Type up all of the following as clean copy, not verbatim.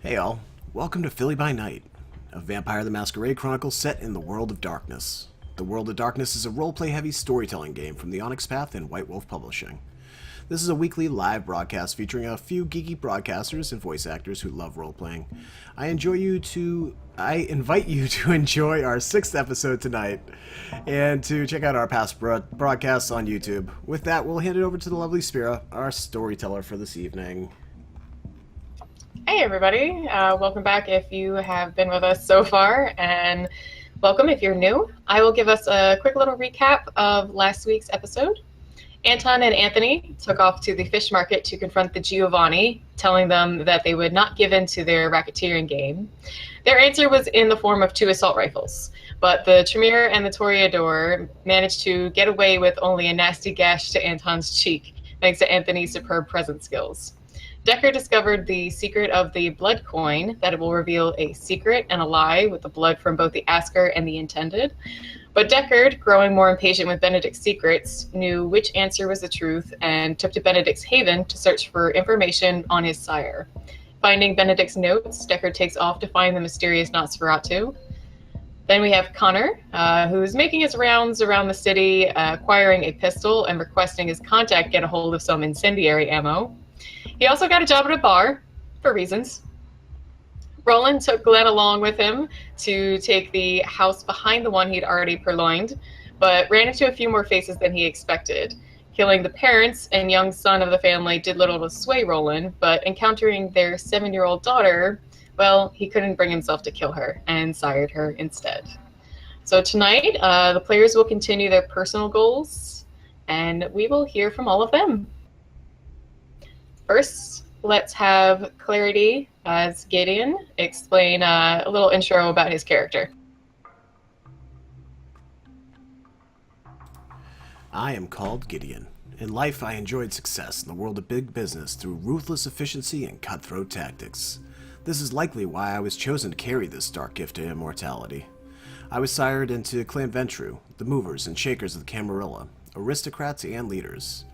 Hey all, welcome to Philly by Night, a Vampire the Masquerade chronicle set in the World of Darkness. The World of Darkness is a roleplay-heavy storytelling game from the Onyx Path and White Wolf Publishing. This is a weekly live broadcast featuring a few geeky broadcasters and voice actors who love role-playing. I invite you to enjoy our 6th episode tonight, and to check out our past broadcasts on YouTube. With that, we'll hand it over to the lovely Spira, our storyteller for this evening. Hey everybody, welcome back if you have been with us so far, and welcome if you're new. I will give us a quick little recap of last week's episode. Anton and Anthony took off to the fish market to confront the Giovanni, telling them that they would not give in to their racketeering game. Their answer was in the form of 2 assault rifles, but the Tremere and the Toreador managed to get away with only a nasty gash to Anton's cheek, thanks to Anthony's superb presence skills. Deckard discovered the secret of the blood coin, that it will reveal a secret and a lie with the blood from both the asker and the intended. But Deckard, growing more impatient with Benedict's secrets, knew which answer was the truth and took to Benedict's haven to search for information on his sire. Finding Benedict's notes, Deckard takes off to find the mysterious Nosferatu. Then we have Conor, who's making his rounds around the city, acquiring a pistol and requesting his contact get a hold of some incendiary ammo. He also got a job at a bar, for reasons. Roland took Glenn along with him to take the house behind the one he'd already purloined, but ran into a few more faces than he expected. Killing the parents and young son of the family did little to sway Roland, but encountering their 7-year-old daughter, well, he couldn't bring himself to kill her and sired her instead. So tonight, the players will continue their personal goals, and we will hear from all of them. First, let's have Clarity as Gideon explain a little intro about his character. I am called Gideon. In life, I enjoyed success in the world of big business through ruthless efficiency and cutthroat tactics. This is likely why I was chosen to carry this dark gift to immortality. I was sired into Clan Ventru, the movers and shakers of the Camarilla, aristocrats and leaders.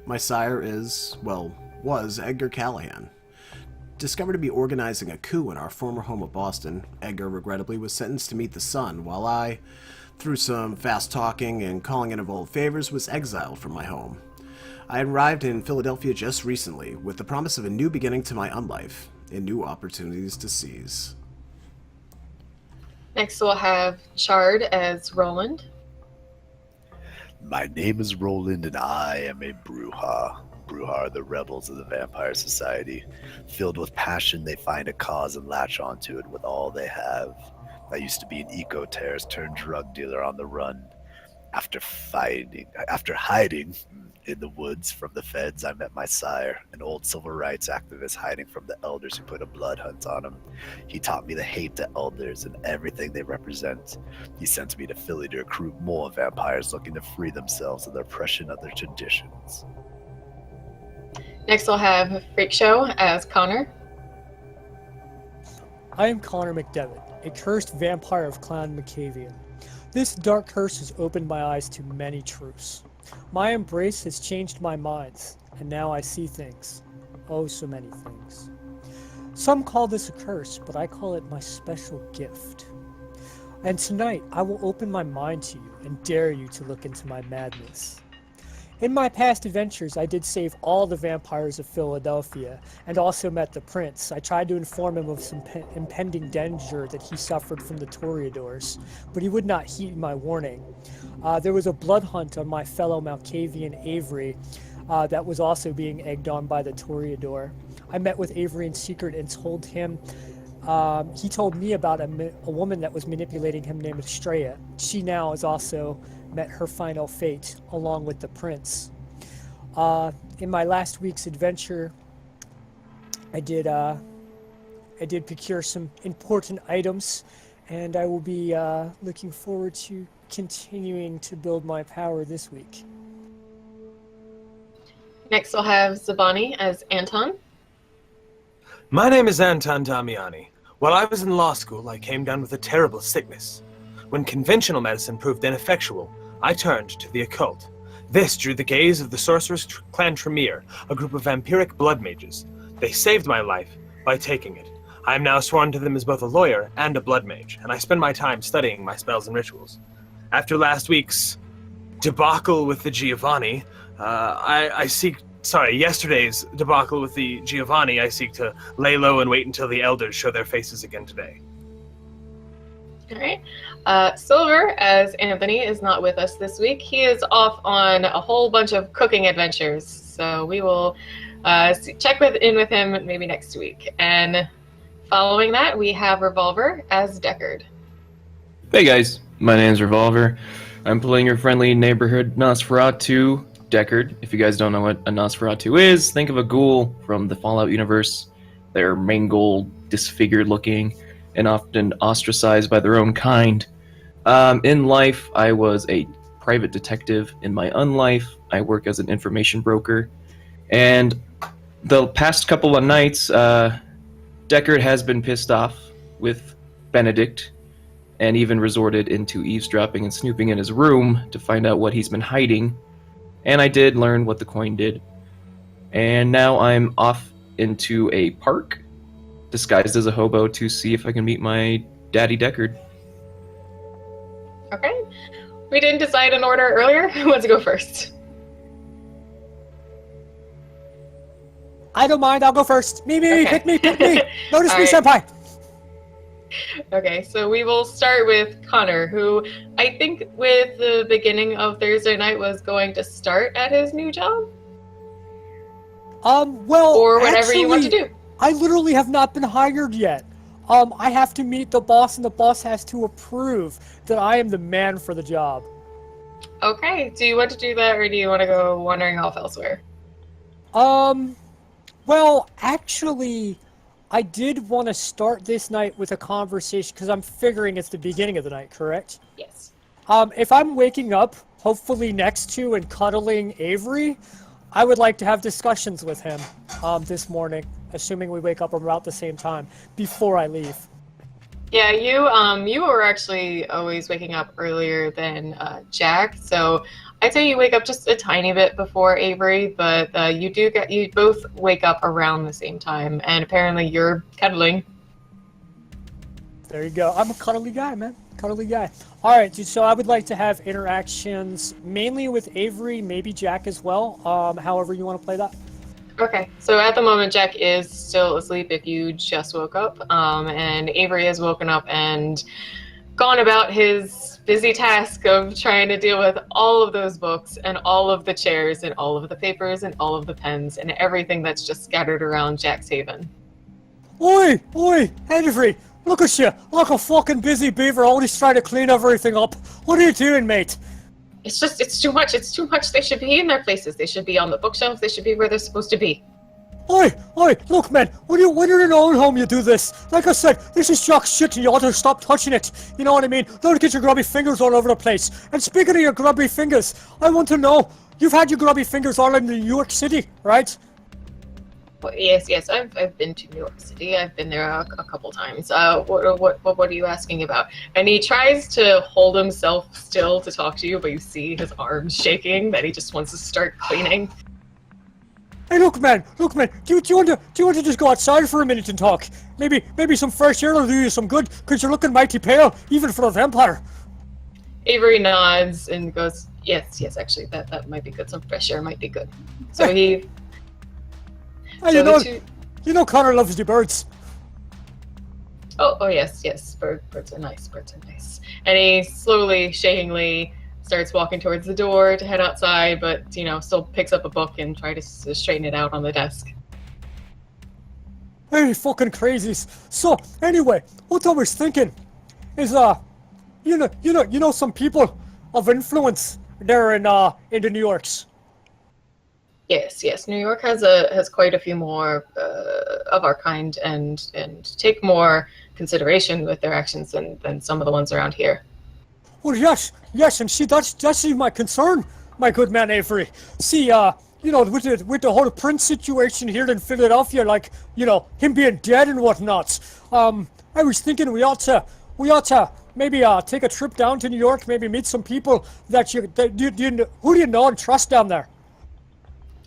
My sire was Edgar Callahan. Discovered to be organizing a coup in our former home of Boston, Edgar regrettably was sentenced to meet the sun, while I, through some fast talking and calling in of old favors, was exiled from my home. I had arrived in Philadelphia just recently, with the promise of a new beginning to my unlife, and new opportunities to seize. Next we'll have Chard as Roland. My name is Roland, and I am a Bruja. Bruja are the rebels of the Vampire Society. Filled with passion, they find a cause and latch onto it with all they have. I used to be an eco-terrorist turned drug dealer on the run. After hiding in the woods from the feds, I met my sire, an old civil rights activist hiding from the elders who put a blood hunt on him. He taught me to hate the elders and everything they represent. He sent me to Philly to recruit more vampires looking to free themselves of the oppression of their traditions. Next we'll have Freak Show as Conor. I am Conor McDevitt, a cursed vampire of Clan Macavian. This dark curse has opened my eyes to many truths. My embrace has changed my minds, and now I see things. Oh, so many things. Some call this a curse, but I call it my special gift. And tonight, I will open my mind to you and dare you to look into my madness. In my past adventures, I did save all the vampires of Philadelphia, and also met the prince. I tried to inform him of some impending danger that he suffered from the Toreadors, but he would not heed my warning. There was a blood hunt on my fellow Malkavian Avery that was also being egged on by the Toreador. I met with Avery in secret and told him, he told me about a woman that was manipulating him named Estrella. She now has also met her final fate along with the prince. In my last week's adventure, I did procure some important items, and I will be looking forward to continuing to build my power this week. Next we'll have Zabani as Anton. My name is Anton Damiani. While I was in law school, I came down with a terrible sickness. When conventional medicine proved ineffectual, I turned to the occult. This drew the gaze of the sorceress Clan Tremere, a group of vampiric blood mages. They saved my life by taking it. I am now sworn to them as both a lawyer and a blood mage, and I spend my time studying my spells and rituals. After last week's debacle with the Giovanni, yesterday's debacle with the Giovanni, I seek to lay low and wait until the elders show their faces again today. All right. Silver, as Anthony is not with us this week, he is off on a whole bunch of cooking adventures. So we will check in with him maybe next week. And following that, we have Revolver as Deckard. Hey guys, my name's Revolver. I'm playing your friendly neighborhood Nosferatu, Deckard. If you guys don't know what a Nosferatu is, think of a ghoul from the Fallout universe. They're mangled, disfigured looking, and often ostracized by their own kind. In life, I was a private detective. In my unlife, I work as an information broker. And the past couple of nights, Deckard has been pissed off with Benedict and even resorted into eavesdropping and snooping in his room to find out what he's been hiding. And I did learn what the coin did. And now I'm off into a park, disguised as a hobo, to see if I can meet my daddy Deckard. Okay. We didn't decide an order earlier. Who wants to go first? I don't mind, I'll go first. Me, Okay. pick me. Notice All me, right. senpai. Okay, so we will start with Conor, who I think with the beginning of Thursday night was going to start at his new job. Well, Or whatever you want to actually, do. I literally have not been hired yet. I have to meet the boss, and the boss has to approve that I am the man for the job. Okay, do you want to do that, or do you want to go wandering off elsewhere? Well, actually, I did want to start this night with a conversation, because I'm figuring it's the beginning of the night, correct? Yes. If I'm waking up, hopefully next to and cuddling Avery, I would like to have discussions with him this morning, assuming we wake up about the same time, before I leave. Yeah, you were actually always waking up earlier than Jack, so I'd say you wake up just a tiny bit before Avery, but you both wake up around the same time, and apparently you're cuddling. There you go. I'm a cuddly guy, man. Cuddly guy. All right, dude, so I would like to have interactions mainly with Avery, maybe Jack as well, however you want to play that. Okay, so at the moment Jack is still asleep if you just woke up, and Avery has woken up and gone about his busy task of trying to deal with all of those books and all of the chairs and all of the papers and all of the pens and everything that's just scattered around Jack's Haven. Oi, Avery, look at you, like a fucking busy beaver, always trying to clean everything up. What are you doing, mate? It's too much. It's too much. They should be in their places. They should be on the bookshelves. They should be where they're supposed to be. Oi, look, man, when you're in your own home, you do this. Like I said, this is Jack's shit and you ought to stop touching it. You know what I mean? Don't get your grubby fingers all over the place. And speaking of your grubby fingers, I want to know, you've had your grubby fingers all in New York City, right? Well, yes, I've been to New York City. I've been there a couple times. What are you asking about? And he tries to hold himself still to talk to you, but you see his arms shaking that he just wants to start cleaning. Hey, look, man, do you want to just go outside for a minute and talk? Maybe some fresh air will do you some good, because you're looking mighty pale, even for a vampire. Avery nods and goes, yes, actually, that might be good. Some fresh air might be good. So he... Hey, you know Conor loves the birds. Oh yes, birds are nice, And he slowly, shakingly starts walking towards the door to head outside, but, still picks up a book and try to straighten it out on the desk. Hey, fucking crazies. So, anyway, what I was thinking is, you know some people of influence there in the New Yorks. Yes. New York has quite a few more of our kind and take more consideration with their actions than some of the ones around here. Well, yes, and see, that's my concern, my good man Avery. See, with the whole Prince situation here in Philadelphia, like, him being dead and whatnot. I was thinking we ought to maybe take a trip down to New York, maybe meet some people who do you know and trust down there.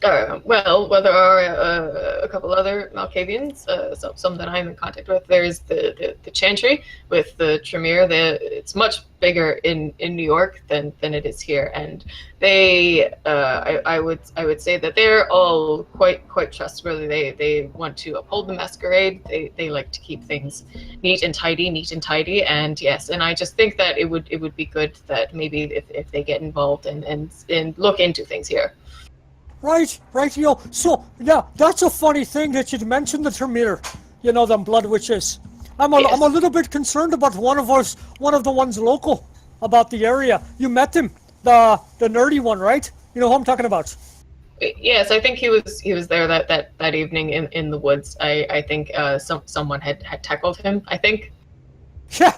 Well, there are a couple other Malkavians, some that I'm in contact with. There's the Chantry with the Tremere. It's much bigger in New York than it is here, and they I would say that they're all quite trustworthy. They want to uphold the Masquerade. They like to keep things neat and tidy, and yes, and I just think that it would be good that maybe if they get involved and look into things here. Right, so, yeah, that's a funny thing that you'd mentioned the Tremere, them blood witches. I'm a little bit concerned about one of the ones local, about the area. You met him, the nerdy one, right? You know who I'm talking about? Yes, I think he was there that evening in the woods. I think someone had tackled him, I think. Yeah,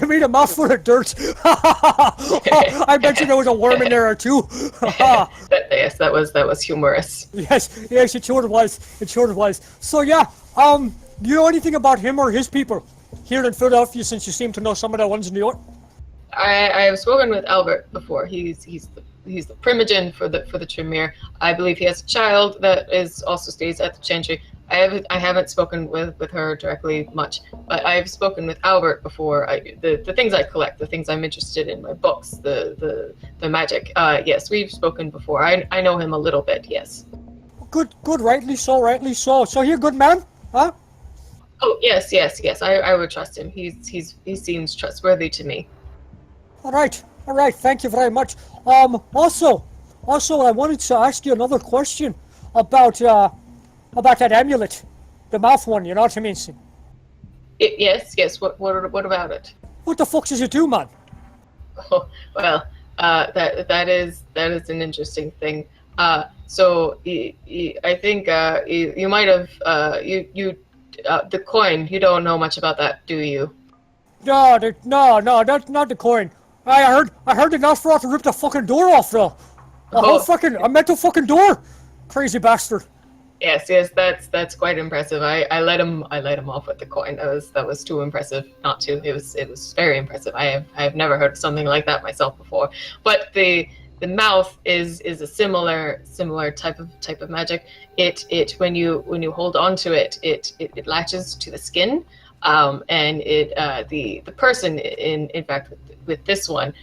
made a mouthful of dirt. I bet you there was a worm in there or two. Yes, that was humorous. Yes, it sure was. So yeah, do you know anything about him or his people here in Philadelphia, since you seem to know some of the ones in New York? I have spoken with Albert before. He's the primogen for the Tremere. I believe he has a child that also stays at the Chantry. I haven't spoken with her directly much, but I've spoken with Albert before. The things I collect, the things I'm interested in, my books, the magic. Yes, we've spoken before. I know him a little bit. Yes. Good. Rightly so. So he a good man, huh? Oh yes. I would trust him. He seems trustworthy to me. All right. Thank you very much. Also, I wanted to ask you another question about that amulet, the mouth one. You know what I mean? Yes. What about it? What the fuck does it do, man? Oh, well, that is an interesting thing. So I think you might have the coin. You don't know much about that, do you? No, that's not the coin. I heard the Nosferatu ripped the fucking door off though. A metal fucking door. Crazy bastard. Yes, that's quite impressive. I let him off with the coin. That was too impressive not to. It was very impressive. I have never heard of something like that myself before. But the mouth is a similar type of magic. It when you hold on to it latches to the skin, and the person in fact with this one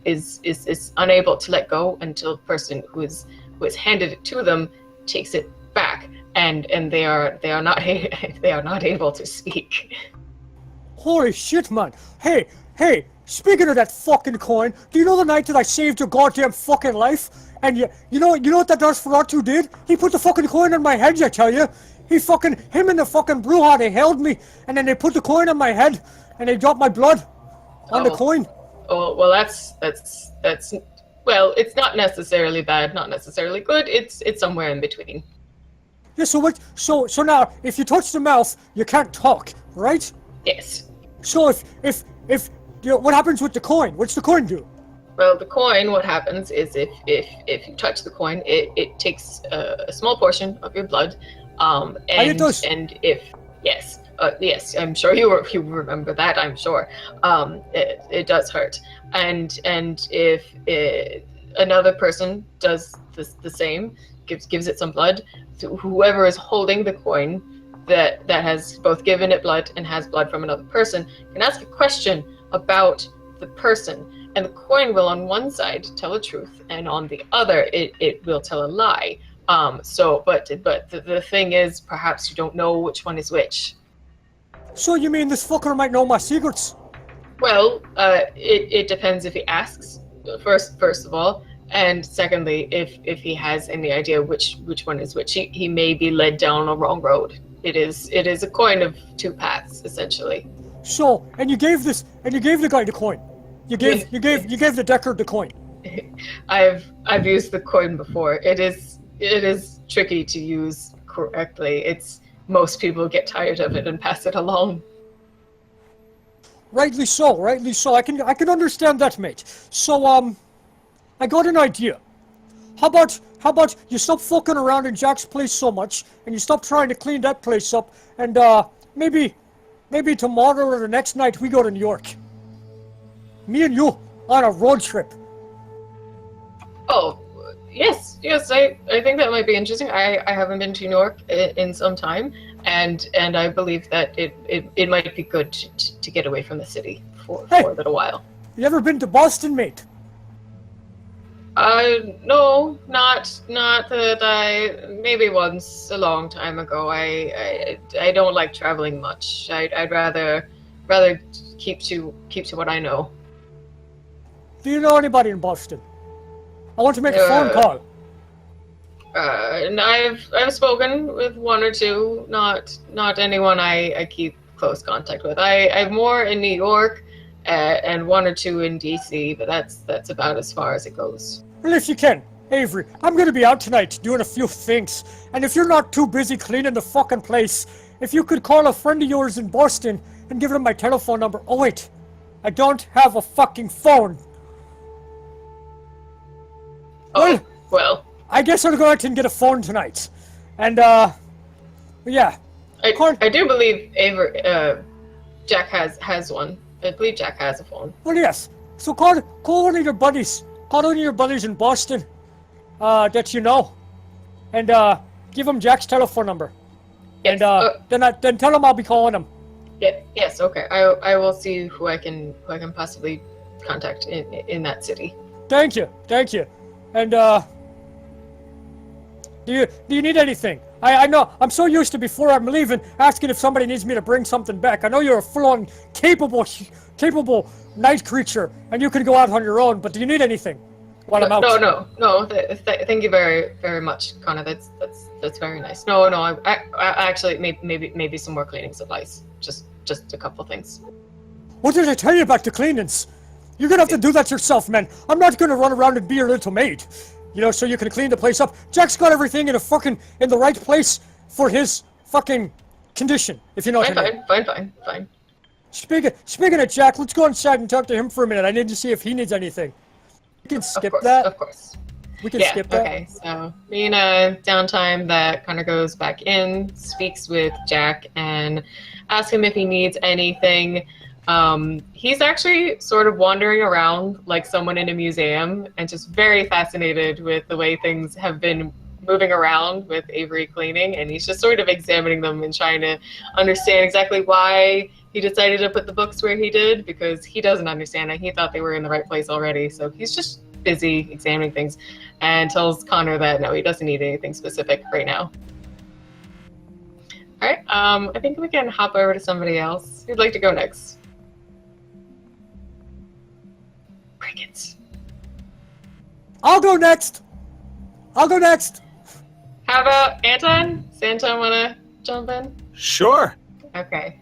is unable to let go until the person who has handed it to them takes it back, and they are not able to speak. Holy shit, man! Hey! Speaking of that fucking coin, do you know the night that I saved your goddamn fucking life? And you know what that Nosferatu did? He put the fucking coin on my head, I tell you. Him and the fucking Bruja, they held me, and then they put the coin on my head, and they dropped my blood on the coin. Oh, well, that's well, it's not necessarily bad, not necessarily good. It's somewhere in between. Yeah. So now, if you touch the mouth, you can't talk, right? Yes. So if what happens with the coin? What's the coin do? Well, the coin, what happens is if you touch the coin, it takes a small portion of your blood, and it does. And if yes, I'm sure you remember that. I'm sure it does hurt, and if another person does the same, gives it some blood, to whoever is holding the coin that has both given it blood and has blood from another person can ask a question about the person, and the coin will on one side tell the truth, and on the other it will tell a lie. But the thing is, perhaps you don't know which one is which. So you mean this fucker might know my secrets? Well, it depends if he asks, first of all, and secondly, if he has any idea which one is which. He may be led down a wrong road. It is a coin of two paths, essentially. So, and you gave the guy the coin. You gave the Deckard the coin. I've used the coin before. It is tricky to use correctly. Most people get tired of it and pass it along. Rightly so. I can understand that, mate. So, I got an idea. How about you stop fucking around in Jack's place so much, and you stop trying to clean that place up, and maybe tomorrow or the next night we go to New York. Me and you on a road trip. Oh, Yes, I think that might be interesting. I haven't been to New York in some time, and I believe that it might be good to get away from the city for a little while. You ever been to Boston, mate? No, not that maybe once a long time ago. I don't like traveling much. I'd rather keep to what I know. Do you know anybody in Boston? I want to make a phone call. And I've spoken with one or two, not anyone I keep close contact with. I'm more in New York, and one or two in DC, but that's about as far as it goes. Well, if you can, Avery, I'm gonna be out tonight doing a few things, and if you're not too busy cleaning the fucking place, if you could call a friend of yours in Boston and give them my telephone number. Oh wait, I don't have a fucking phone. Oh, well. I guess I'll go out and get a phone tonight. And, yeah. I do believe Jack has one. I believe Jack has a phone. Well, yes. So call one of your buddies. Call one of your buddies in Boston, that you know. And, give him Jack's telephone number. Yes. And, then tell him I'll be calling him. Yeah, yes, okay. I will see who I can possibly contact in that city. Thank you. And, do you need anything? I know, I'm so used to before I'm leaving asking if somebody needs me to bring something back. I know you're a full-on capable night creature, and you can go out on your own, but do you need anything while I'm out? No. Thank you very, very much, Connor. That's very nice. No, I actually maybe some more cleaning supplies. Just a couple things. What did I tell you about the cleanings? You're gonna have to do that yourself, man. I'm not gonna run around and be your little maid. You know, so you can clean the place up. Jack's got everything in the right place for his fucking condition, if you know what I mean. Fine. Speaking of Jack, let's go inside and talk to him for a minute. I need to see if he needs anything. We can skip that. Of course. We can skip that. Okay, so me in a downtime that Connor goes back in, speaks with Jack, and asks him if he needs anything. He's actually sort of wandering around like someone in a museum and just very fascinated with the way things have been moving around with Avery cleaning, and he's just sort of examining them and trying to understand exactly why he decided to put the books where he did, because he doesn't understand it. He thought they were in the right place already, so he's just busy examining things and tells Connor that no, he doesn't need anything specific right now. All right, I think we can hop over to somebody else. Who'd like to go next? Crickets. I'll go next. How about Anton? Does Anton want to jump in? Sure. Okay.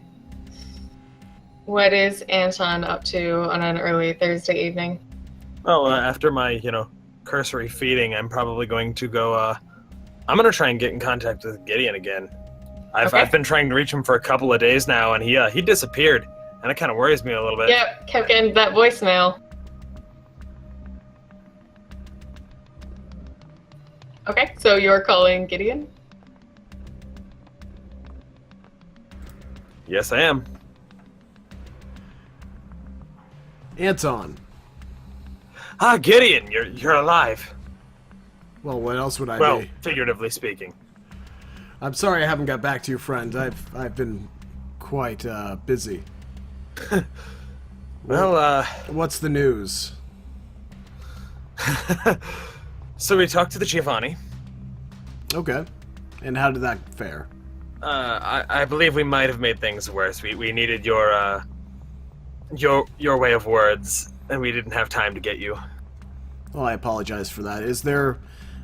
What is Anton up to on an early Thursday evening? Well, after my, cursory feeding, I'm probably going to go, I'm going to try and get in contact with Gideon again. I've been trying to reach him for a couple of days now, and he disappeared, and it kind of worries me a little bit. Yep, kept getting that voicemail. Okay, so you're calling Gideon? Yes, I am. Anton. Gideon, you're alive. Well, what else would I Well, be? figuratively speaking. I'm sorry I haven't got back to you, friend. I've been quite busy. Well, What's the news? So we talked to the Giovanni. Okay. And how did that fare? I believe we might have made things worse. We needed your way of words, and we didn't have time to get you. Well, I apologize for that. Is there...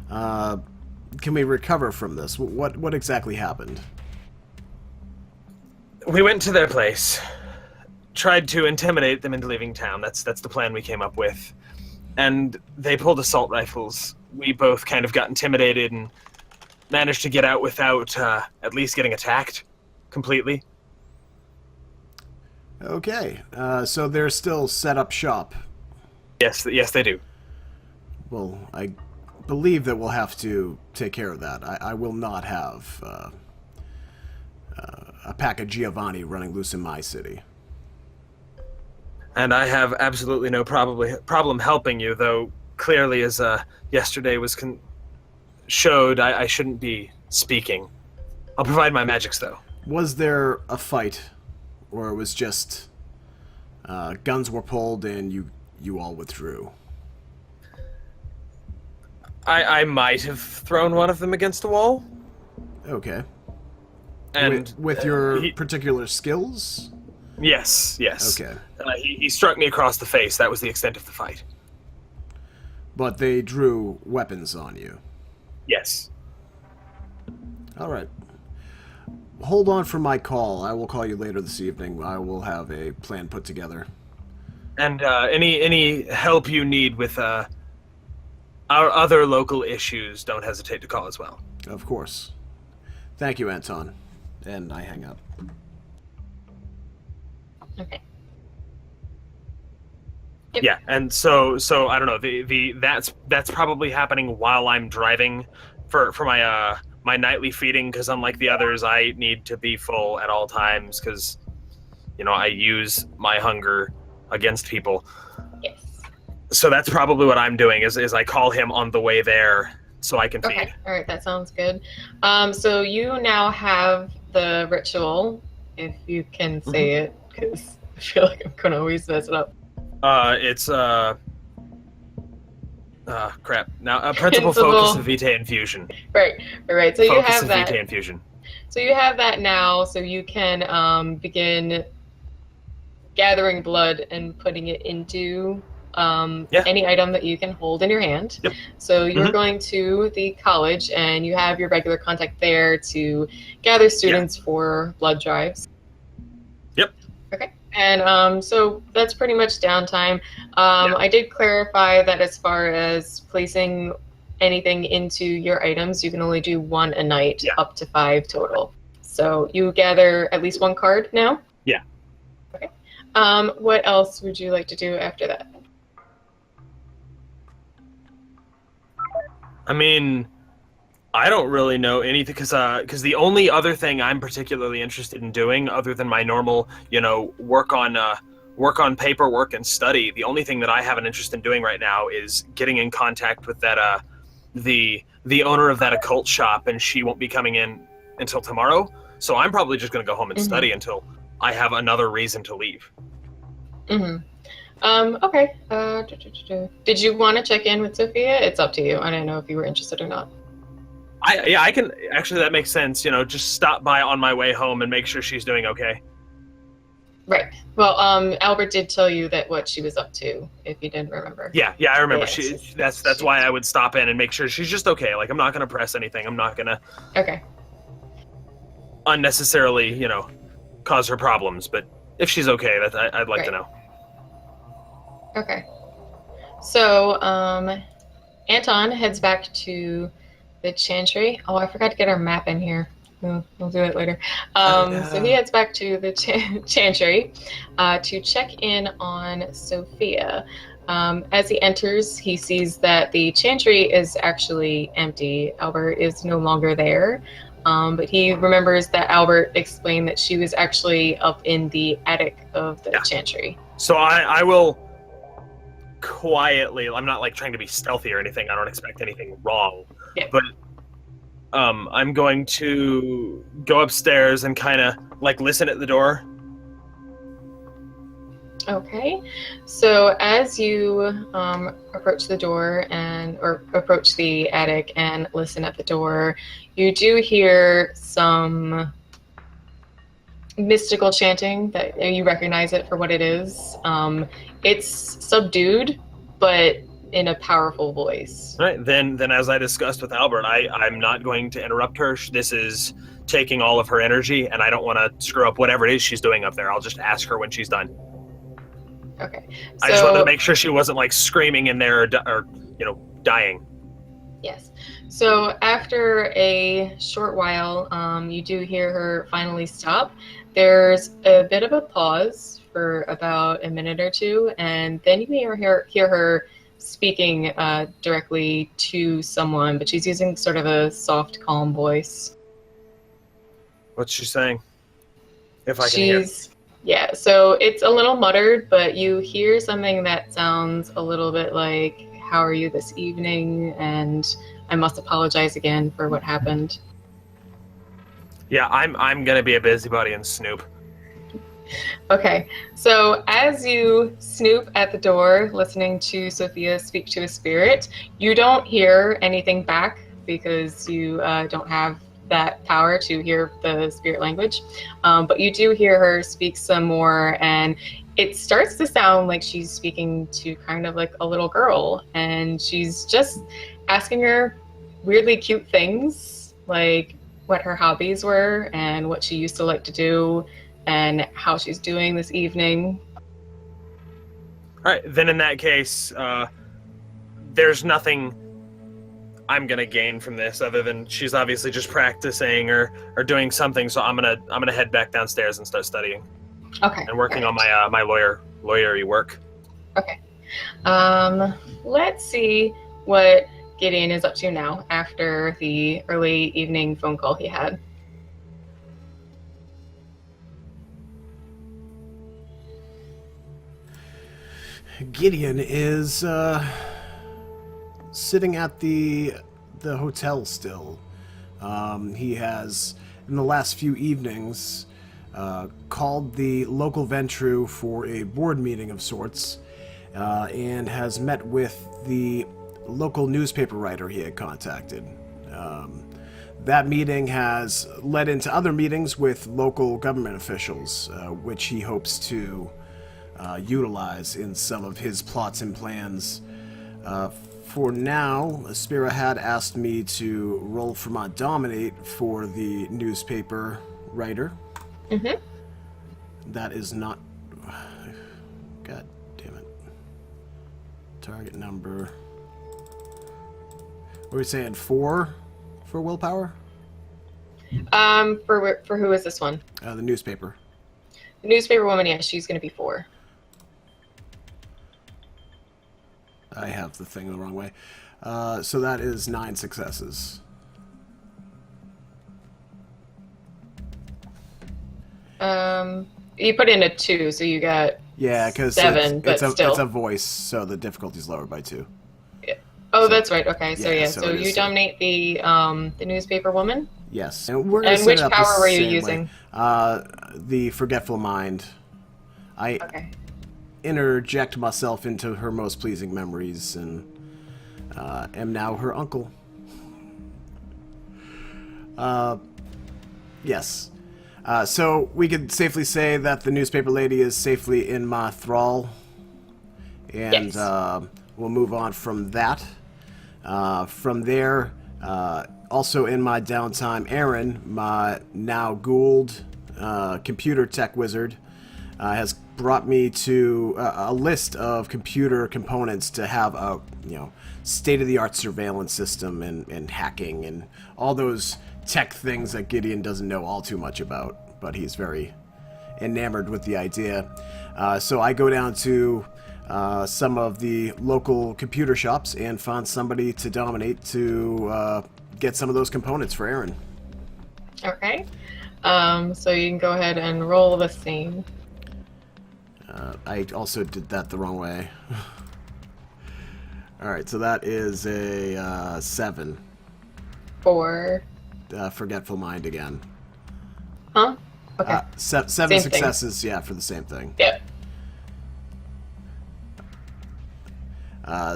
can we recover from this? What exactly happened? We went to their place, tried to intimidate them into leaving town. That's the plan we came up with. And they pulled assault rifles. We both kind of got intimidated and managed to get out without at least getting attacked completely. Okay. So they're still set up shop. Yes, they do. Well, I believe that we'll have to take care of that. I will not have a pack of Giovanni running loose in my city. And I have absolutely no problem helping you, though clearly as yesterday was showed, I shouldn't be speaking. I'll provide my magics, though. Was there a fight, or it was just guns were pulled and you all withdrew? I might have thrown one of them against a wall. Okay. And with your particular skills? Yes. Okay. He struck me across the face. That was the extent of the fight. But they drew weapons on you? Yes. All right. Hold on for my call. I will call you later this evening. I will have a plan put together. And any help you need with our other local issues, don't hesitate to call as well. Of course. Thank you, Anton. And I hang up. Okay. Yep. Yeah, and so I don't know. That's probably happening while I'm driving for my my nightly feeding, because unlike the others, I need to be full at all times because I use my hunger against people. Yes. So that's probably what I'm doing is I call him on the way there so I can feed. Okay. All right. That sounds good. So you now have the ritual, if you can say it, because I feel like I'm gonna always mess it up. It's crap. Now, principal focus of Vitae infusion. Right. So you have that. Vitae infusion. So you have that now, so you can begin gathering blood and putting it into any item that you can hold in your hand. Yep. So you're going to the college, and you have your regular contact there to gather students for blood drives. Yep. Okay. And so that's pretty much downtime. I did clarify that as far as placing anything into your items, you can only do one a night, up to 5 total. So you gather at least 1 card now? Yeah. Okay. What else would you like to do after that? I mean, I don't really know anything because the only other thing I'm particularly interested in doing, other than my normal, work on paperwork and study, the only thing that I have an interest in doing right now is getting in contact with that the owner of that occult shop, and she won't be coming in until tomorrow. So I'm probably just going to go home and study until I have another reason to leave. Okay. Did you want to check in with Sophia? It's up to you. I don't know if you were interested or not. I can actually. That makes sense. Just stop by on my way home and make sure she's doing okay. Right. Well, Albert did tell you that what she was up to, if you didn't remember. Yeah, I remember. Yeah, that's why I would stop in and make sure she's just okay. Like, I'm not gonna press anything. I'm not gonna unnecessarily, cause her problems. But if she's okay, I'd like to know. Okay. So, Anton heads back to the Chantry. Oh, I forgot to get our map in here. We'll do it later. So he heads back to the Chantry to check in on Sophia. As he enters, he sees that the Chantry is actually empty. Albert is no longer there. But he remembers that Albert explained that she was actually up in the attic of the Chantry. So I will quietly, I'm not like trying to be stealthy or anything. I don't expect anything wrong. Yeah. But I'm going to go upstairs and kind of like listen at the door. Okay. So as you approach the door or approach the attic and listen at the door, you do hear some mystical chanting that you recognize it for what it is. It's subdued, but in a powerful voice. All right. Then as I discussed with Albert, I'm not going to interrupt her. This is taking all of her energy, and I don't want to screw up whatever it is she's doing up there. I'll just ask her when she's done. Okay. I just wanted to make sure she wasn't like screaming in there or dying. Yes. So after a short while, you do hear her finally stop. There's a bit of a pause for about a minute or two, and then you hear her speaking directly to someone, but she's using sort of a soft, calm voice. What's she saying? If I can hear. Yeah, so it's a little muttered, but you hear something that sounds a little bit like, how are you this evening? And I must apologize again for what happened. Yeah, I'm gonna be a busybody and snoop. Okay, so as you snoop at the door, listening to Sophia speak to a spirit, you don't hear anything back because you don't have that power to hear the spirit language. But you do hear her speak some more, and it starts to sound like she's speaking to kind of like a little girl, and she's just asking her weirdly cute things, like what her hobbies were and what she used to like to do and how she's doing this evening. All right, then in that case, there's nothing I'm gonna gain from this other than she's obviously just practicing or doing something. So I'm gonna head back downstairs and start studying. Okay. And working on my my lawyery work. Okay. Let's see what Gideon is up to now after the early evening phone call he had. Gideon is sitting at the hotel still. He has, in the last few evenings, called the local Ventru for a board meeting of sorts, and has met with the local newspaper writer he had contacted. That meeting has led into other meetings with local government officials, which he hopes to utilize in some of his plots and plans. For now, Aspira had asked me to roll for my dominate for the newspaper writer. Mm-hmm. That is not... God damn it. Target number... What are we saying, 4 for willpower? For who is this one? The newspaper. The newspaper woman, yes, she's going to be 4. I have the thing the wrong way. So that is 9 successes. You put in a 2, so you got Yeah, because 7, but still. it's a voice, so the difficulty's lowered by 2. Oh, that's right. Okay, so yeah, yeah, so so it you is- dominate the newspaper woman. Yes, and we're gonna And set which it up the power were you same way. using? The forgetful mind. I Okay. interject myself into her most pleasing memories, and am now her uncle. Yes. So we could safely say that the newspaper lady is safely in my thrall, and Yes. we'll move on from that. From there, also in my downtime, Aaron, my now Gould computer tech wizard, has brought me to a list of computer components to have a state-of-the-art surveillance system and hacking and all those tech things that Gideon doesn't know all too much about, but he's very enamored with the idea. So I go down to some of the local computer shops and find somebody to dominate to get some of those components for Aaron. Okay. So you can go ahead and roll the same. I also did that the wrong way. Alright, so that is a 7. 4. Forgetful mind again. Huh? Okay. 7 Same thing. successes, yeah, for the same thing. Yep.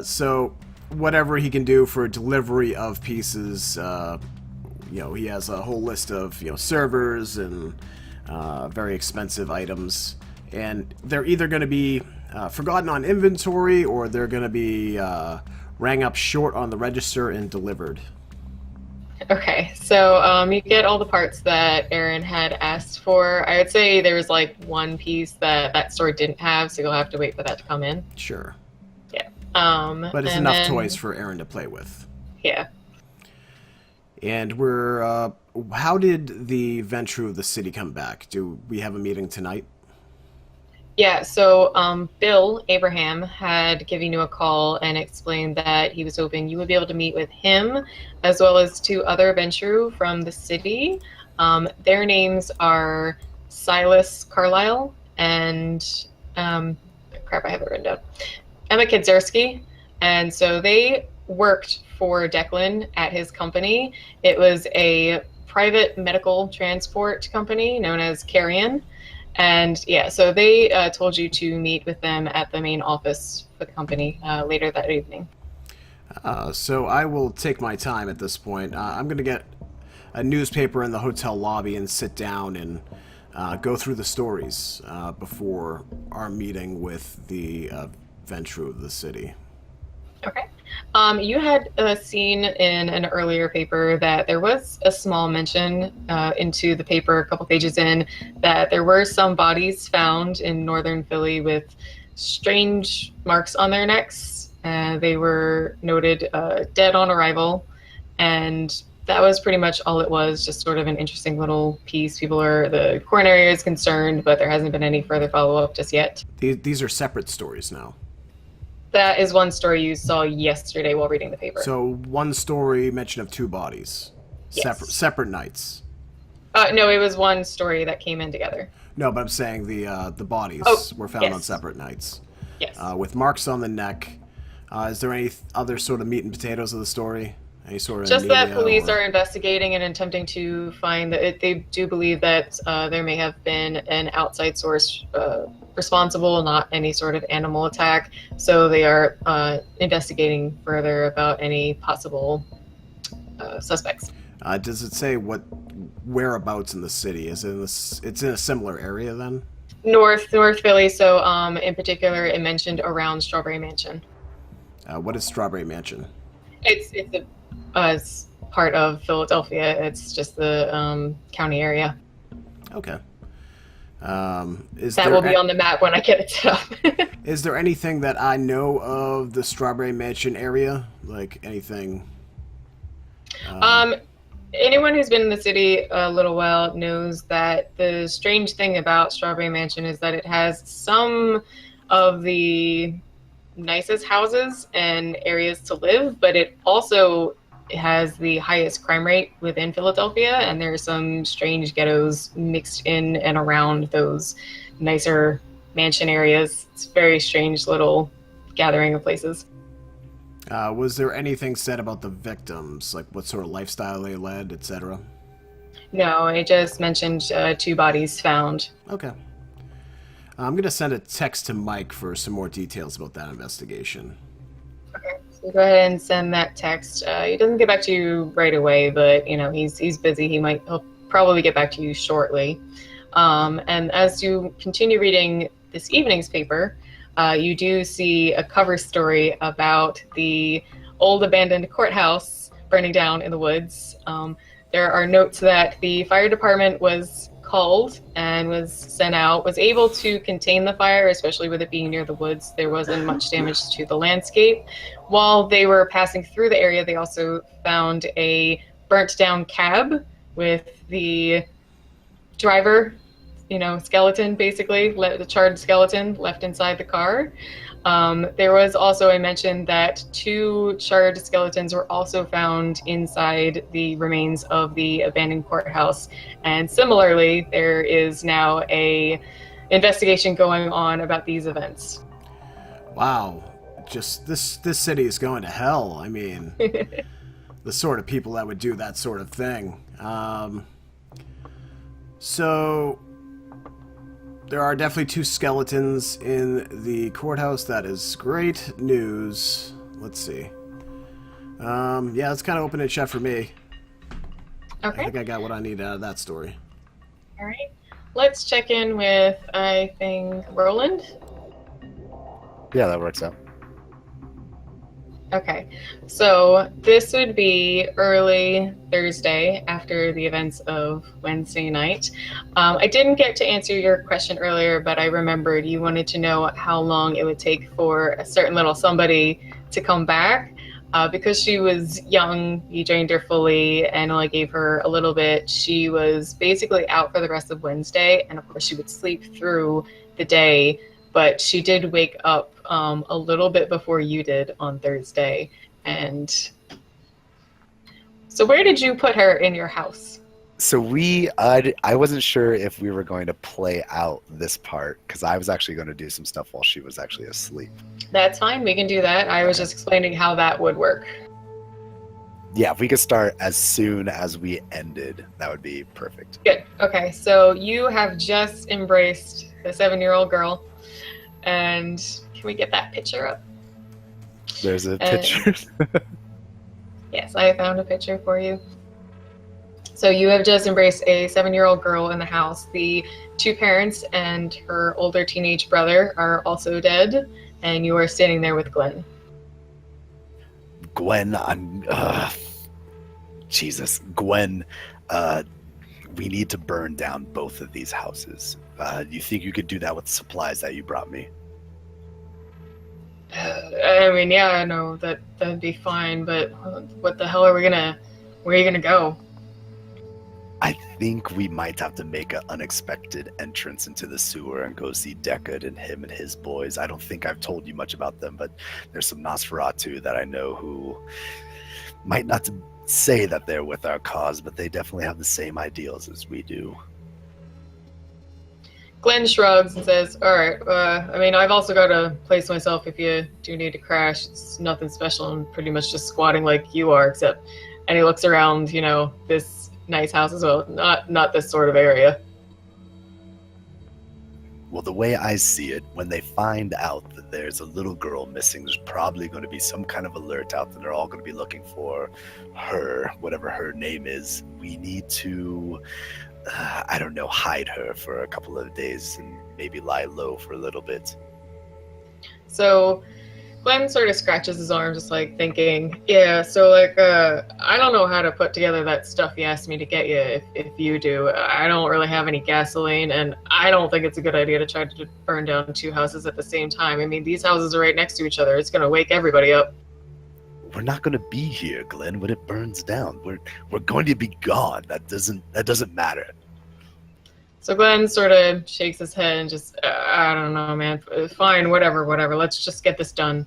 So whatever he can do for delivery of pieces, he has a whole list of servers and very expensive items, and they're either going to be forgotten on inventory or they're going to be rang up short on the register and delivered. Okay, so you get all the parts that Aaron had asked for. I would say there's like one piece that store didn't have, so you'll have to wait for that to come in. Sure. Yeah. But it's and enough then- toys for Aaron to play with. Yeah. And we're, how did the Ventru of the city come back? Do we have a meeting tonight? Yeah, so Bill Abraham had given you a call and explained that he was hoping you would be able to meet with him as well as 2 other Ventru from the city. Their names are Silas Carlisle and, crap, I have it written down, Emma Kidzerski. And so they worked for Declan at his company. It was a private medical transport company known as Carrion. And yeah, so they told you to meet with them at the main office for the company later that evening. So I will take my time at this point. I'm going to get a newspaper in the hotel lobby and sit down and go through the stories before our meeting with the Ventru of the city. Okay. You had seen in an earlier paper that there was a small mention into the paper a couple pages in that there were some bodies found in northern Philly with strange marks on their necks. They were noted dead on arrival, and that was pretty much all it was, just sort of an interesting little piece. The coroner is concerned, but there hasn't been any further follow-up just yet. These are separate stories now. That is one story you saw yesterday while reading the paper. So one story mention of 2 bodies. Yes. Separate nights. No, it was one story that came in together. No, but I'm saying the bodies were found on separate nights. Yes. With marks on the neck. Is there any other sort of meat and potatoes of the story? Any sort of just that police or... are investigating and attempting to find that they do believe that there may have been an outside source responsible, not any sort of animal attack. So they are investigating further about any possible suspects. Does it say what whereabouts in the city? Is it it's in a similar area then? North Philly. So in particular, it mentioned around Strawberry Mansion. What is Strawberry Mansion? It's part of Philadelphia. It's just the county area. Okay. That will be on the map when I get it set up. Is there anything that I know of the Strawberry Mansion area? Like anything? Anyone who's been in the city a little while knows that the strange thing about Strawberry Mansion is that it has some of the nicest houses and areas to live, but it also has the highest crime rate within Philadelphia, and there's some strange ghettos mixed in and around those nicer mansion areas. It's a very strange little gathering of places. Was there anything said about the victims, like what sort of lifestyle they led, etc.? No, I just mentioned 2 bodies found. Okay. I'm going to send a text to Mike for some more details about that investigation. Okay, so go ahead and send that text. He doesn't get back to you right away, but he's busy. He'll probably get back to you shortly. And as you continue reading this evening's paper, you do see a cover story about the old abandoned courthouse burning down in the woods. There are notes that the fire department was called and was sent out, was able to contain the fire, especially with it being near the woods. There wasn't much damage to the landscape. While they were passing through the area, they also found a burnt down cab with the driver, skeleton, basically, the charred skeleton left inside the car. There was also a mention that 2 charred skeletons were also found inside the remains of the abandoned courthouse. And similarly, there is now a investigation going on about these events. Wow. Just this city is going to hell. I mean, the sort of people that would do that sort of thing. So there are definitely 2 skeletons in the courthouse. That is great news. Let's see. Yeah, it's kind of open and shut for me. Okay. I think I got what I need out of that story. All right. Let's check in with, I think, Roland. Yeah, that works out. Okay, so this would be early Thursday after the events of Wednesday night. I didn't get to answer your question earlier, but I remembered you wanted to know how long it would take for a certain little somebody to come back. Because she was young, you trained her fully and only gave her a little bit. She was basically out for the rest of Wednesday, and of course she would sleep through the day, but she did wake up a little bit before you did on Thursday. And so where did you put her in your house? So I wasn't sure if we were going to play out this part because I was actually going to do some stuff while she was actually asleep. That's fine. We can do that. I was just explaining how that would work. Yeah, if we could start as soon as we ended, that would be perfect. Good. Okay, so you have just embraced the 7-year-old girl, and can we get that picture up? There's a picture. Yes, I found a picture for you. So you have just embraced a 7-year-old girl in the house. The 2 parents and her older teenage brother are also dead, and you are standing there with Glenn. Gwen, Jesus. Gwen, we need to burn down both of these houses. You think you could do that with the supplies that you brought me? I mean, yeah, I know that'd be fine, but what the hell where are you gonna go? I think we might have to make an unexpected entrance into the sewer and go see Deckard and him and his boys. I don't think I've told you much about them, but there's some Nosferatu that I know who might not say that they're with our cause, but they definitely have the same ideals as we do. Glenn shrugs and says, all right, I mean, I've also got a place myself if you do need to crash. It's nothing special. I'm pretty much just squatting like you are, except, and he looks around, this nice house as well. Not this sort of area. Well, the way I see it, when they find out that there's a little girl missing, there's probably going to be some kind of alert out that they're all going to be looking for her, whatever her name is. We need to, I don't know, hide her for a couple of days and maybe lie low for a little bit. So Glenn sort of scratches his arm, just like thinking, yeah, so like, I don't know how to put together that stuff you asked me to get you if you do. I don't really have any gasoline, and I don't think it's a good idea to try to burn down 2 houses at the same time. I mean, these houses are right next to each other. It's going to wake everybody up. We're not going to be here, Glenn, when it burns down. We're going to be gone. That doesn't matter. So Glenn sort of shakes his head and just, I don't know, man. Fine, whatever. Let's just get this done.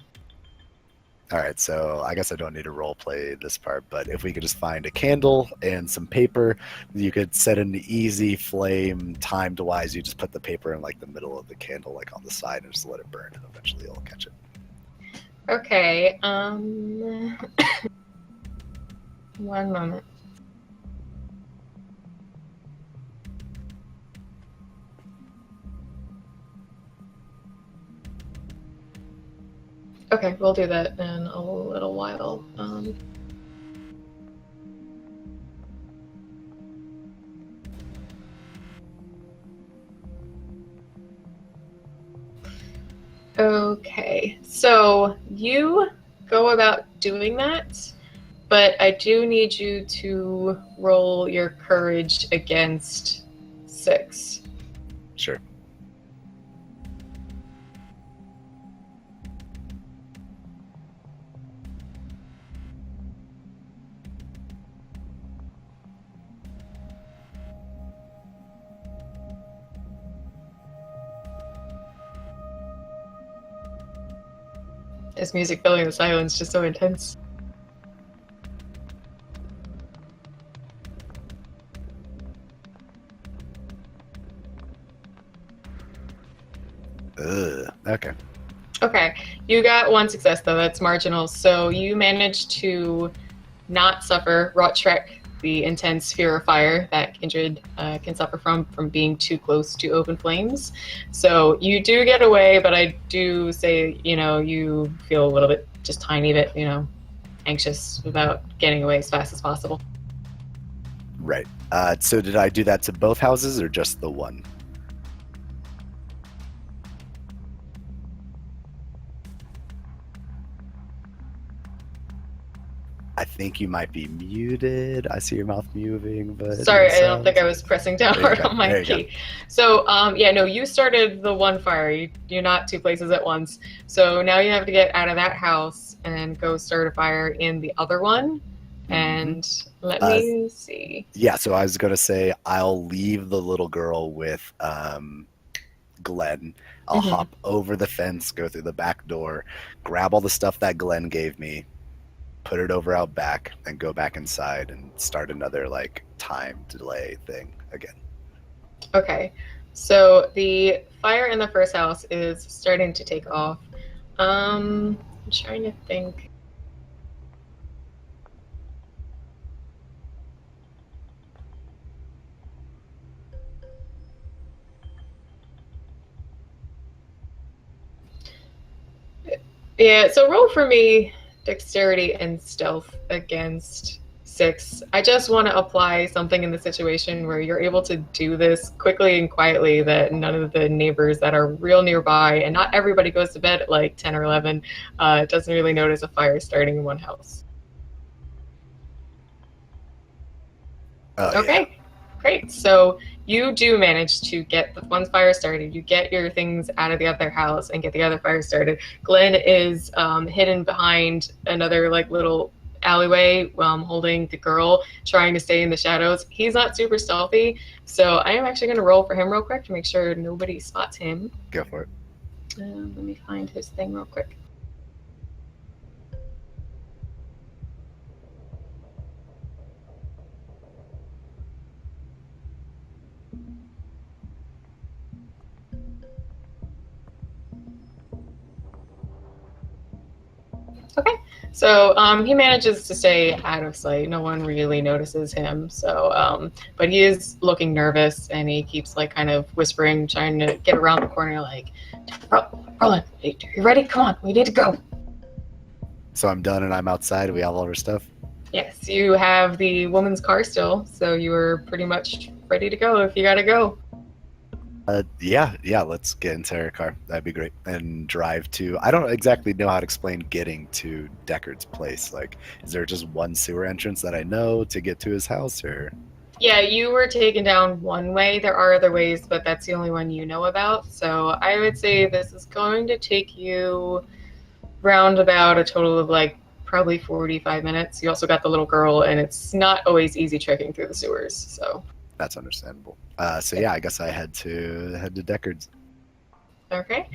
All right, so I guess I don't need to role play this part, but if we could just find a candle and some paper, you could set an easy flame timed wise. You just put the paper in like the middle of the candle, like on the side, and just let it burn, and eventually it'll catch it. Okay, one moment. Okay, we'll do that in a little while. Okay, so you go about doing that, but I do need you to roll your courage against 6. Sure. This music filling the silence just so intense. Okay. Okay, you got 1 success though, that's marginal. So you managed to not suffer rot trek, the intense fear of fire that Kindred can suffer from being too close to open flames. So you do get away, but I do say, you feel a little bit, just tiny bit, anxious about getting away as fast as possible. Right. So did I do that to both houses or just the one? I think you might be muted. I see your mouth moving, but sorry, I don't think I was pressing down hard on my key. Go. So, you started the one fire. You're not 2 places at once. So now you have to get out of that house and go start a fire in the other one. And let me see. Yeah, so I was going to say I'll leave the little girl with Glenn. I'll hop over the fence, go through the back door, grab all the stuff that Glenn gave me, put it over out back, and go back inside and start another like time delay thing again. Okay, so the fire in the first house is starting to take off. I'm trying to think. Yeah, so roll for me dexterity and stealth against 6. I just want to apply something in the situation where you're able to do this quickly and quietly that none of the neighbors that are real nearby, and not everybody goes to bed at like 10 or 11, doesn't really notice a fire starting in one house. Okay. Yeah. Great. So you do manage to get the one fire started. You get your things out of the other house and get the other fire started. Glenn is hidden behind another like little alleyway, holding the girl, trying to stay in the shadows. He's not super stealthy, so I am actually going to roll for him real quick to make sure nobody spots him. Go for it. Let me find his thing real quick. Okay, so he manages to stay out of sight. No one really notices him. So, but he is looking nervous, and he keeps like kind of whispering, trying to get around the corner. Like, Roland, are you ready? Come on, we need to go. So I'm done, and I'm outside. We have all our stuff. Yes, you have the woman's car still, so you are pretty much ready to go if you gotta go. Yeah, let's get into her car. That'd be great. And drive to, I don't exactly know how to explain getting to Deckard's place. Like, is there just one sewer entrance that I know to get to his house, or? Yeah, you were taken down one way. There are other ways, but that's the only one you know about. So I would say this is going to take you round about a total of like probably 45 minutes. You also got the little girl, and it's not always easy trekking through the sewers, so. That's understandable. So yeah, I guess I head to Deckard's. Okay.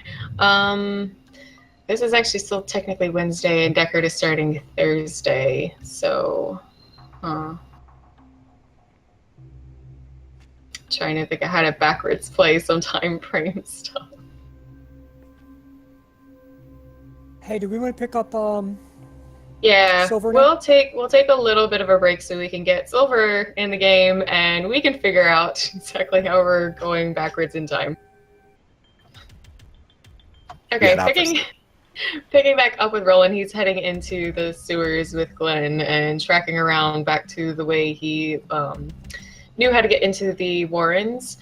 This is actually still technically Wednesday, and Deckard is starting Thursday. So, trying to think of how to backwards play some time frame stuff. Hey, do we want to pick up Yeah, Silver we'll take a little bit of a break so we can get Silver in the game, and we can figure out exactly how we're going backwards in time. Okay, Yeah, picking back up with Roland, he's heading into the sewers with Glenn and tracking around back to the way he knew how to get into the Warrens.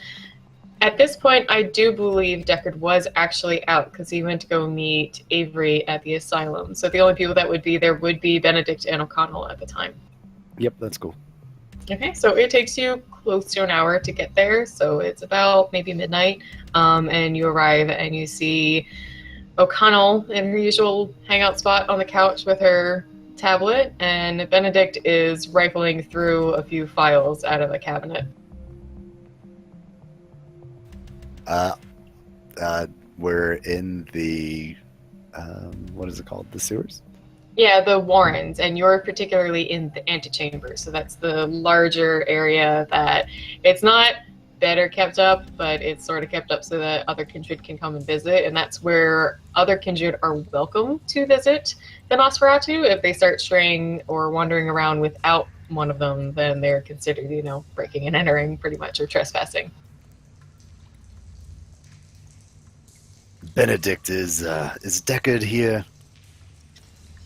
At this point, I do believe Deckard was actually out because he went to go meet Avery at the asylum. So the only people that would be there would be Benedict and O'Connell at the time. Yep, that's cool. Okay, so it takes you close to an hour to get there. So it's about maybe midnight, and you arrive and you see O'Connell in her usual hangout spot on the couch with her tablet, and Benedict is rifling through a few files out of a cabinet. We're in the, what is it called? The sewers? Yeah, the Warrens, and you're particularly in the antechamber. So that's the larger area that it's not better kept up, but it's sort of kept up so that other kindred can come and visit. And that's where other kindred are welcome to visit the Nosferatu. If they start straying or wandering around without one of them, then they're considered, breaking and entering pretty much, or trespassing. Benedict, is Deckard here?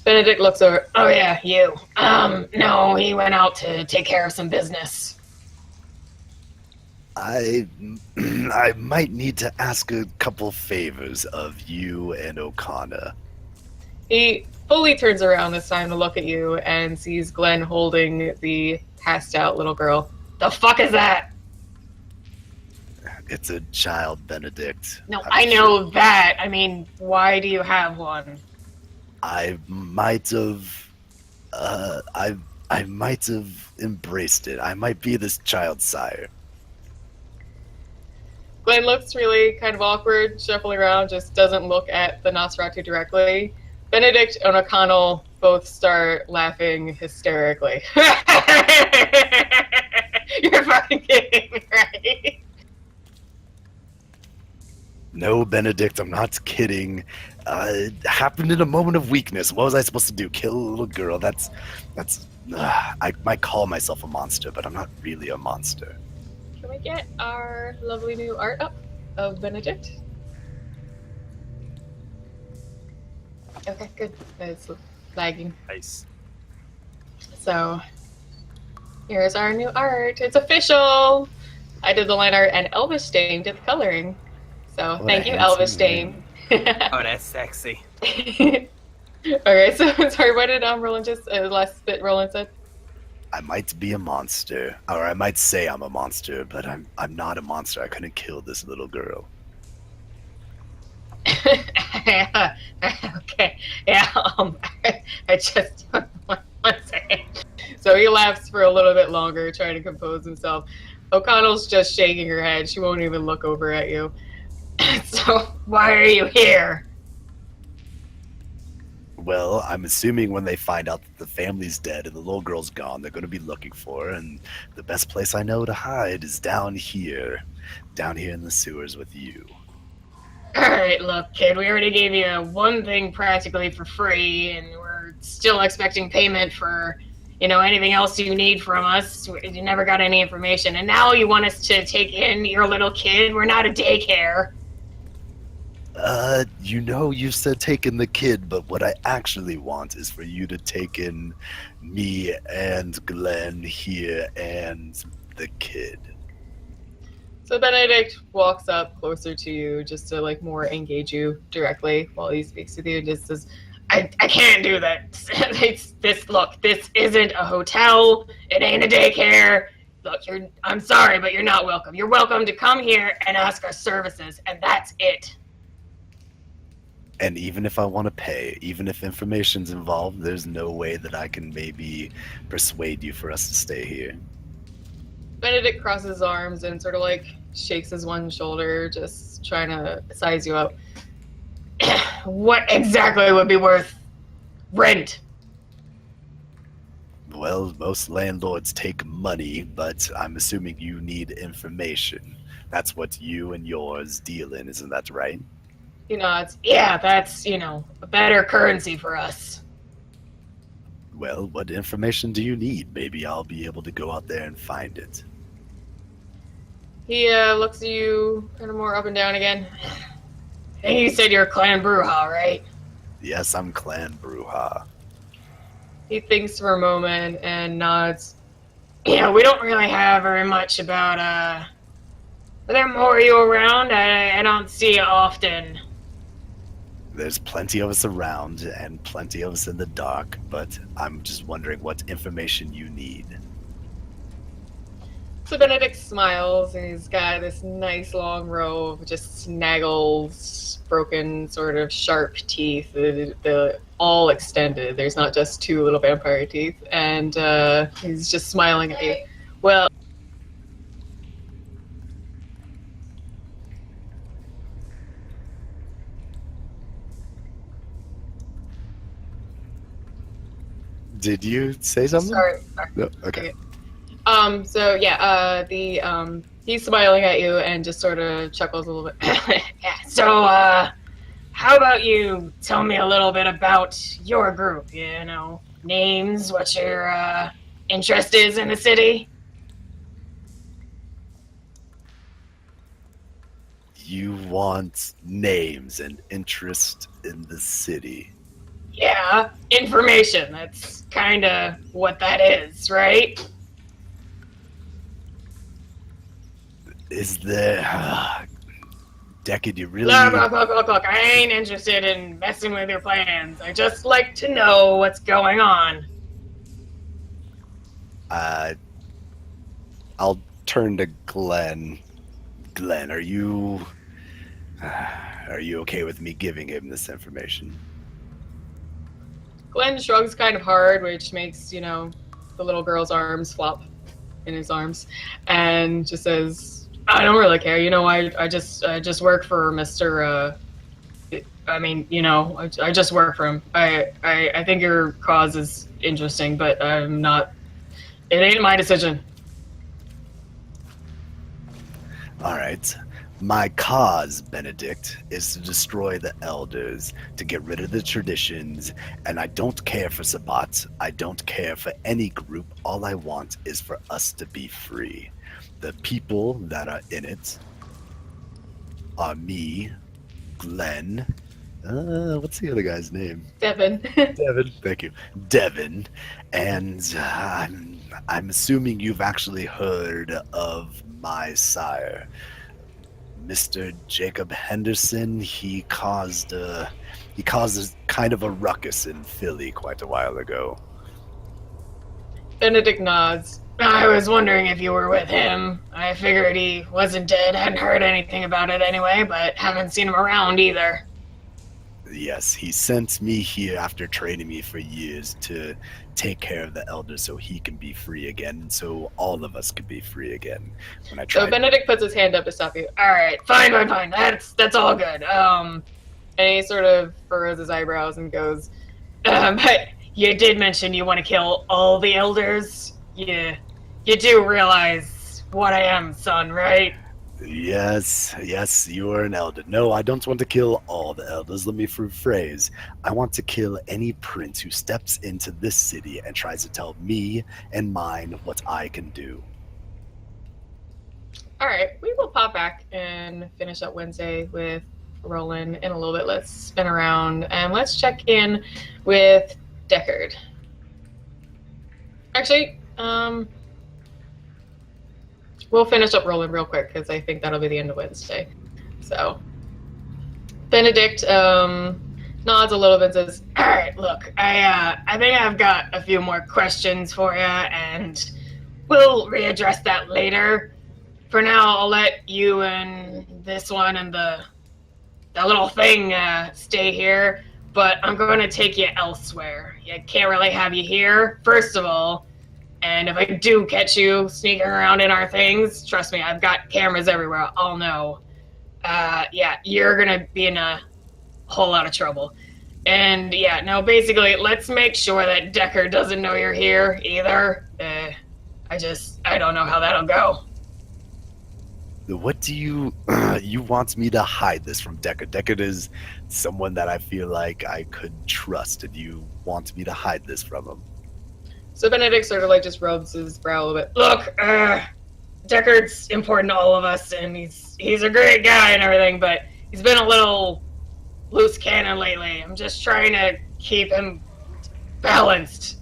Benedict looks over. Oh yeah, you. No, he went out to take care of some business. I might need to ask a couple favors of you and O'Connor. He fully turns around this time to look at you and sees Glenn holding the passed out little girl. The fuck is that? It's a child, Benedict. No, I know that. I mean, why do you have one? I might have embraced it. I might be this child's sire. Glenn looks really kind of awkward, shuffling around, just doesn't look at the Nosferatu directly. Benedict and O'Connell both start laughing hysterically. You're fucking kidding me, right? No, Benedict, I'm not kidding. It happened in a moment of weakness. What was I supposed to do? Kill a little girl? I might call myself a monster, but I'm not really a monster. Can we get our lovely new art up of Benedict? Okay, good. It's lagging. Nice. So, here's our new art. It's official! I did the line art and Elvis Dame did the coloring. So, thank you, Elvis Dame. Oh, that's sexy. Okay, so sorry, what did Roland just last bit Roland said? I might be a monster, or I might say I'm a monster, but I'm not a monster. I couldn't kill this little girl. Okay, yeah, I just one second. So he laughs for a little bit longer, trying to compose himself. O'Connell's just shaking her head. She won't even look over at you. So, why are you here? Well, I'm assuming when they find out that the family's dead and the little girl's gone, they're going to be looking for her, and the best place I know to hide is down here in the sewers with you. Alright, look, kid, we already gave you one thing practically for free, and we're still expecting payment for, anything else you need from us. You never got any information, and now you want us to take in your little kid? We're not a daycare. You said take in the kid, but what I actually want is for you to take in me and Glenn here and the kid. So Benedict walks up closer to you just to more engage you directly while he speaks with you. Just says, I can't do that. This isn't a hotel. It ain't a daycare. Look, I'm sorry, but you're not welcome. You're welcome to come here and ask our services, and that's it. And even if I want to pay, even if information's involved, there's no way that I can maybe persuade you for us to stay here. Benedict crosses his arms and sort of shakes his one shoulder, just trying to size you up. What exactly would be worth rent? Well, most landlords take money, but I'm assuming you need information. That's what you and yours deal in, isn't that right? That's a better currency for us. Well, what information do you need? Maybe I'll be able to go out there and find it. He looks at you kind of more up and down again. Hey, you said you're Clan Bruja, right? Yes, I'm Clan Bruja. He thinks for a moment and nods. We don't really have very much about, are there more of you around? I don't see it often. There's plenty of us around and plenty of us in the dark, but I'm just wondering what information you need. So Benedict smiles, and he's got this nice long row of just snaggles, broken sort of sharp teeth, the all extended. There's not just two little vampire teeth, and he's just smiling at you. Well, Did you say something? sorry. No, okay. He's smiling at you and just sort of chuckles a little bit. Yeah, so, how about you tell me a little bit about your group, names, what your, interest is in the city? You want names and interest in the city. Yeah, information. That's kind of what that is, right? Is there... Deckard, you really... Look, I ain't interested in messing with your plans. I just like to know what's going on. I'll turn to Glenn. Glenn, are you okay with me giving him this information? Glenn shrugs kind of hard, which makes, the little girl's arms flop in his arms, and just says, I don't really care. I just work for Mr. I mean, I just work for him. I think your cause is interesting, but I'm not. It ain't my decision. All right. My cause, Benedict, is to destroy the elders, to get rid of the traditions, and I don't care for Sabbat. I don't care for any group. All I want is for us to be free. The people that are in it are me, Glenn, what's the other guy's name? Devin. Devin. Thank you. Devin. And I'm assuming you've actually heard of my sire. Mr. Jacob Henderson, he caused a kind of a ruckus in Philly quite a while ago. Benedict nods. I was wondering if you were with him. I figured he wasn't dead. Hadn't heard anything about it anyway, but haven't seen him around either. Yes, he sent me here after training me for years to take care of the elders so he can be free again, and so all of us can be free again. When I tried. So Benedict puts his hand up to stop you. All right, fine. That's all good. And he sort of furrows his eyebrows and goes, "But you did mention you want to kill all the elders. You do realize what I am, son, right?" Yes, you are an elder. No, I don't want to kill all the elders. Let me rephrase. I want to kill any prince who steps into this city and tries to tell me and mine what I can do. All right, we will pop back and finish up Wednesday with Roland in a little bit. Let's spin around and let's check in with Deckard. Actually, we'll finish up Roland real quick because I think that'll be the end of Wednesday. So, Benedict nods a little bit and says, "All right, look, I think I've got a few more questions for you, and we'll readdress that later. For now, I'll let you and this one and the little thing stay here, but I'm going to take you elsewhere. I can't really have you here, first of all. And if I do catch you sneaking around in our things, trust me, I've got cameras everywhere. I'll know. You're going to be in a whole lot of trouble. And yeah, now basically, let's make sure that Deckard doesn't know you're here either. I don't know how that'll go." What do you want me to hide this from Deckard? Deckard is someone that I feel like I could trust, and you want me to hide this from him. So Benedict sort of just rubs his brow a little bit. "Look, Deckard's important to all of us, and he's a great guy and everything, but he's been a little loose cannon lately. I'm just trying to keep him balanced."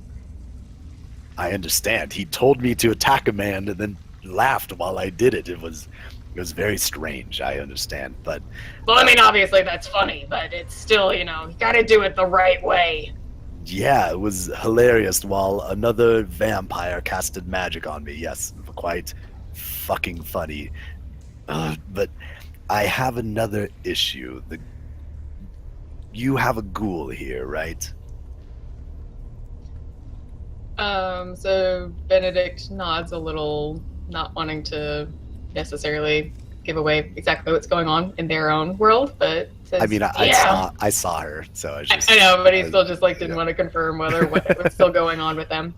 I understand. He told me to attack a man and then laughed while I did it. It was very strange. I understand, but well, I mean, obviously that's funny, but it's still, you got to do it the right way. Yeah, it was hilarious while another vampire casted magic on me. Yes, quite fucking funny. But I have another issue. You have a ghoul here, right? So Benedict nods a little, not wanting to necessarily give away exactly what's going on in their own world, but says, I mean, I saw her, so I know, but he still just didn't want to confirm whether what was still going on with them.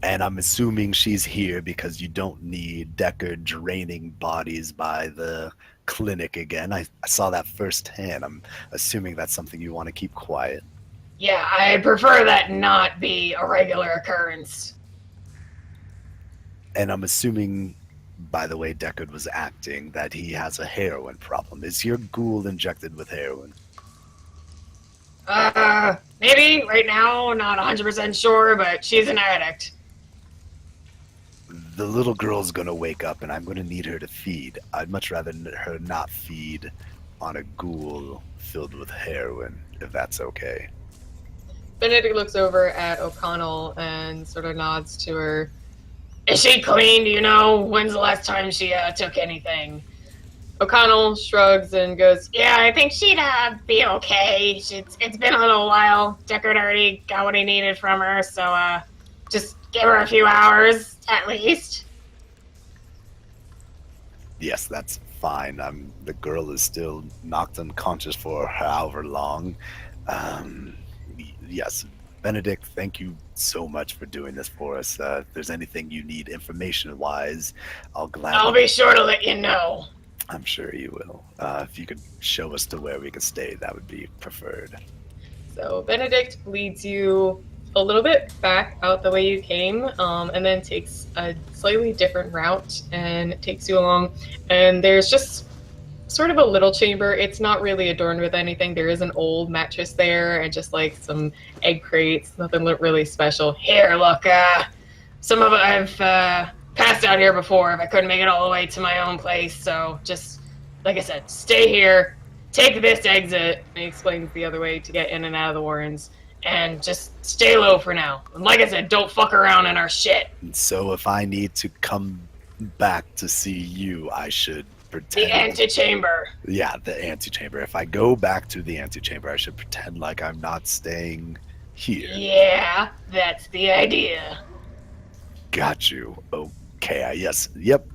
And I'm assuming she's here because you don't need Deckard draining bodies by the clinic again. I saw that firsthand. I'm assuming that's something you want to keep quiet. Yeah, I prefer that not be a regular occurrence. And I'm assuming, by the way Deckard was acting, that he has a heroin problem. Is your ghoul injected with heroin? Maybe right now, not 100% sure, but she's an addict. The little girl's gonna wake up and I'm gonna need her to feed. I'd much rather her not feed on a ghoul filled with heroin, if that's okay. Benedict looks over at O'Connell and sort of nods to her. Is she clean? Do you know? When's the last time she took anything? O'Connell shrugs and goes, "Yeah, I think she'd be okay. It's been a little while. Deckard already got what he needed from her, so just give her a few hours at least." Yes, that's fine. The girl is still knocked unconscious for however long. Yes, Benedict, thank you so much for doing this for us. If there's anything you need information-wise, I'll gladly... be sure to let you know. I'm sure you will. If you could show us to where we could stay, that would be preferred. So Benedict leads you a little bit back out the way you came, and then takes a slightly different route and takes you along. And there's just sort of a little chamber. It's not really adorned with anything. There is an old mattress there and just like some egg crates. Nothing really special. Here, look, some of it I've passed out here before if I couldn't make it all the way to my own place. So just, like I said, stay here. Take this exit. And he explains the other way to get in and out of the Warrens. And just stay low for now. And like I said, don't fuck around in our shit. So if I need to come back to see you, I should pretend... The antechamber. Yeah, the antechamber. If I go back to the antechamber, I should pretend like I'm not staying here. Yeah, that's the idea. Got you. Okay, yes. Yep.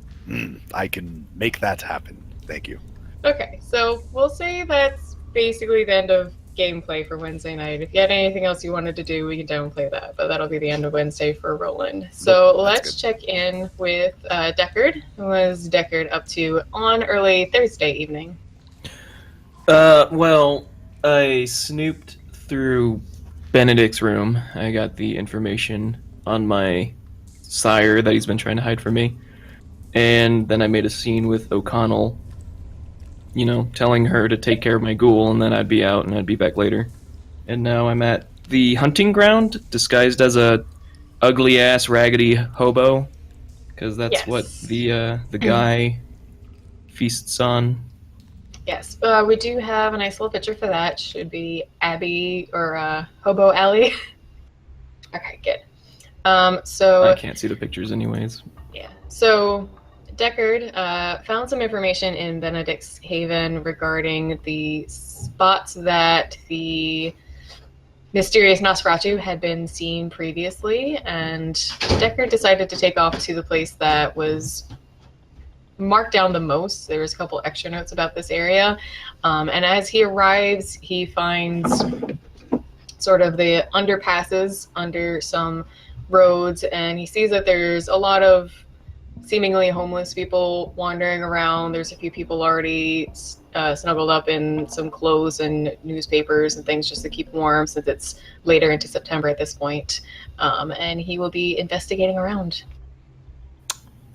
I can make that happen. Thank you. Okay, so we'll say that's basically the end of gameplay for Wednesday night. If you had anything else you wanted to do, we can downplay that, but that'll be the end of Wednesday for Roland. So let's check in with Deckard. What was Deckard up to on early Thursday evening? Well, I snooped through Benedict's room. I got the information on my sire that he's been trying to hide from me. And then I made a scene with O'Connell, you know, telling her to take care of my ghoul, and then I'd be out and I'd be back later. And now I'm at the hunting ground, disguised as a ugly-ass, raggedy hobo, because that's what the guy feasts on. Yes, we do have a nice little picture for that. Should be Abby or Hobo Alley. Okay, good. So I can't see the pictures anyways. Yeah. So Deckard found some information in Benedict's Haven regarding the spots that the mysterious Nosferatu had been seen previously, and Deckard decided to take off to the place that was marked down the most. There was a couple extra notes about this area, and as he arrives, he finds sort of the underpasses under some roads, and he sees that there's a lot of seemingly homeless people wandering around. There's a few people already snuggled up in some clothes and newspapers and things just to keep warm, since it's later into September at this point. And he will be investigating around.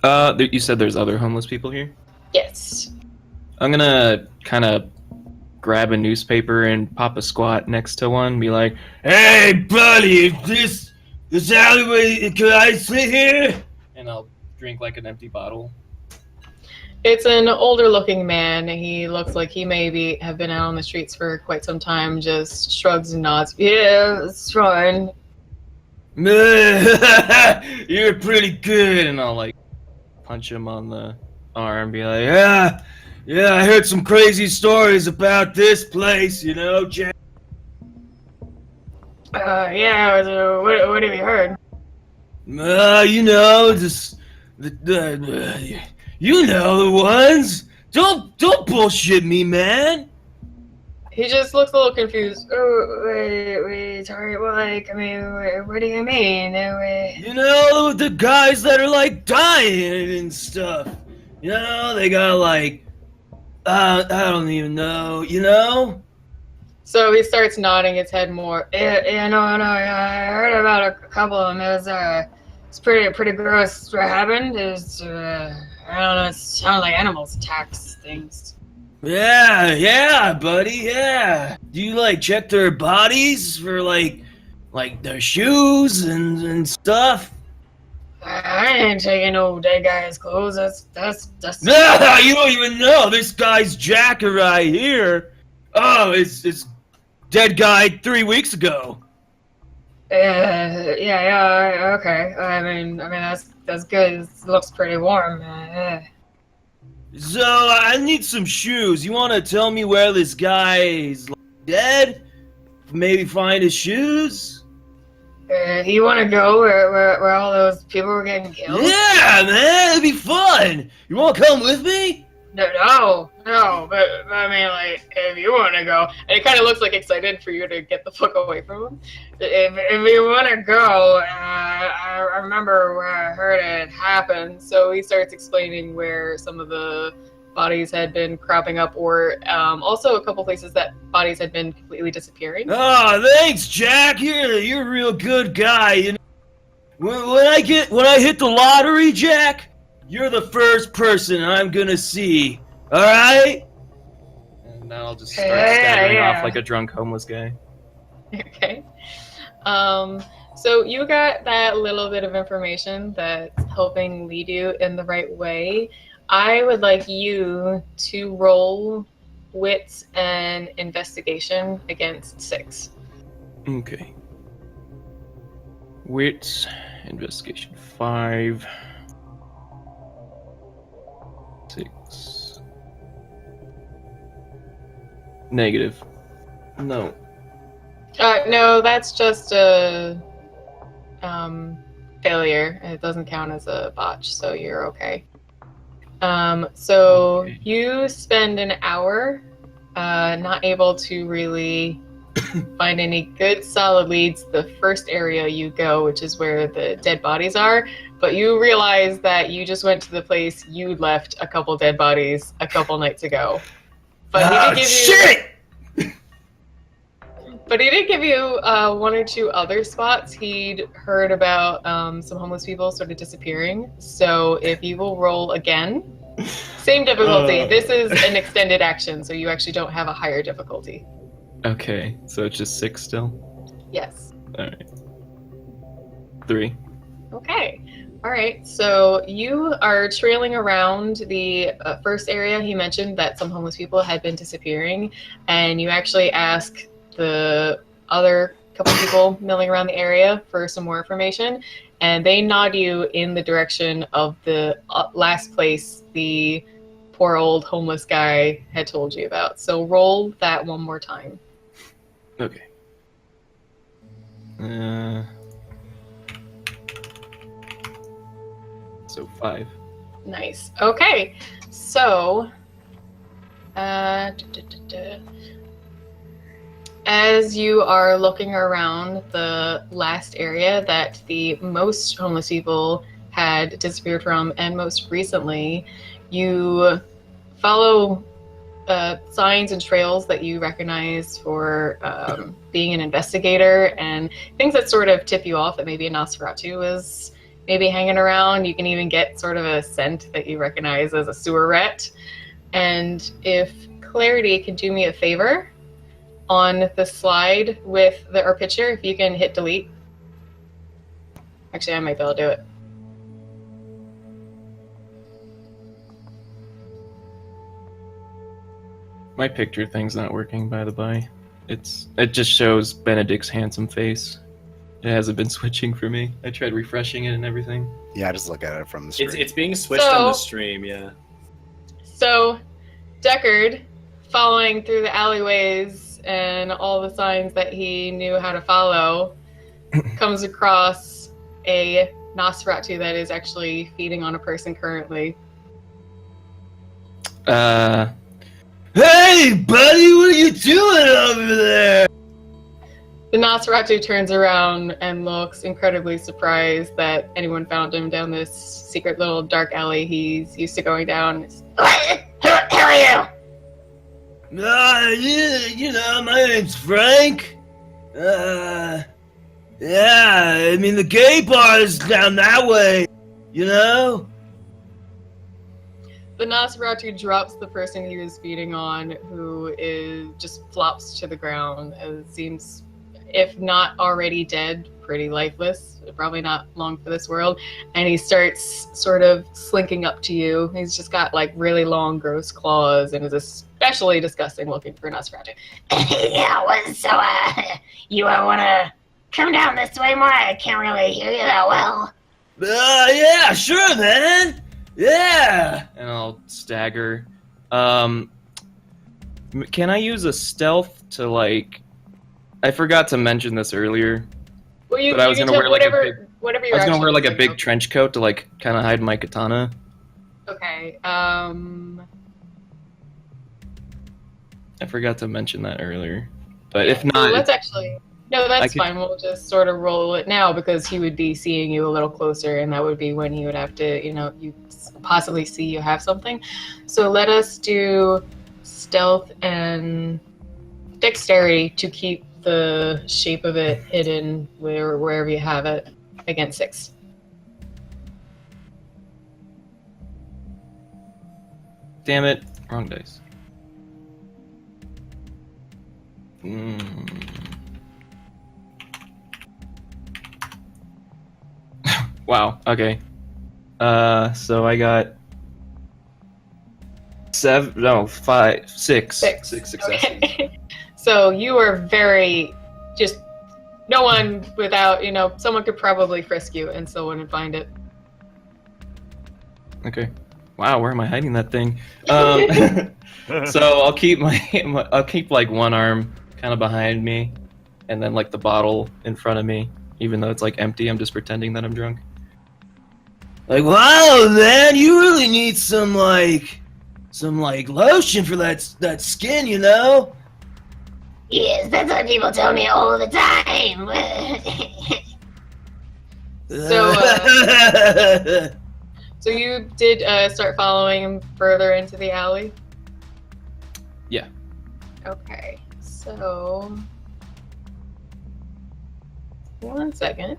You said there's other homeless people here? Yes. I'm gonna kind of grab a newspaper and pop a squat next to one, be like, "Hey, buddy, is this alleyway, can I sit here?" And I'll drink like an empty bottle. It's an older looking man. He looks like he have been out on the streets for quite some time, just shrugs and nods. Yeah, it's fine. You're pretty good. And I'll like punch him on the arm, be like, yeah, I heard some crazy stories about this place, you know, Jack. Yeah, so what have you heard? You know, just you know the ones. Don't bullshit me, man. He just looks a little confused. Oh, wait, sorry, well, like, I mean, what do you mean? You know, the guys that are, like, dying and stuff. You know, they got, like, I don't even know, you know? So he starts nodding his head more. Yeah, no, I heard about a couple of them. It's pretty gross what happened. I don't know, it sounds like animals attacks things. Yeah, buddy, yeah. Do you, like, check their bodies for, like their shoes and stuff? I ain't taking no dead guy's clothes. That's. No, you don't even know. This guy's jacket right here. Oh, it's dead guy 3 weeks ago. Yeah, okay. I mean, that's good. It looks pretty warm. So, I need some shoes. You want to tell me where this guy is dead? Maybe find his shoes? You want to go where all those people were getting killed? Yeah, man, it'd be fun. You want to come with me? No, but I mean, like, if you want to go, and it kind of looks like excited for you to get the fuck away from him. If you want to go, I remember where I heard it happen. So he starts explaining where some of the bodies had been cropping up, or also a couple places that bodies had been completely disappearing. Oh, thanks, Jack. You're a real good guy. You know, when I hit the lottery, Jack, you're the first person I'm gonna see. All right? And now I'll just start staggering off like a drunk homeless guy. Okay. So you got that little bit of information that's helping lead you in the right way. I would like you to roll wits and investigation against 6. Okay. Wits, investigation 5. 6. Negative. No. No, that's just a failure. It doesn't count as a botch, so you're okay. So Okay. you spend an hour not able to really find any good solid leads the first area you go, which is where the dead bodies are, but you realize that you just went to the place you left a couple dead bodies a couple nights ago. But he did give you shit! But he did give you 1 or 2 other spots. He'd heard about some homeless people sort of disappearing. So if you will roll again, same difficulty. This is an extended action, so you actually don't have a higher difficulty. Okay, so it's just 6 still? Yes. Alright. 3. Okay. All right. So you are trailing around the first area. He mentioned that some homeless people had been disappearing, and you actually ask the other couple people milling around the area for some more information, and they nod you in the direction of the last place the poor old homeless guy had told you about. So roll that one more time. Okay. So 5. Nice. Okay. So, as you are looking around the last area that the most homeless people had disappeared from, and most recently, you follow signs and trails that you recognize for being an investigator, and things that sort of tip you off that maybe a Nosferatu was maybe hanging around. You can even get sort of a scent that you recognize as a sewer rat. And if Clarity can do me a favor, on the slide with our picture, if you can hit delete. Actually, I might be able to do it. My picture thing's not working, by the by. It just shows Benedict's handsome face. It hasn't been switching for me. I tried refreshing it and everything. Yeah, just look at it from the screen. It's being switched So- on the stream, yeah. So, Deckard, following through the alleyways and all the signs that he knew how to follow, comes across a Nosferatu that is actually feeding on a person currently. Hey, buddy, what are you doing over there? The Nosferatu turns around and looks incredibly surprised that anyone found him down this secret little dark alley he's used to going down. Who are you? You know, my name's Frank. Yeah, I mean, the gay bar is down that way, you know? The Nosferatu drops the person he was feeding on, who is just flops to the ground. It seems, if not already dead, pretty lifeless. Probably not long for this world. And he starts sort of slinking up to you. He's just got like really long, gross claws, and is especially disgusting looking for a Nosferatu. You want to come down this way more? I can't really hear you that well. Yeah, sure, man. Yeah. And I'll stagger. Can I use a stealth to, like... I forgot to mention this earlier. Well, But I was can gonna tell wear, like, a whatever I you're was gonna wear, like, a actually big trench coat to, like, kind of hide my katana. Okay. I forgot to mention that earlier. But if So not, let's actually. No, that's could- fine. We'll just sort of roll it now because he would be seeing you a little closer, and that would be when he would have to, you possibly see you have something. So let us do stealth and dexterity to keep the shape of it hidden wherever you have it against 6. damn it, wrong dice. Wow, okay. So I got 6 successes. Okay. So you are very just no one without, someone could probably frisk you and someone would find it. Okay. Wow, where am I hiding that thing? So I'll keep I'll keep like one arm kind of behind me, and then like the bottle in front of me, even though it's like empty. I'm just pretending that I'm drunk. Like, wow, man, you really need some lotion for that skin, you know? Yes, that's what people tell me all the time. So you did start following him further into the alley? Yeah. Okay, so 1 second.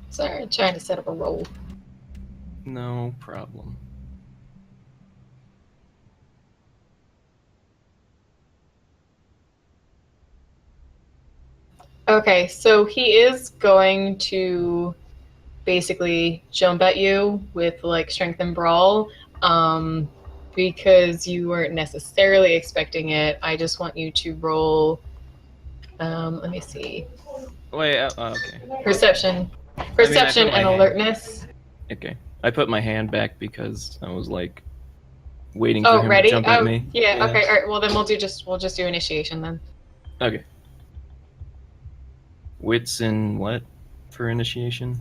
Sorry, I'm trying to set up a roll. No problem. Okay, so he is going to basically jump at you with like strength and brawl, because you weren't necessarily expecting it. I just want you to roll. Let me see. Wait. Okay. Perception put my and hand- alertness. Okay. I put my hand back because I was like waiting Oh, for him ready? to jump at me. Yeah. Okay. All right. Well, then we'll just do initiation then. Okay. Wits and what for initiation?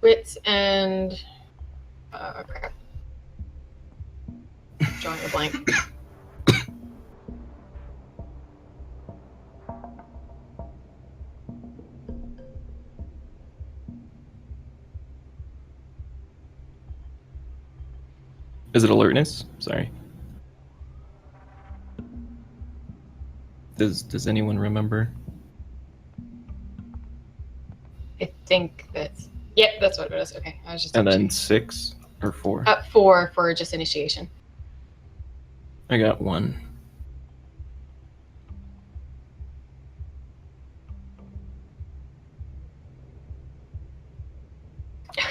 Wits and crap. Drawing a blank. Is it alertness? Sorry. Does anyone remember? I think that's that's what it is. Okay, I was just. And then 6 or 4? 4 for just initiation. I got 1.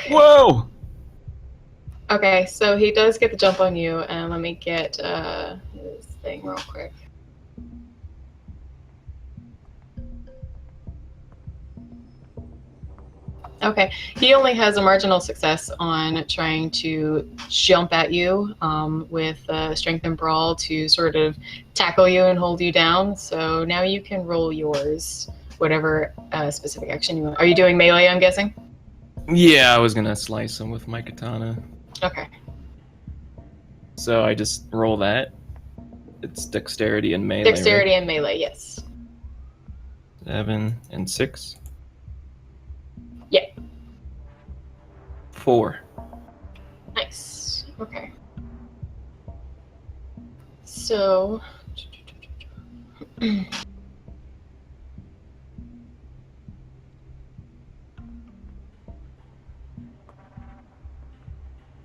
Whoa! Okay, so he does get the jump on you, and let me get his thing real quick. Okay, he only has a marginal success on trying to jump at you with strength and brawl to sort of tackle you and hold you down. So now you can roll yours, whatever specific action you want. Are you doing melee, I'm guessing? Yeah, I was gonna slice him with my katana. Okay. So I just roll that. It's dexterity and melee. Dexterity right? and melee, yes. 7 and 6. Yeah. 4. Nice. Okay. So.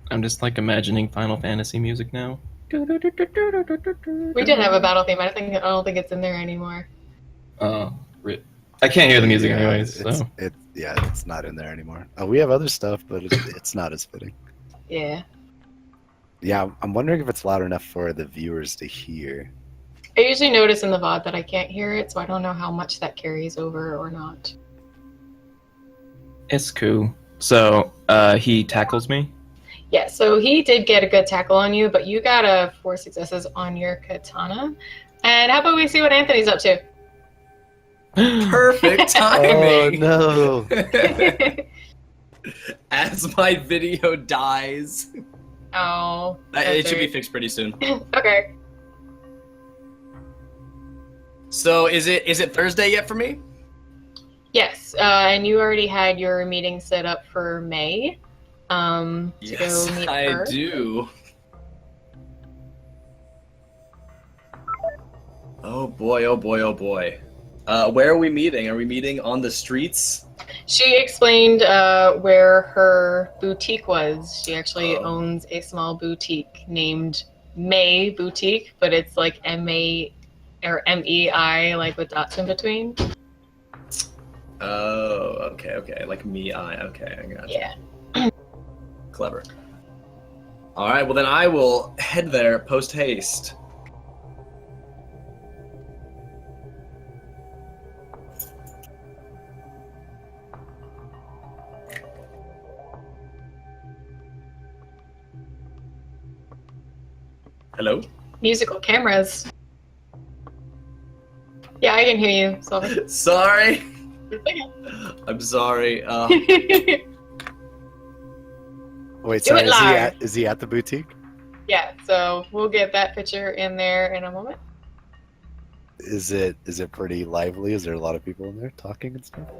I'm just like imagining Final Fantasy music now. We did have a battle theme. I don't think it's in there anymore. Oh, rip. I can't hear the music Yeah, anyways, so. It's not in there anymore. We have other stuff, but it's not as fitting. Yeah. Yeah, I'm wondering if it's loud enough for the viewers to hear. I usually notice in the VOD that I can't hear it, so I don't know how much that carries over or not. It's cool. So, he tackles me. Yeah, so he did get a good tackle on you, but you got 4 successes on your katana. And how about we see what Anthony's up to? Perfect Oh timing. no! As my video dies. Oh. It should be okay. fixed pretty soon. Okay. So is it Thursday yet for me? Yes, and you already had your meeting set up for May. To Yes, go meet I her. do. Oh boy, oh boy, oh boy. Where are we meeting? Are we meeting on the streets? She explained where her boutique was. She actually Oh. owns a small boutique named May Boutique, but it's like M-A or M-E-I, like with dots in between. Oh, okay. Like me, okay, I got you. Yeah. Clever. Alright, well then I will head there post haste. Hello? Musical cameras. Yeah, I can hear you, Sylvie. Sorry. I'm sorry. Wait, Do sorry. it live. Is he at the boutique? Yeah, so we'll get that picture in there in a moment. Is it pretty lively? Is there a lot of people in there talking and stuff?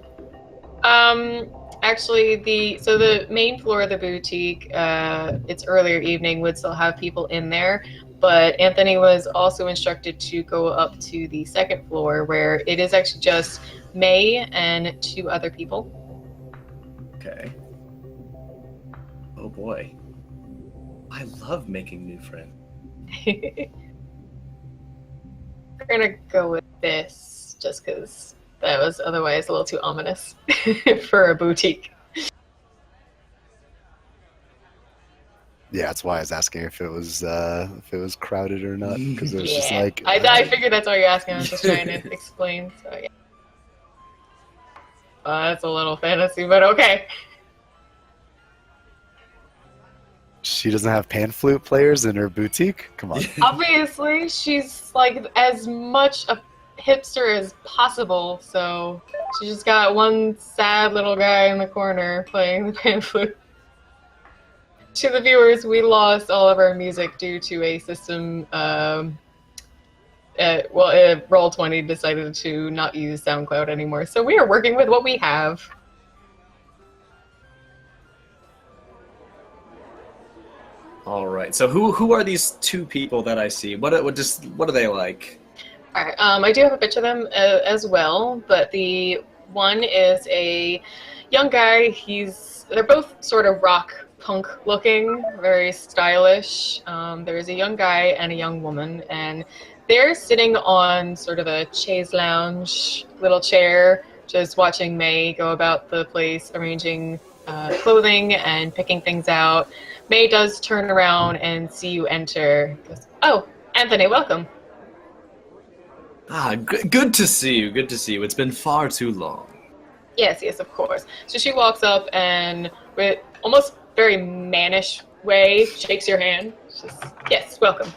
Actually, the main floor of the boutique, it's earlier evening, would still have people in there, but Anthony was also instructed to go up to the second floor where it is actually just May and 2 other people. Okay. Oh boy. I love making new friends. We're gonna go with this just because that was otherwise a little too ominous for a boutique. Yeah, that's why I was asking if it was crowded or not, because it was just Yeah, like I figured that's why you're asking. I was just trying to explain. So yeah, that's a little fantasy, but okay. she doesn't have pan flute players in her boutique. Come on. Obviously, she's like as much a hipster as possible, so she just got one sad little guy in the corner playing the pan flute. To the viewers, we lost all of our music due to a system. Roll20 decided to not use SoundCloud anymore, so we are working with what we have. All right. So who are these 2 people that I see? What are they like? All right. I do have a picture of them as well, but the one is a young guy. They're both sort of rock punk looking, very stylish. There's a young guy and a young woman, and they're sitting on sort of a chaise lounge little chair, just watching May go about the place, arranging clothing and picking things out. May does turn around and see you enter. Goes, "Oh, Anthony, welcome." Good to see you. Good to see you. It's been far too long. Yes, of course. So she walks up and with almost very mannish way shakes your hand. She's, "Yes, welcome."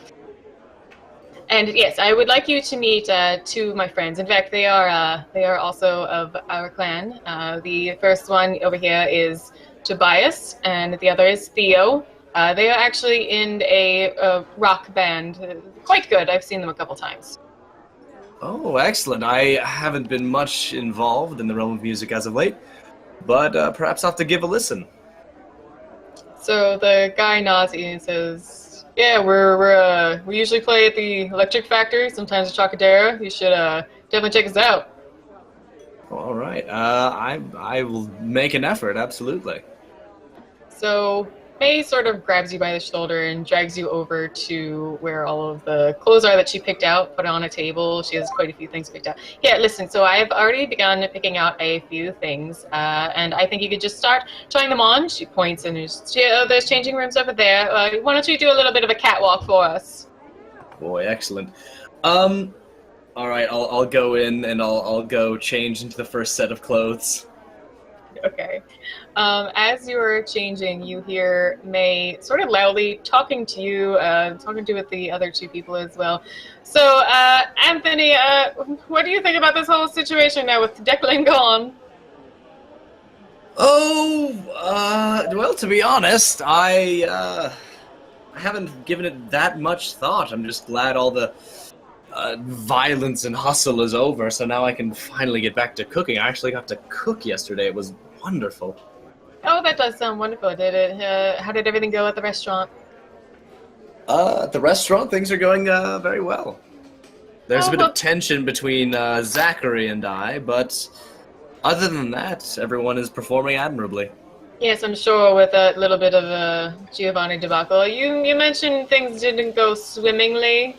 And yes, I would like you to meet 2 of my friends. In fact, they are also of our clan. The first one over here is Tobias, and the other is Theo. They are actually in a rock band. Quite good. I've seen them a couple times. Oh, excellent. I haven't been much involved in the realm of music as of late, but perhaps I'll have to give a listen. So the guy nods at you and says, "Yeah, we usually play at the Electric Factory, sometimes at Chocodera. You should definitely check us out." All right. I will make an effort. Absolutely. So May sort of grabs you by the shoulder and drags you over to where all of the clothes are that she picked out, put on a table. She has quite a few things picked out. Yeah, listen, so I've already begun picking out a few things, and I think you could just start trying them on. She points and there's changing rooms over there. Why don't you do a little bit of a catwalk for us? Boy, excellent. All right. I'll go in and I'll go change into the first set of clothes. Okay. As you're changing, you hear May sort of loudly talking to you, talking to with the other two people as well. So, Anthony, what do you think about this whole situation now with Declan gone? Well, to be honest, I haven't given it that much thought. I'm just glad all the violence and hustle is over, so now I can finally get back to cooking. I actually got to cook yesterday. It was wonderful. Oh, that does sound wonderful. How did everything go at the restaurant? At the restaurant, things are going very well. There's a bit well- of tension between Zachary and I, but other than that, everyone is performing admirably. Yes, I'm sure with a little bit of a Giovanni debacle. You mentioned things didn't go swimmingly.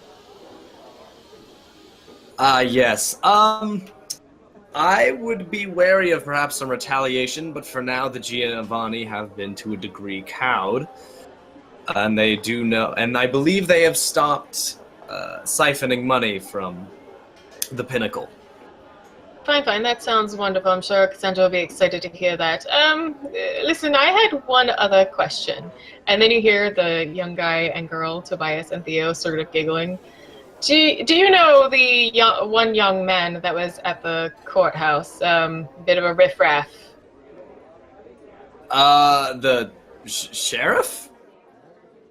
Yes. I would be wary of perhaps some retaliation, but for now, the Giovanni have been to a degree cowed. And they do know, and I believe they have stopped siphoning money from the Pinnacle. Fine. That sounds wonderful. I'm sure Cassandra will be excited to hear that. Listen, I had one other question. And then you hear the young guy and girl, Tobias and Theo, sort of giggling. Do you know the one young man that was at the courthouse? Bit of a riffraff. The sheriff?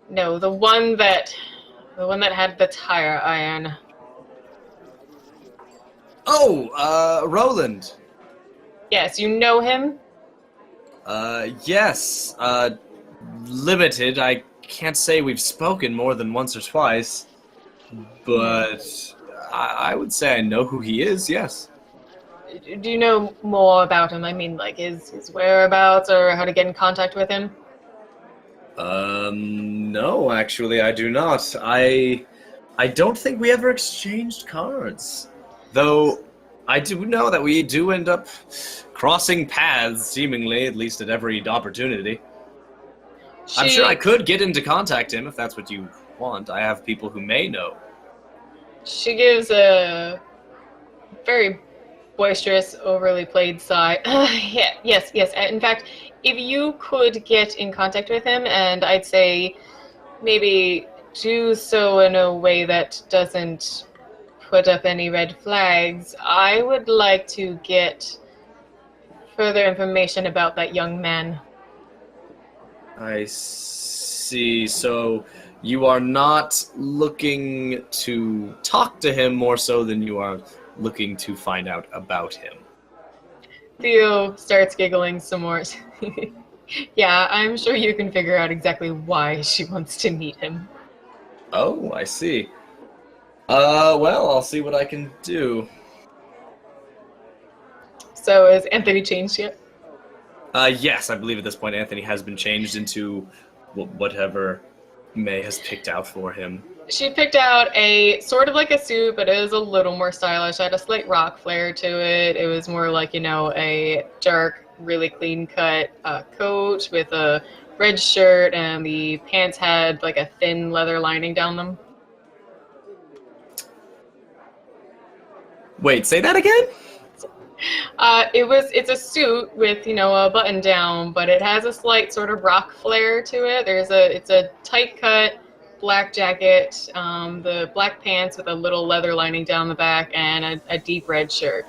No, the one that had the tire iron. Oh, Roland. Yes, you know him? Yes. Limited. I can't say we've spoken more than once or twice, but I would say I know who he is, yes. Do you know more about him? I mean, like his whereabouts or how to get in contact with him? No, actually, I do not. I don't think we ever exchanged cards. Though, I do know that we do end up crossing paths, seemingly, at least at every opportunity. I'm sure I could get him to contact him if that's what you want. I have people who may know. She gives a very boisterous, overly played sigh. Yes. In fact, if you could get in contact with him, and I'd say maybe do so in a way that doesn't put up any red flags, I would like to get further information about that young man. I see. So you are not looking to talk to him more so than you are looking to find out about him. Theo starts giggling some more. Yeah, I'm sure you can figure out exactly why she wants to meet him. Oh, I see. Well, I'll see what I can do. So has Anthony changed yet? Yes, I believe at this point Anthony has been changed into whatever May has picked out for him. She picked out a sort of like a suit, but it was a little more stylish. It had a slight rock flare to it. It was more like, a dark, really clean cut coat with a red shirt, and the pants had like a thin leather lining down them. Wait, say that again? It's a suit with, a button down, but it has a slight sort of rock flare to it. It's a tight cut black jacket, the black pants with a little leather lining down the back, and a deep red shirt.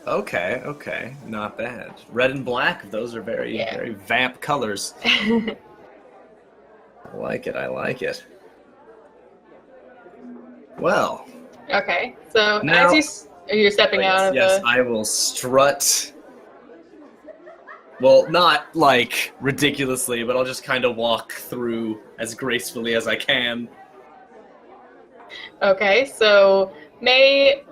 Okay, not bad. Red and black, those are very vamp colors. I like it. Well. Okay, so now, as you're stepping out of yes, the... I will strut. Well, not like ridiculously, but I'll just kind of walk through as gracefully as I can. Okay, so May,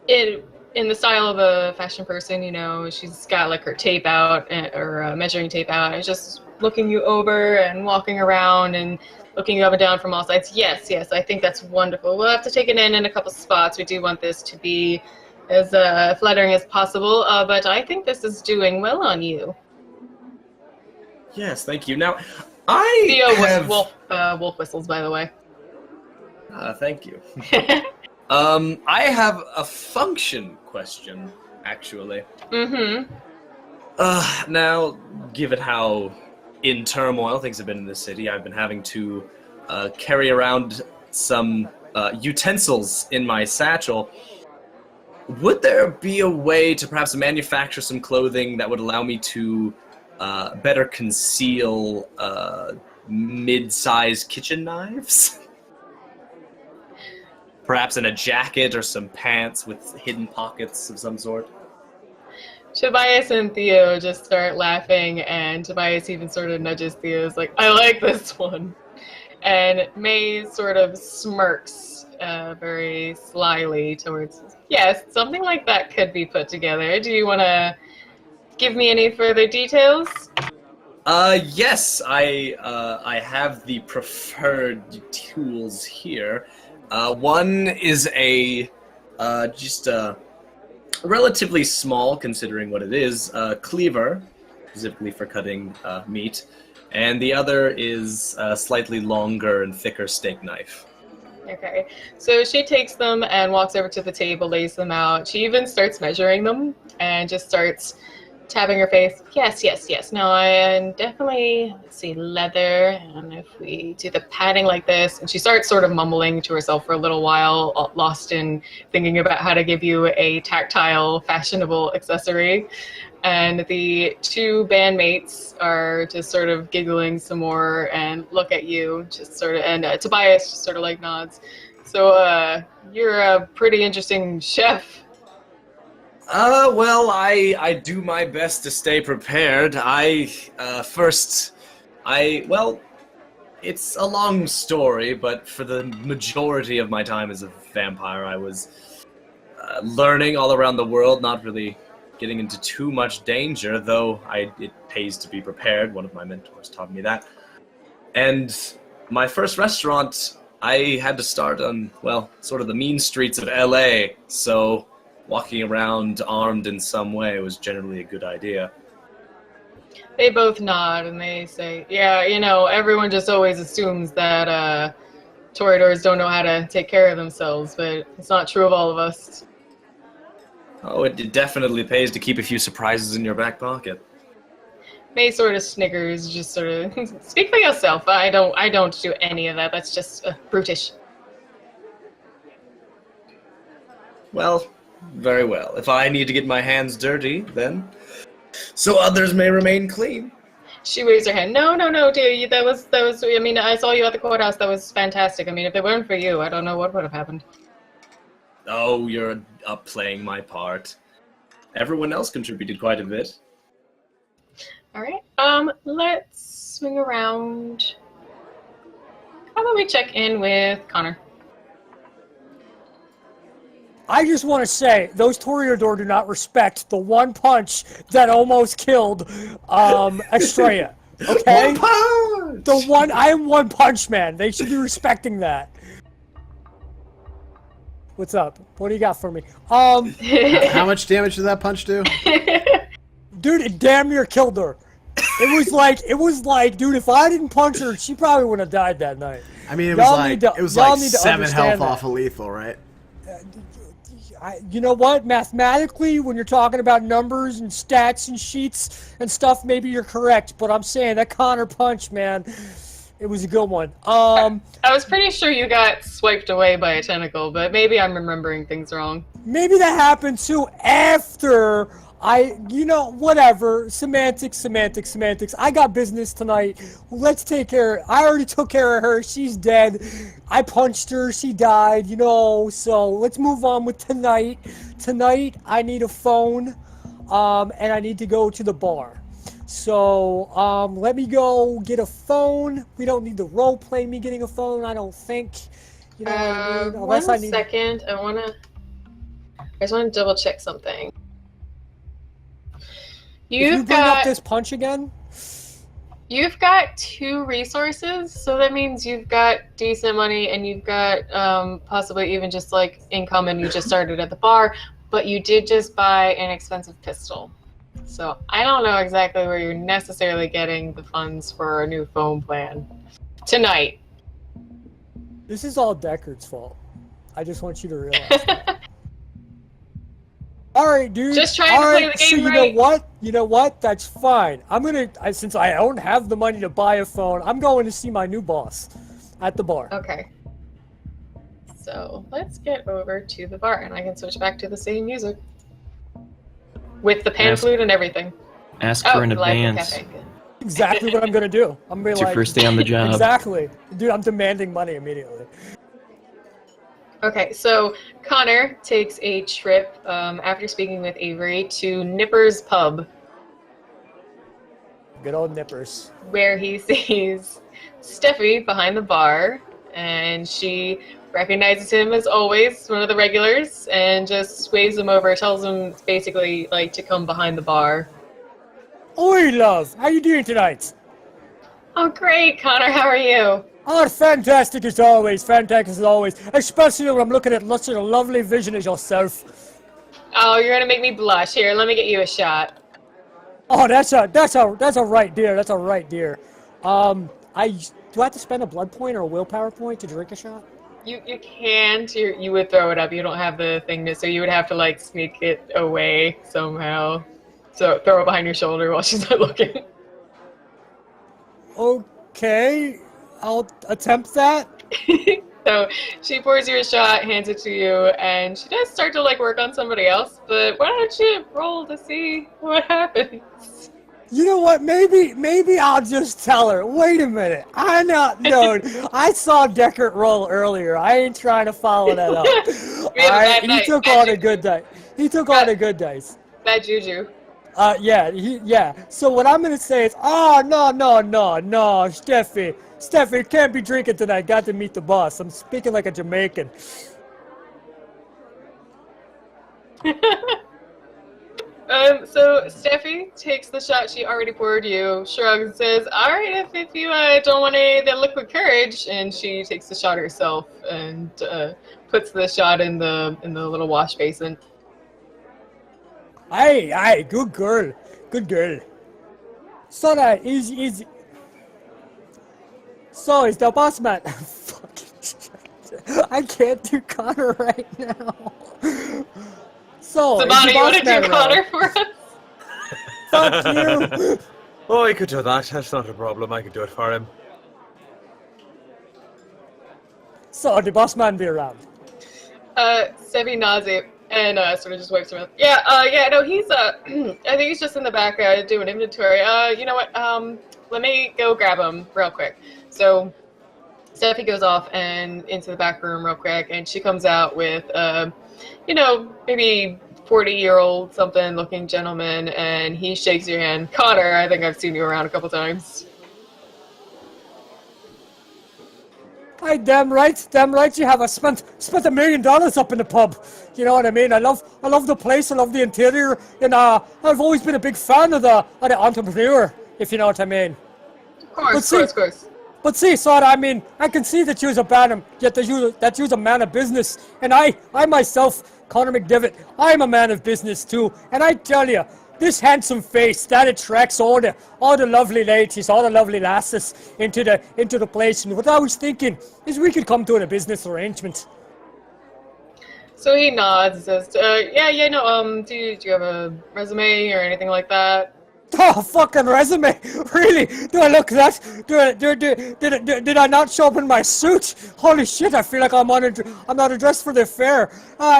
in the style of a fashion person, she's got like her tape out, or measuring tape out, and just looking you over and walking around and looking up and down from all sides. Yes, I think that's wonderful. We'll have to take it in a couple spots. We do want this to be as flattering as possible, but I think this is doing well on you. Yes, thank you. Now, Theo have... wolf whistles, by the way. Thank you. I have a function question, actually. Mm-hmm. Now, given how in turmoil things have been in the city, I've been having to carry around some utensils in my satchel. Would there be a way to perhaps manufacture some clothing that would allow me to better conceal mid-sized kitchen knives? Perhaps in a jacket or some pants with hidden pockets of some sort? Tobias and Theo just start laughing, and Tobias even sort of nudges Theo's like, I like this one. And May sort of smirks very slyly towards, yes, something like that could be put together. Do you want to give me any further details? Yes, I have the preferred tools here. One is just a relatively small, considering what it is, cleaver, specifically for cutting meat, and the other is a slightly longer and thicker steak knife. Okay, so she takes them and walks over to the table, lays them out. She even starts measuring them and just starts tapping her face. Yes, yes, yes. Now I am definitely, let's see, leather, and if we do the padding like this, and she starts sort of mumbling to herself for a little while, lost in thinking about how to give you a tactile, fashionable accessory. And the two bandmates are just sort of giggling some more and look at you, just sort of, and Tobias just sort of like nods. So you're a pretty interesting chef. Well, I do my best to stay prepared. Well, it's a long story, but for the majority of my time as a vampire, I was learning all around the world, not really getting into too much danger, though it pays to be prepared. One of my mentors taught me that. And my first restaurant, I had to start on, well, sort of the mean streets of LA, so walking around armed in some way was generally a good idea. They both nod and they say, yeah, you know, everyone just always assumes that Toreadors don't know how to take care of themselves, but it's not true of all of us. Oh, it definitely pays to keep a few surprises in your back pocket. May sort of snickers, just sort of, speak for yourself. I don't do any of that. That's just brutish. Well, very well. If I need to get my hands dirty, then so others may remain clean. She waves her hand. No, dear. That was. I mean, I saw you at the courthouse. That was fantastic. I mean, if it weren't for you, I don't know what would have happened. Oh, you're playing my part. Everyone else contributed quite a bit. All right. Let's swing around. How about we check in with Conor? I just want to say, those Toreador do not respect the one punch that almost killed Estrella. Okay? One punch! I am one punch man. They should be respecting that. What's up? What do you got for me? How much damage did that punch do? Dude, it damn near killed her. It was like, dude, if I didn't punch her, she probably would have died that night. I mean, it was like 7 health off of lethal, right? You know what? Mathematically, when you're talking about numbers and stats and sheets and stuff, maybe you're correct. But I'm saying that Conor punch, man, it was a good one. I was pretty sure you got swiped away by a tentacle, but maybe I'm remembering things wrong. Maybe that happened too after whatever. Semantics. I got business tonight. Let's take care. I already took care of her. She's dead. I punched her. She died, so let's move on with tonight. Tonight, I need a phone, and I need to go to the bar. So, let me go get a phone. We don't need to role play me getting a phone, I don't think. You know what I mean? Unless One second. I just want to double check something. If you bring up this punch again? You've got 2 resources, so that means you've got decent money and you've got possibly even just like income, and you just started at the bar, but you did just buy an expensive pistol. So I don't know exactly where you're necessarily getting the funds for a new phone plan tonight. This is all Deckard's fault. I just want you to realize that. All right, dude. Just trying to play the game so right. You know what? That's fine. Since I don't have the money to buy a phone, I'm going to see my new boss at the bar. Okay. So let's get over to the bar, and I can switch back to the same music with the pan flute and everything. Ask her in live advance. cafe, good. Exactly what I'm gonna do. I'm gonna be It's your like, first day on the job. Exactly, dude. I'm demanding money immediately. Okay, so Connor takes a trip after speaking with Avery to Nipper's Pub, Good old nippers. where he sees Steffi behind the bar, and she recognizes him as always, one of the regulars, and just waves him over, tells him basically like to come behind the bar. Oi, love. How you doing tonight? Oh, great, Connor. How are you? Oh, fantastic as always. Fantastic as always. Especially when I'm looking at such a lovely vision as yourself. Oh, you're gonna make me blush. Here, let me get you a shot. Oh, that's a right dear. That's a right dear. Do I have to spend a blood point or a willpower point to drink a shot? You can't. You would throw it up. You don't have the thing so you would have to like sneak it away somehow. So throw it behind your shoulder while she's not looking. Okay, I'll attempt that. So she pours you a shot, hands it to you, and she does start to like work on somebody else. But why don't you roll to see what happens? You know what? Maybe I'll just tell her. Wait a minute. I saw Deckard roll earlier. I ain't trying to follow that up. He took all the good dice. He took all the good dice. Bad juju. Yeah. So what I'm gonna say is, oh no, Steffi, can't be drinking tonight. Got to meet the boss. I'm speaking like a Jamaican. So Steffi takes the shot she already poured you, shrugs and says, all right, if you don't want any of the liquid courage, and she takes the shot herself and puts the shot in the little wash basin. Aye, good girl. So that is so is the boss man. I can't do Connor right now. So Sabani, is you want the to boss do man Connor around? for us? Fuck you. Oh, I could do that. That's not a problem. I could do it for him. So the boss man be around. Sevi nods it and sort of just wipes him out. Yeah, no, he's I think he's just in the back doing inventory. You know what? Let me go grab him real quick. So Steffi goes off and into the back room real quick, and she comes out with maybe 40-year-old something looking gentleman, and he shakes your hand. Connor, I think I've seen you around a couple times. Aye, damn right you have. I spent $1 million up in the pub. You know what I mean? I love the place, I love the interior, and I've always been a big fan of the entrepreneur, if you know what I mean. Of course. But see, Sada, I mean, I can see that you're a man of business, and I myself, Conor McDivitt, I'm a man of business too, and I tell you, this handsome face, that attracts all the lovely ladies, all the lovely lasses into the place, and what I was thinking is we could come to a business arrangement. So he nods and says, do you have a resume or anything like that? Oh, fucking resume! Really? Do I look that? Did I not show up in my suit? Holy shit! I feel like I'm not dressed for the affair.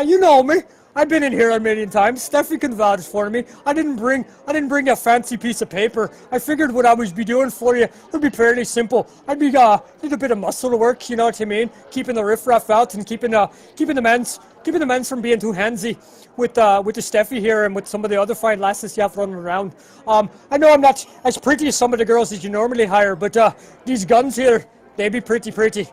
You know me. I've been in here a million times. Steffi can vouch for me. I didn't bring a fancy piece of paper. I figured what I would be doing for you would be fairly simple. I'd be a little bit of muscle work, you know what I mean? Keeping the riffraff out and keeping the men's from being too handsy with the Steffi here and with some of the other fine lasses you have running around. I know I'm not as pretty as some of the girls that you normally hire, but these guns here, they be pretty.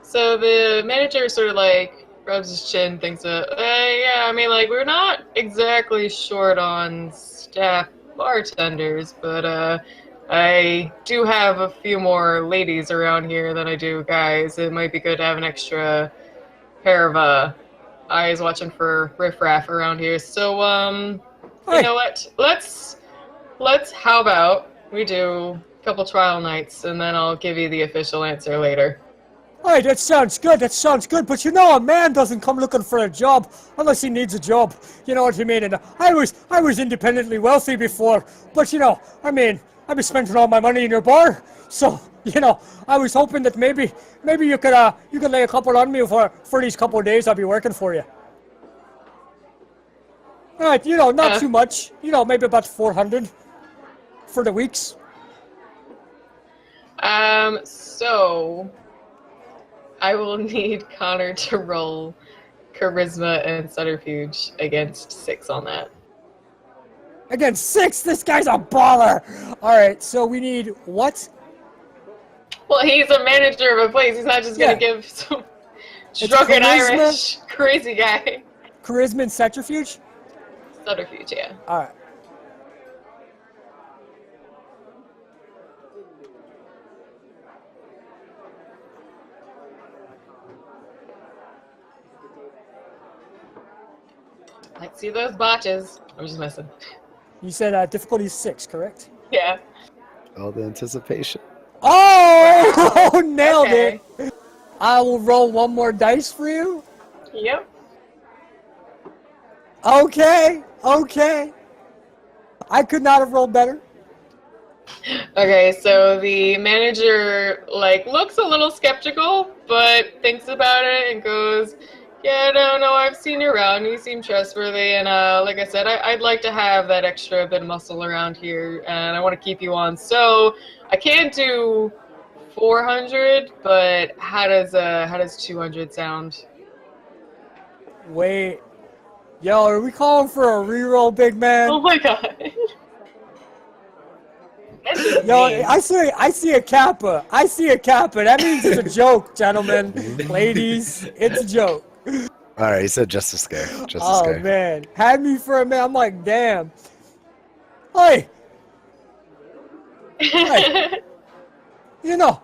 So the manager sort of like rubs his chin, thinks we're not exactly short on staff bartenders, but I do have a few more ladies around here than I do guys. It might be good to have an extra pair of eyes watching for riffraff around here. So you know what? Let's how about we do a couple trial nights, and then I'll give you the official answer later. Alright, that sounds good, but you know a man doesn't come looking for a job unless he needs a job. You know what I mean? And I was independently wealthy before, but you know, I mean, I've been spending all my money in your bar, so, you know, I was hoping that maybe you could lay a couple on me for these couple of days I'll be working for you. Alright, you know, not too much. You know, maybe about 400 for the weeks. So I will need Connor to roll charisma and subterfuge against 6 on that. Against 6? This guy's a baller! Alright, so we need what? Well, he's a manager of a place. He's not just gonna give some drunken Irish crazy guy. Charisma and subterfuge? Subterfuge, yeah. Alright. Like, see those botches. I'm just messing. You said difficulty is 6, correct? Yeah. All the anticipation. Oh! Nailed Okay. it! I will roll one more dice for you. Yep. Okay. I could not have rolled better. Okay, so the manager, like, looks a little skeptical, but thinks about it and goes, yeah, no, I've seen you around. You seem trustworthy, and like I said, I'd like to have that extra bit of muscle around here, and I want to keep you on. So I can't do 400, but how does 200 sound? Wait. Yo, are we calling for a reroll, big man? Oh my god. That's just Yo, mean. I see a kappa. That means it's a joke, gentlemen, ladies. It's a joke. All right, he said just a scare. Just a Oh scare. man, had me for a minute. I'm like, damn. Hey, you know,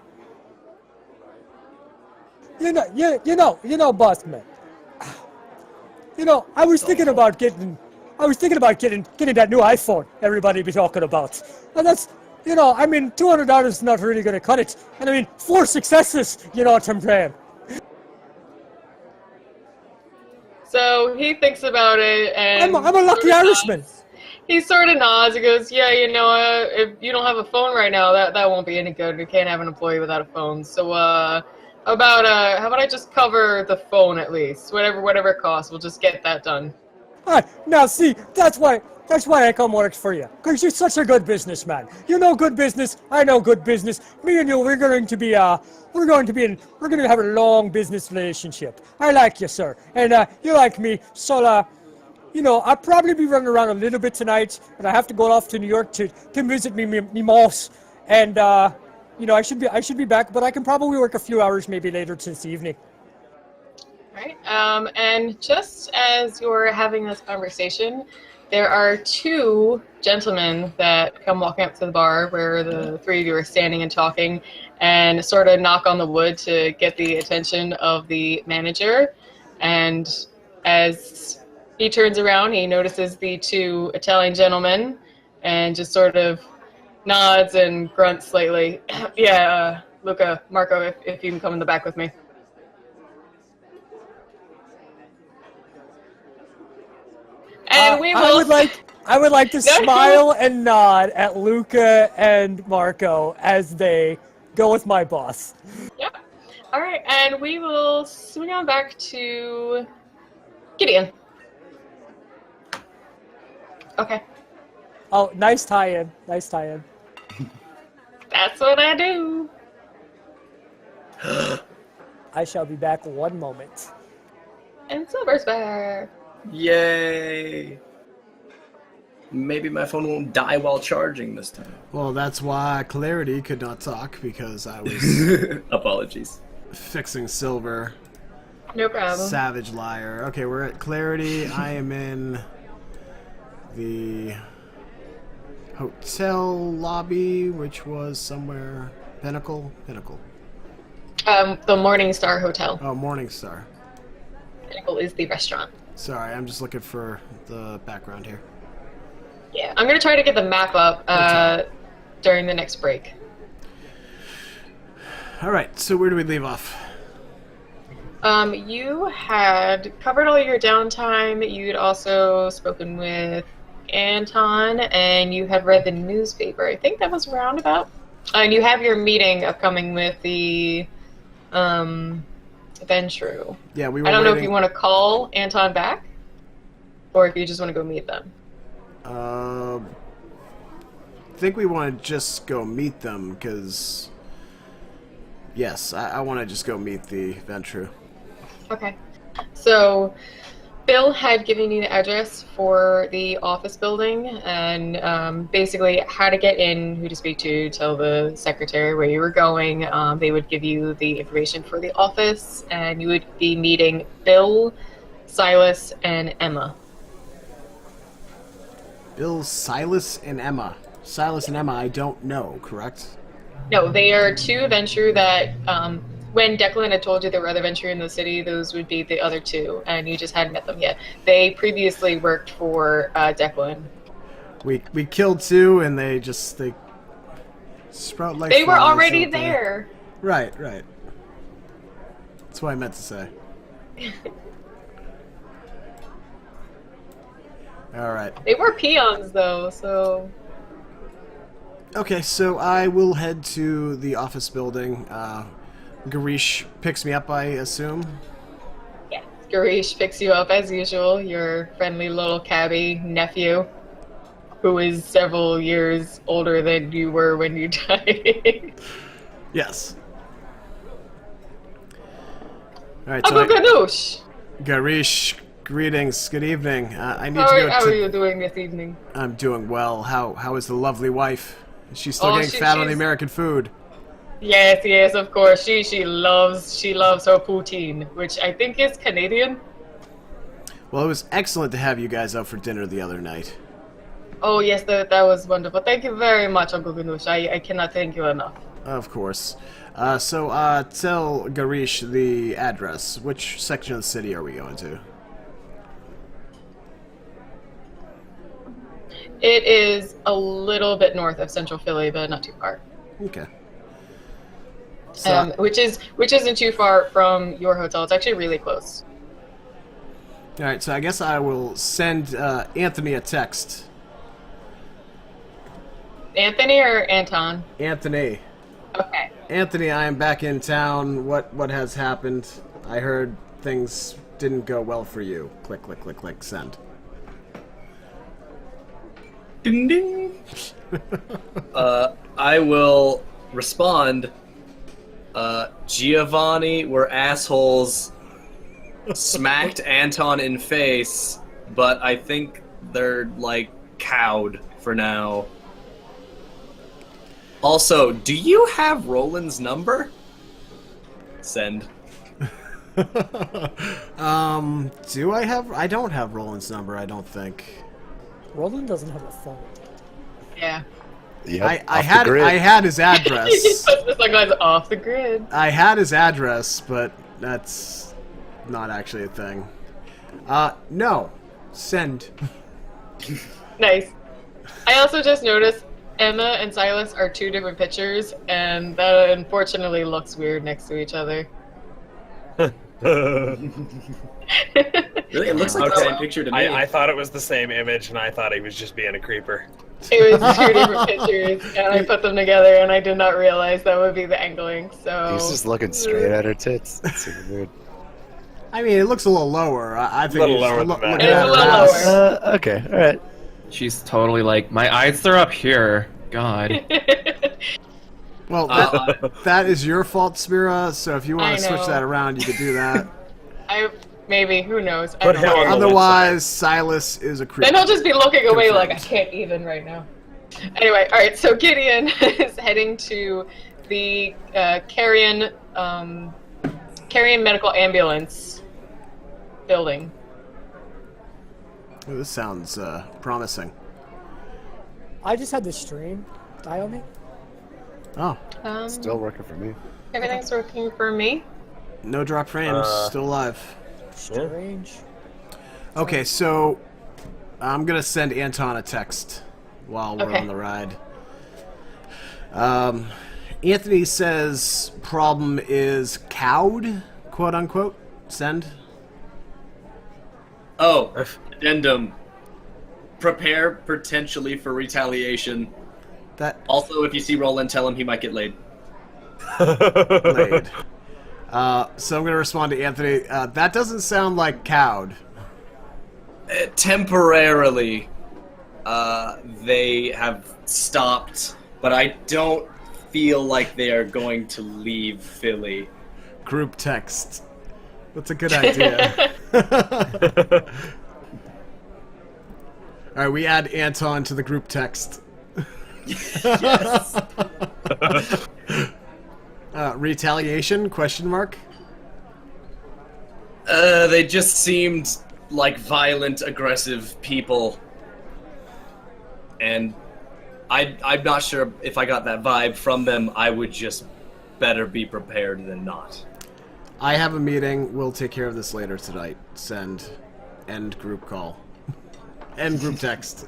boss man. You know, I was thinking about getting that new iPhone everybody be talking about, and that's, you know, I mean, $200 is not really gonna cut it, and I mean, 4 successes, you know what I'm saying. So he thinks about it, and I'm a lucky Irishman. He sort of nods. He goes, yeah, you know, if you don't have a phone right now, that won't be any good. We can't have an employee without a phone. So how about I just cover the phone at least, whatever it costs. We'll just get that done. Now see, that's why I come work for you. Cause you're such a good businessman. You know good business, I know good business. Me and you, we're going to have a long business relationship. I like you, sir, and you like me. So you know, I'll probably be running around a little bit tonight, and I have to go off to New York to visit me mouse. And you know, I should be back, but I can probably work a few hours maybe later this evening. Right. And just as you're having this conversation, there are 2 gentlemen that come walking up to the bar where the 3 of you are standing and talking, and sort of knock on the wood to get the attention of the manager. And as he turns around, he notices the 2 Italian gentlemen and just sort of nods and grunts slightly. Yeah, Luca, Marco, if you can come in the back with me. And we will. I would like to smile and nod at Luca and Marco as they go with my boss. Yep. All right, and we will swing on back to Gideon. Okay. Oh, nice tie-in. Nice tie-in. That's what I do. I shall be back one moment. And Silver's back. Yay! Maybe my phone won't die while charging this time. Well, that's why Clarity could not talk, because I was Apologies. fixing Silver. No problem. Savage liar. Okay, we're at Clarity. I am in the hotel lobby, which was somewhere... Pinnacle? The Morning Star Hotel. Oh, Morningstar. Pinnacle is the restaurant. Sorry, I'm just looking for the background here. Yeah, I'm gonna try to get the map up during the next break. Alright, so where do we leave off? You had covered all your downtime. You'd also spoken with Anton, and you had read the newspaper. I think that was roundabout. And you have your meeting upcoming with the Ventru. Yeah, we were I don't know if waiting- you want to call Anton back, or if you just want to go meet them. I think we want to just go meet them, because... Yes, I want to just go meet the Ventru. Okay. So, Bill had given you the address for the office building and basically how to get in, who to speak to, tell the secretary where you were going. They would give you the information for the office, and you would be meeting Bill, Silas, and Emma. Bill, Silas, and Emma. Silas and Emma, I don't know, correct? No, they are two Ventru that, when Declan had told you there were other Ventru in the city, those would be the other two, and you just hadn't met them yet. They previously worked for Declan. We killed two, and they sprout like They were flies, already don't they? there. Right. That's what I meant to say. All right. They were peons, though, so... Okay, so I will head to the office building. Garish picks me up, I assume. Yeah, Garish picks you up as usual, your friendly little cabbie nephew, who is several years older than you were when you died. Yes. All right, Uncle Ganoush! Garish, greetings. Good evening. I need How to go are to... you doing this evening? I'm doing well. How is the lovely wife? Is she still Oh, getting fat on the she's- American food? Yes, of course. She loves her poutine, which I think is Canadian. Well, it was excellent to have you guys out for dinner the other night. Oh yes, that was wonderful. Thank you very much, Uncle Ganoush. I cannot thank you enough. Of course. So tell Garish the address. Which section of the city are we going to? It is a little bit north of Central Philly, but not too far. Okay. So, Which isn't too far from your hotel. It's actually really close. all right, so I guess I will send Anthony a text. Anthony or Anton? Anthony. Okay. Anthony, I am back in town. What has happened? I heard things didn't go well for you. Click, click, click, click, send. Ding ding. I will respond. Giovanni were assholes. Smacked Anton in face, but I think they're like cowed for now. Also, do you have Roland's number? Send. Do I have... I don't have Roland's number, I don't think. Roland doesn't have a phone. Yeah. Yep, I off the grid. had his He address. puts the sunglasses off the grid. I had his address, but that's not actually a thing. No. Send. Nice. I also just noticed Emma and Silas are two different pictures, and that unfortunately looks weird next to each other. Really, it looks like the same picture to me. I thought it was the same image, and I thought he was just being a creeper. It was two different pictures, and I put them together, and I did not realize that would be the angling. So He's just looking straight at her tits. That's super weird. I mean, it looks a little lower. I think Little it's lower than that. looking It's at a her little ass. lower. Okay, alright. She's totally like, my eyes are up here. God. Well, that is your fault, Spira, so if you want I to switch know. that around, you could do that. Maybe, who knows? I Put don't him know. on the Otherwise, Silas is a creep. Then I'll just be looking away like I Confirmed. can't even right now. Anyway, all right. So Gideon is heading to the Carrion Medical Ambulance building. Oh, this sounds promising. I just had the stream die on me. Oh, Still working for me. Everything's working for me. no drop frames, still alive. Strange. Okay, so I'm gonna send Anton a text while we're Okay. on the ride. Anthony says problem is cowed, quote unquote. Send. Oh, addendum. Prepare potentially for retaliation. That Also, if you see Roland, tell him he might get laid. laid. So I'm gonna respond to Anthony. That doesn't sound like cowed. Temporarily, they have stopped, but I don't feel like they are going to leave Philly. Group text. That's a good idea. Alright, we add Anton to the group text. Yes. Retaliation? Question mark? They just seemed like violent, aggressive people. And I'm not sure if I got that vibe from them. I would just better be prepared than not. I have a meeting. We'll take care of this later tonight. Send. End group call. End group text.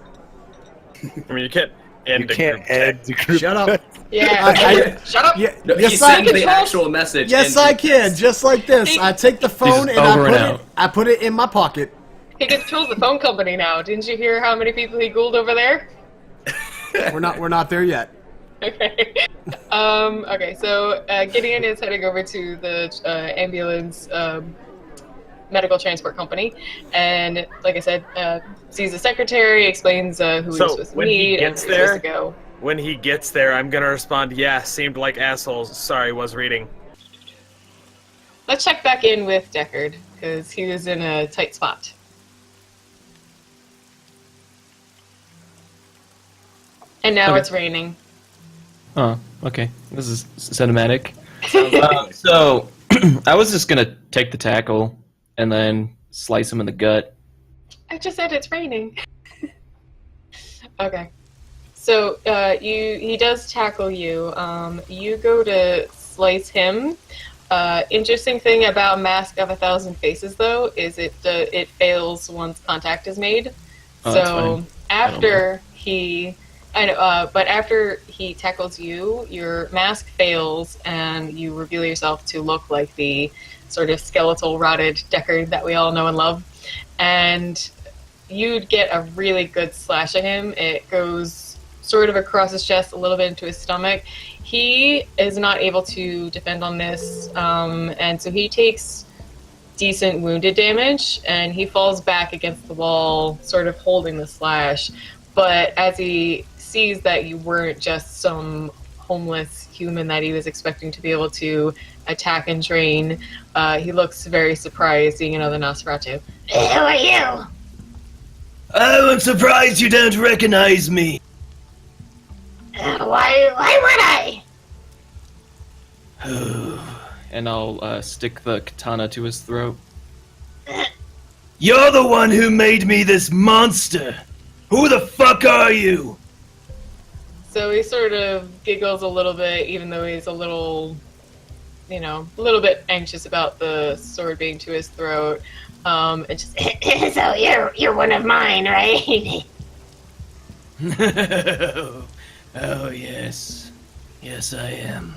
I mean, you can't end You can't end the group. Shut up. Yeah. Shut up. Yeah, No, he yes, sends I, the actual message. yes, in I group can. text. Just like this. I take the phone Just and over and out. I put it in my pocket. He controls the phone company now. Didn't you hear how many people he ghouled over there? We're not there yet. Okay. Okay, so Gideon is heading over to the ambulance medical transport company, and like I said, sees the secretary, explains who he's supposed to when he meet, and gets where he's there, supposed to go. when he gets there, I'm gonna respond, yeah, seemed like assholes. Sorry, was reading. Let's check back in with Deckard, because he was in a tight spot. And now Okay. it's raining. Oh, okay. This is cinematic. Sounds So, I was just gonna take the tackle and then slice him in the gut. I just said it's raining. Okay. So he does tackle you. You go to slice him. Interesting thing about Mask of 1,000 Faces, though, is it fails once contact is made. Oh, that's So fine. after but after he tackles you, your mask fails, and you reveal yourself to look like the sort of skeletal, rotted Deckard that we all know and love. And you'd get a really good slash at him. It goes sort of across his chest, a little bit into his stomach. He is not able to defend on this, and so he takes decent wounded damage, and he falls back against the wall, sort of holding the slash. But as he sees that you weren't just some homeless human that he was expecting to be able to attack and train, he looks very surprised seeing another Nosferatu. Who are you? I'm surprised you don't recognize me. Why would I? And I'll stick the katana to his throat. You're the one who made me this monster. Who the fuck are you? So he sort of giggles a little bit, even though he's a little bit anxious about the sword being to his throat. It just So you're one of mine, right? Oh, yes. Yes, I am.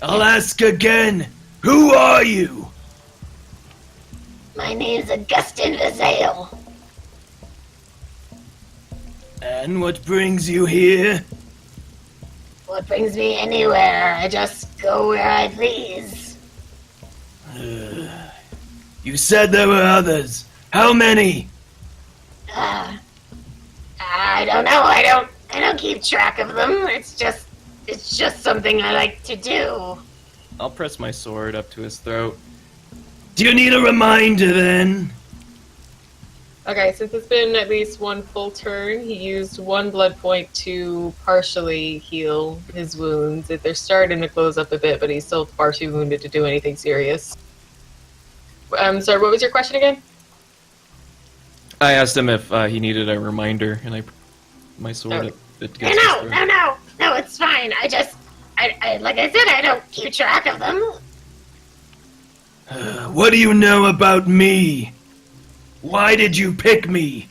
I'll ask again. Who are you? My name's Augustin Vazale. And what brings you here? What brings me anywhere? I just go where I please. You said there were others. How many? I don't know. I don't keep track of them. It's just something I like to do. I'll press my sword up to his throat. Do you need a reminder then? Okay, since it's been at least one full turn, he used one blood point to partially heal his wounds. They're starting to close up a bit, but he's still far too wounded to do anything serious. Sorry, what was your question again? I asked him if he needed a reminder, and I my sword up against his throat. No, it's fine. I like I said, I don't keep track of them. What do you know about me? Why did you pick me?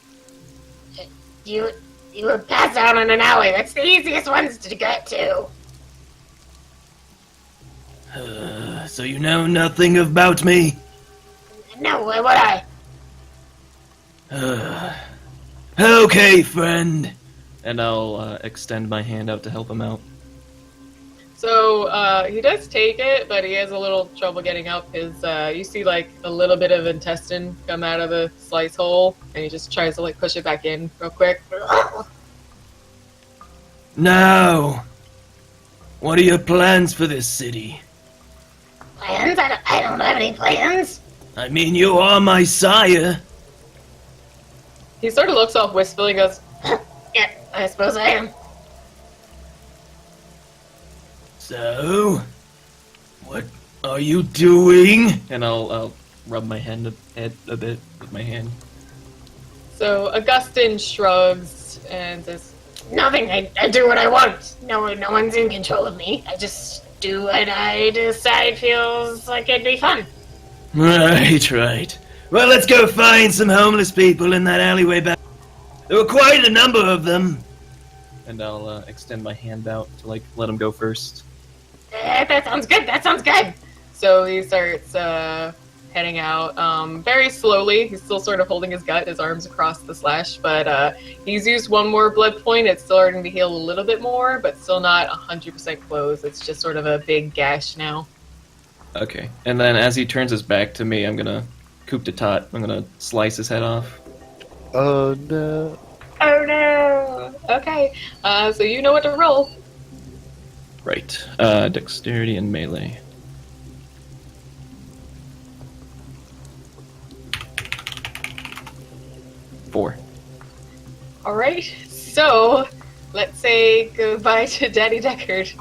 You would pass out in an alley. That's the easiest ones to get to. So you know nothing about me? No, why would I? Okay, friend. And I'll extend my hand out to help him out. So he does take it, but he has a little trouble getting up. You see like a little bit of intestine come out of the slice hole, and he just tries to like push it back in real quick. Now, what are your plans for this city? Plans? I don't have any plans. I mean, you are my sire. He sort of looks off wistfully and goes, Yeah, I suppose I am. So, what are you doing? And I'll rub my head a bit with my hand. So Augustine shrugs and says, Nothing. I do what I want. No one's in control of me. I just do what I decide feels like it'd be fun. Right. Well, let's go find some homeless people in that alleyway back. There were quite a number of them. And I'll extend my hand out to like let him go first. That sounds good. That sounds good. so he starts heading out very slowly. He's still sort of holding his gut, his arms across the slash, but he's used one more blood point. It's starting to heal a little bit more, but still not 100% closed. It's just sort of a big gash now. Okay, and then as he turns his back to me, I'm gonna coup d'etat. I'm gonna slice his head off. Oh no. Oh no! Okay, so you know what to roll. Right. Dexterity and melee. Four. All right, so let's say goodbye to Daddy Deckard.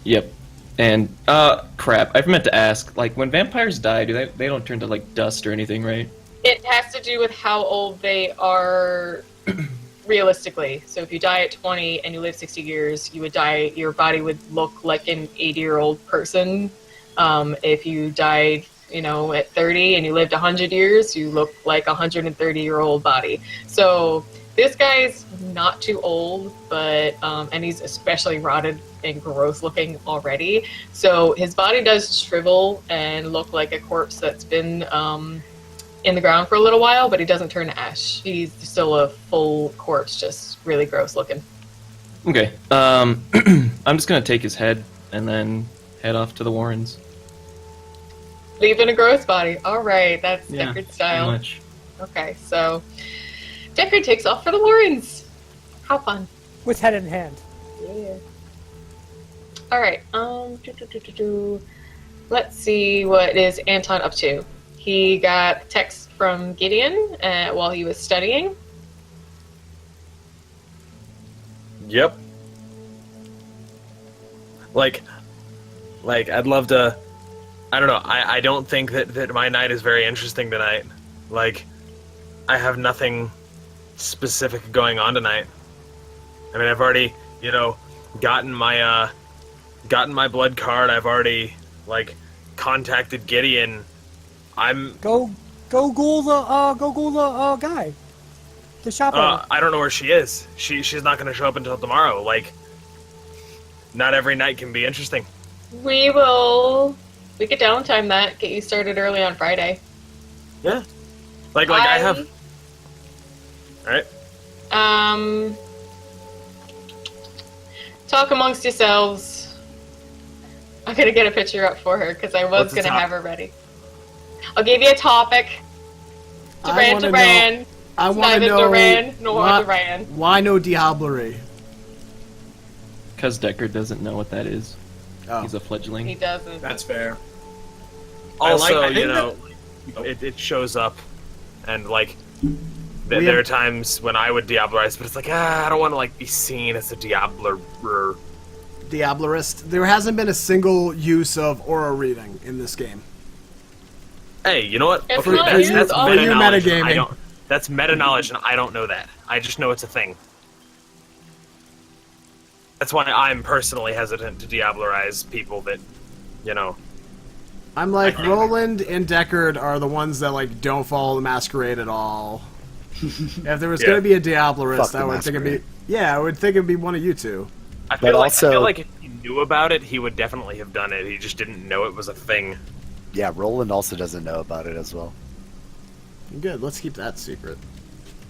Yep. And crap. I meant to ask. Like, when vampires die, they don't turn to like dust or anything, right? It has to do with how old they are realistically. So if you die at 20 and you live 60 years, you would die. Your body would look like an 80-year-old person. If you died, at 30 and you lived 100 years, you look like a 130-year-old body. So this guy's not too old, but and he's especially rotted and gross looking already. So his body does shrivel and look like a corpse that's been in the ground for a little while, but he doesn't turn to ash. He's still a full corpse, just really gross looking. Okay. I'm just gonna take his head and then head off to the Warrens. Leaving a gross body. All right, that's Yeah, Deckard style. pretty much. Okay, so Deckard takes off for the Warrens. How fun. With head in hand. Yeah. All right. Let's see what is Anton up to. He got text from Gideon while he was studying. Yep. Like, I'd love to. I don't know. I don't think that my night is very interesting tonight. Like, I have nothing specific going on tonight. I mean, I've already, gotten my blood card. I've already contacted Gideon. Go ghoul the guy. The shop owner. I don't know where she is. She's not going to show up until tomorrow. Not every night can be interesting. We could downtime that, get you started early on Friday. Yeah. I have. Alright. Talk amongst yourselves. I'm gonna get a picture up for her because I was What's the gonna top- have her ready. I'll give you a topic. Duran. I It's want to neither know Duran nor Duran. why no Diablerie? Because Deckard doesn't know what that is. Oh. He's a fledgling. He doesn't. That's fair. Also, I think it shows up, and We there have- are times when I would Diablerize, but it's I don't want to be seen as a Diablerer. Diablerist. There hasn't been a single use of aura reading in this game. Hey, you know what? It's Okay, not that's used all meta the knowledge. time. I don't. That's meta knowledge, and I don't know that. I just know it's a thing. That's why I'm personally hesitant to Diablerize people that, I'm like, Roland and Deckard are the ones that don't follow the Masquerade at all. If there was Yeah. going to be a Diablerist, Fuck the I would think it'd be... Masquerade. Yeah, I would think it'd be one of you two. I feel also- like if he knew about it, he would definitely have done it. He just didn't know it was a thing. Yeah, Roland also doesn't know about it as well. Good, let's keep that secret.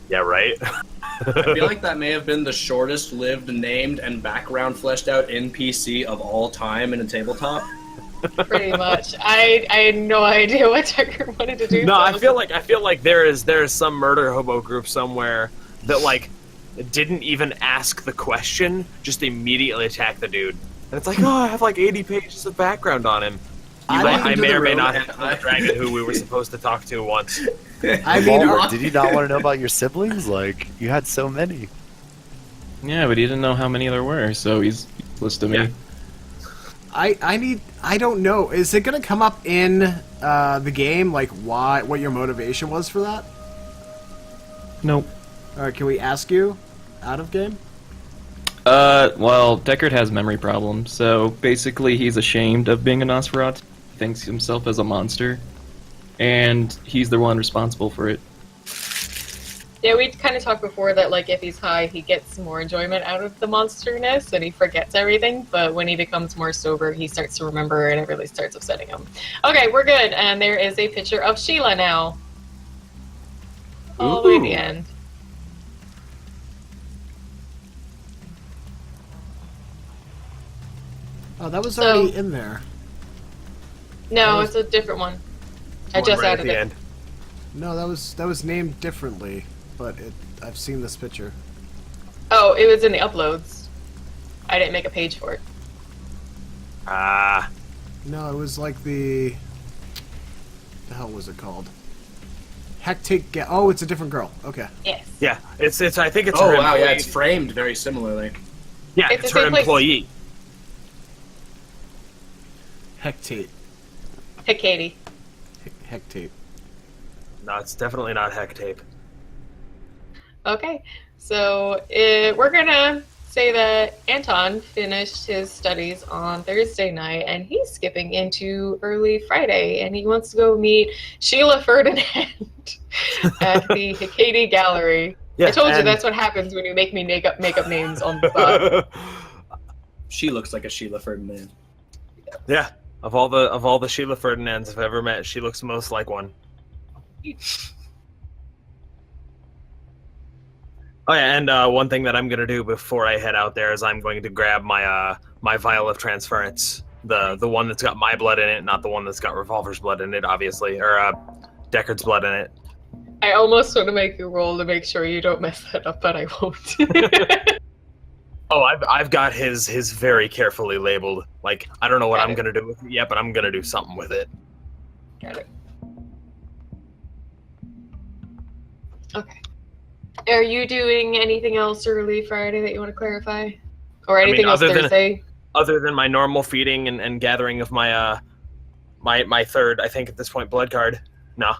Yeah, right? I feel like that may have been the shortest lived, named, and background fleshed out NPC of all time in a tabletop. Pretty much. I had no idea what Deckard wanted to do. No, so I feel like there is some murder hobo group somewhere that like didn't even ask the question, just immediately attacked the dude. And it's like, oh, I have like 80 pages of background on him. I may or may not have the dragon who we were supposed to talk to once. I mean, Revolver, did you not want to know about your siblings? Like, you had so many. Yeah, but he didn't know how many there were, so he's listed me. Yeah. I don't know. Is it gonna come up in the game, like what your motivation was for that? Nope. Alright, can we ask you out of game? Well, Deckard has memory problems, so basically he's ashamed of being a Nosferatu. He thinks himself as a monster, and he's the one responsible for it. Yeah, we kind of talked before that, like, if he's high, he gets more enjoyment out of the monsterness, and he forgets everything, but when he becomes more sober, he starts to remember, and it really starts upsetting him. Okay, we're good, and there is a picture of Sheila now. All the way to the end. Oh, that was already in there. No, it's a different one. I One just right at added the it. end. No, that was named differently, but I've seen this picture. Oh, it was in the uploads. I didn't make a page for it. Ah. No, it was like the hell was it called? Hectic. Oh, it's a different girl. Okay. Yes. Yeah, it's. I think it's Oh her wow, yeah, employee. it's framed very similarly. Yeah, It's it's the her same place. employee. Hectate. Hey, Katie. Hectate. No, it's definitely not heck tape. Okay, so we're gonna say that Anton finished his studies on Thursday night, and he's skipping into early Friday, and he wants to go meet Sheila Ferdinand at the Katie Gallery. Yeah, I told you and- that's what happens when you make me make up names on the spot. She looks like a Sheila Ferdinand. Yeah, of all the Sheila Ferdinands I've ever met, she looks most like one. Oh yeah, and one thing that I'm gonna do before I head out there is I'm going to grab my my vial of transference, the one that's got my blood in it, not the one that's got Revolver's blood in it, obviously, or Deckard's blood in it. I almost want to make you roll to make sure you don't mess that up, but I won't. Oh, I've got his very carefully labeled. Like, I don't know what Got I'm it. gonna do with it yet, but I'm gonna do something with it. Got it. Okay. Are you doing anything else early Friday that you want to clarify? Or anything else other than- Thursday? Other than my normal feeding and gathering of my my third, I think at this point, blood card. No.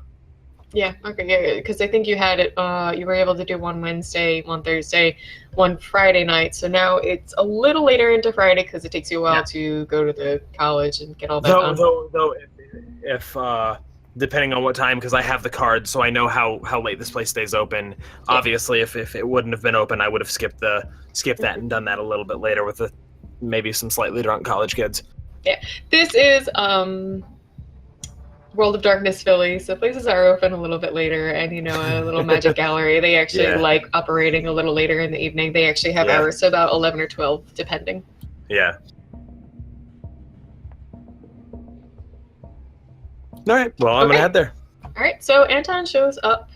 Yeah, okay, yeah, because I think you had it, you were able to do one Wednesday, one Thursday, one Friday night, so now it's a little later into Friday because it takes you a while to go to the college and get all that done. Though if depending on what time, because I have the card, so I know how late this place stays open. Obviously, if it wouldn't have been open, I would have skipped that and done that a little bit later with maybe some slightly drunk college kids. This is World of Darkness Philly, so places are open a little bit later, and a little magic gallery. They actually like operating a little later in the evening. They actually have hours, so about 11 or 12, depending. Yeah. All right. Well, I'm gonna head there. All right, so Anton shows up.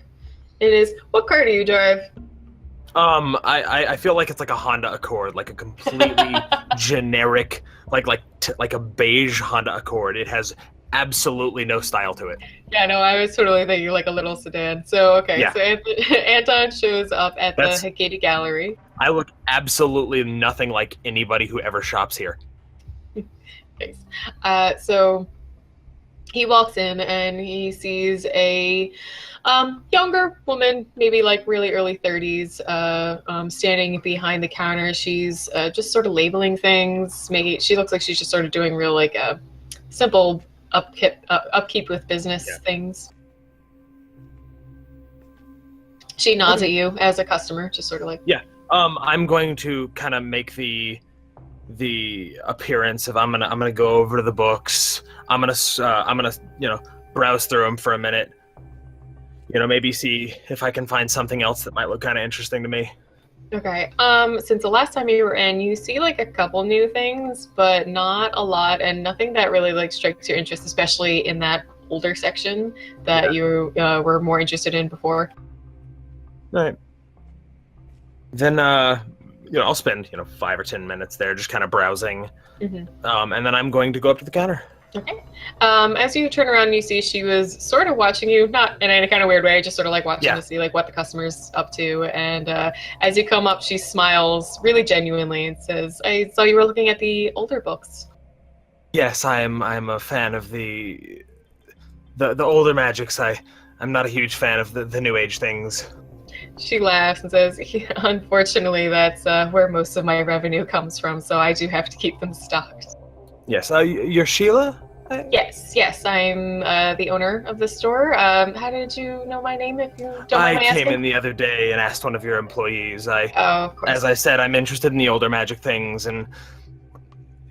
It is, what car do you drive? I feel like it's like a Honda Accord, like a completely generic, like a beige Honda Accord. It has absolutely no style to it. Yeah, no, I was totally thinking like a little sedan. So, okay, Yeah. so Anton shows up at That's- the Hecate Gallery. I look absolutely nothing like anybody who ever shops here. Thanks. So he walks in and he sees a younger woman, maybe like really early 30s, standing behind the counter. She's just sort of labeling things. She looks like she's just sort of doing real like simple upkeep with business things. She nods at you as a customer, just sort of like, I'm going to kind of make the the appearance of I'm gonna go over to the books. I'm gonna browse through them for a minute. Maybe see if I can find something else that might look kind of interesting to me. Okay. Since the last time you were in, you see like a couple new things, but not a lot, and nothing that really like strikes your interest, especially in that older section that you were more interested in before. Right. Then I'll spend 5 or 10 minutes there just kind of browsing, and then I'm going to go up to the counter. Okay. As you turn around, you see she was sort of watching you, not in any kind of weird way, just sort of like watching to see like what the customer's up to. And as you come up, she smiles really genuinely and says, "I saw you were looking at the older books." Yes, I'm a fan of the older magics. I'm not a huge fan of the new age things. She laughs and says, "Unfortunately, that's where most of my revenue comes from, so I do have to keep them stocked." Yes, you're Sheila? Yes, I'm the owner of the store. How did you know my name, if you don't mind me asking? I came in the other day and asked one of your employees. Of course. As I said, I'm interested in the older magic things, and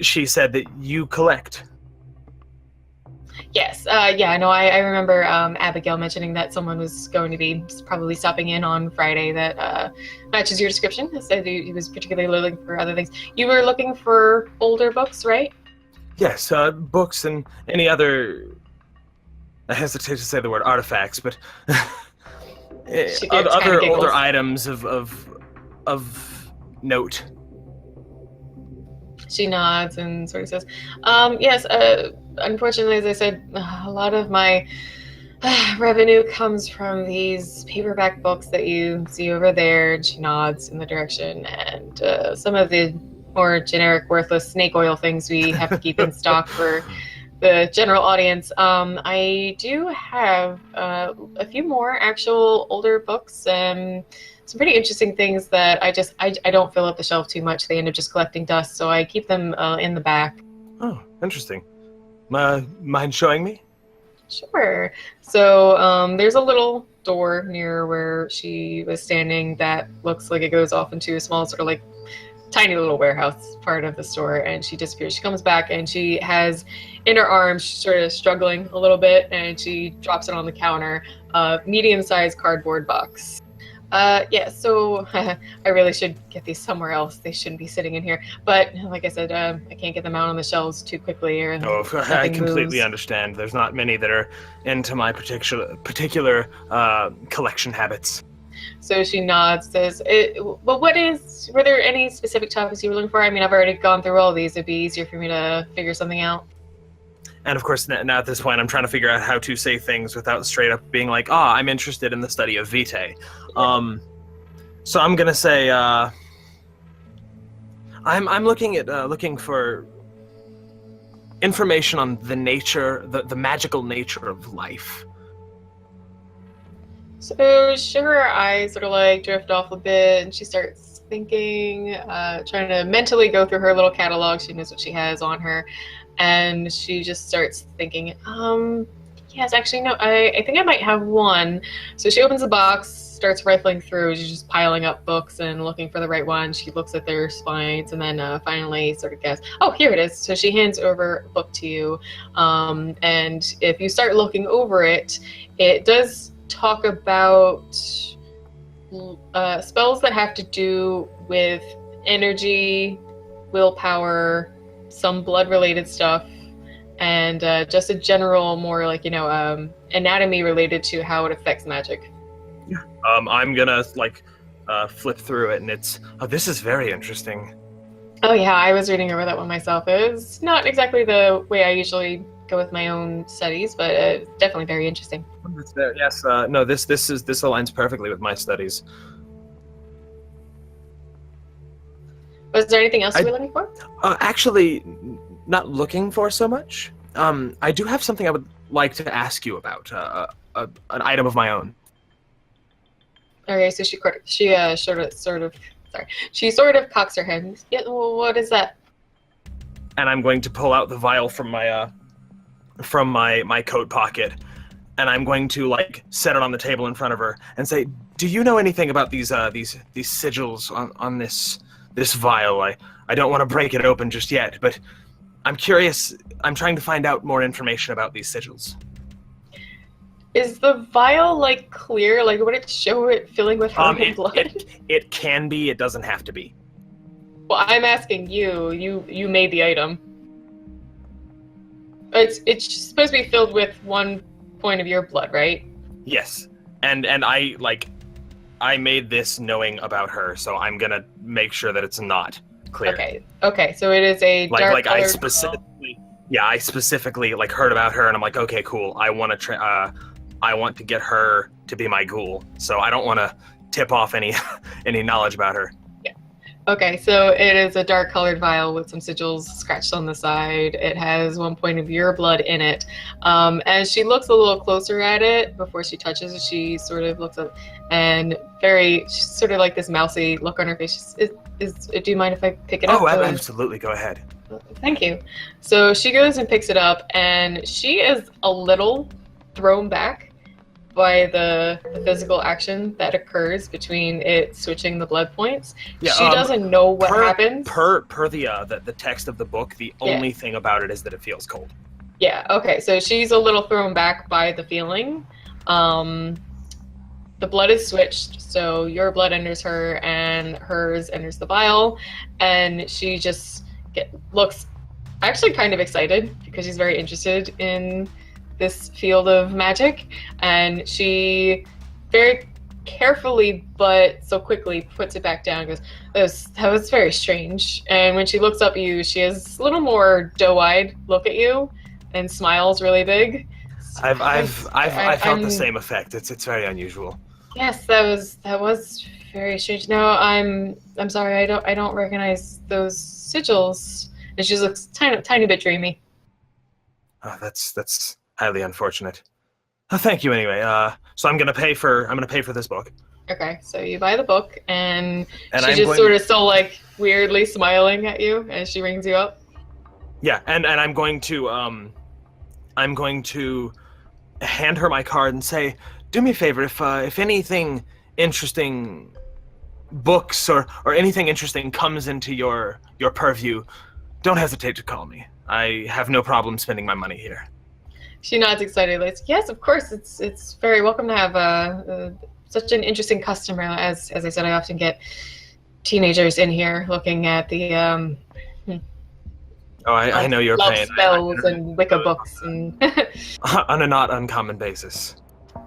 she said that you collect. Yes, I remember Abigail mentioning that someone was going to be probably stopping in on Friday that matches your description. Said he was particularly looking for other things. You were looking for older books, right? Yes, books and any other, I hesitate to say the word artifacts, but other older items of note. She nods and sort of says, yes, unfortunately, as I said, a lot of my revenue comes from these paperback books that you see over there. And she nods in the direction, and some of the more generic, worthless snake oil things we have to keep in stock for the general audience. I do have a few more actual older books and some pretty interesting things that I don't fill up the shelf too much. They end up just collecting dust, so I keep them in the back. Oh, interesting. Mind showing me? Sure. So there's a little door near where she was standing that looks like it goes off into a small sort of like tiny little warehouse part of the store, and she disappears. She comes back and she has in her arms, she's sort of struggling a little bit, and she drops it on the counter, medium-sized cardboard box. So I really should get these somewhere else. They shouldn't be sitting in here. But like I said, I can't get them out on the shelves too quickly. Or I completely understand. There's not many that are into my particular collection habits. So she nods, says, were there any specific topics you were looking for? I mean, I've already gone through all these. It'd be easier for me to figure something out. And of course, now at this point, I'm trying to figure out how to say things without straight up being like, I'm interested in the study of vitae. So I'm gonna say, I'm looking for information on the nature, the magical nature of life. So her eyes sort of like drift off a bit, and she starts thinking, trying to mentally go through her little catalog. She knows what she has on her, and she just starts thinking, yes, actually, no, I think I might have one. So she opens the box, starts rifling through. She's just piling up books and looking for the right one. She looks at their spines and then finally sort of guesses, oh, here it is. So she hands over a book to you, and if you start looking over it, it does talk about spells that have to do with energy, willpower, some blood-related stuff, and just a general, more like, anatomy related to how it affects magic. Yeah. I'm gonna flip through it, and it's this is very interesting. Oh yeah, I was reading over that one myself. It's not exactly the way I usually go with my own studies, but definitely very interesting. That's there. Yes. No. This aligns perfectly with my studies. Was there anything else you were looking for? Actually, not looking for so much. I do have something I would like to ask you about. An item of my own. Okay, so she sort of cocks her head. Yeah, well, what is that? And I'm going to pull out the vial from my coat pocket, and I'm going to set it on the table in front of her and say, "Do you know anything about these sigils on this vial. I don't want to break it open just yet, but I'm curious. I'm trying to find out more information about these sigils. Is the vial, like, clear? Like, would it show it filling with her own blood? It can be. It doesn't have to be. Well, I'm asking you. You made the item. It's supposed to be filled with 1 point of your blood, right? Yes. And I made this knowing about her, so I'm gonna make sure that it's not clear. Okay. So it is a dark I specifically like heard about her, and I'm like, okay, cool. I want to get her to be my ghoul, so I don't want to tip off any knowledge about her. Yeah. Okay, so it is a dark colored vial with some sigils scratched on the side. It has 1 point of your blood in it. As she looks a little closer at it before she touches it, she sort of looks up and she's sort of like this mousy look on her face. Do you mind if I pick it up? Oh, absolutely. Go ahead. Thank you. So she goes and picks it up, and she is a little thrown back by the physical action that occurs between it switching the blood points. Yeah, she doesn't know what happens. Per the text of the book, the only thing about it is that it feels cold. Yeah, okay, so she's a little thrown back by the feeling. The blood is switched, so your blood enters her and hers enters the vial, and she just looks actually kind of excited because she's very interested in this field of magic, and she very carefully but so quickly puts it back down and goes, that was very strange. And when she looks up at you, she has a little more doe-eyed look at you and smiles really big. I've felt the same effect. It's very unusual. Yes, that was very strange. No, I'm sorry, I don't recognize those sigils. And she looks tiny bit dreamy. Oh, that's highly unfortunate. Thank you anyway. So I'm gonna pay for this book. Okay, so you buy the book, and she just sort of still like weirdly smiling at you as she rings you up. Yeah, and I'm going to hand her my card and say, do me a favor, if anything interesting, books or anything interesting comes into your purview, don't hesitate to call me. I have no problem spending my money here. She nods excitedly. Yes, of course. It's very welcome to have such an interesting customer. As I said, I often get teenagers in here looking at the I know you're love paying spells and Wicca books and on a not uncommon basis.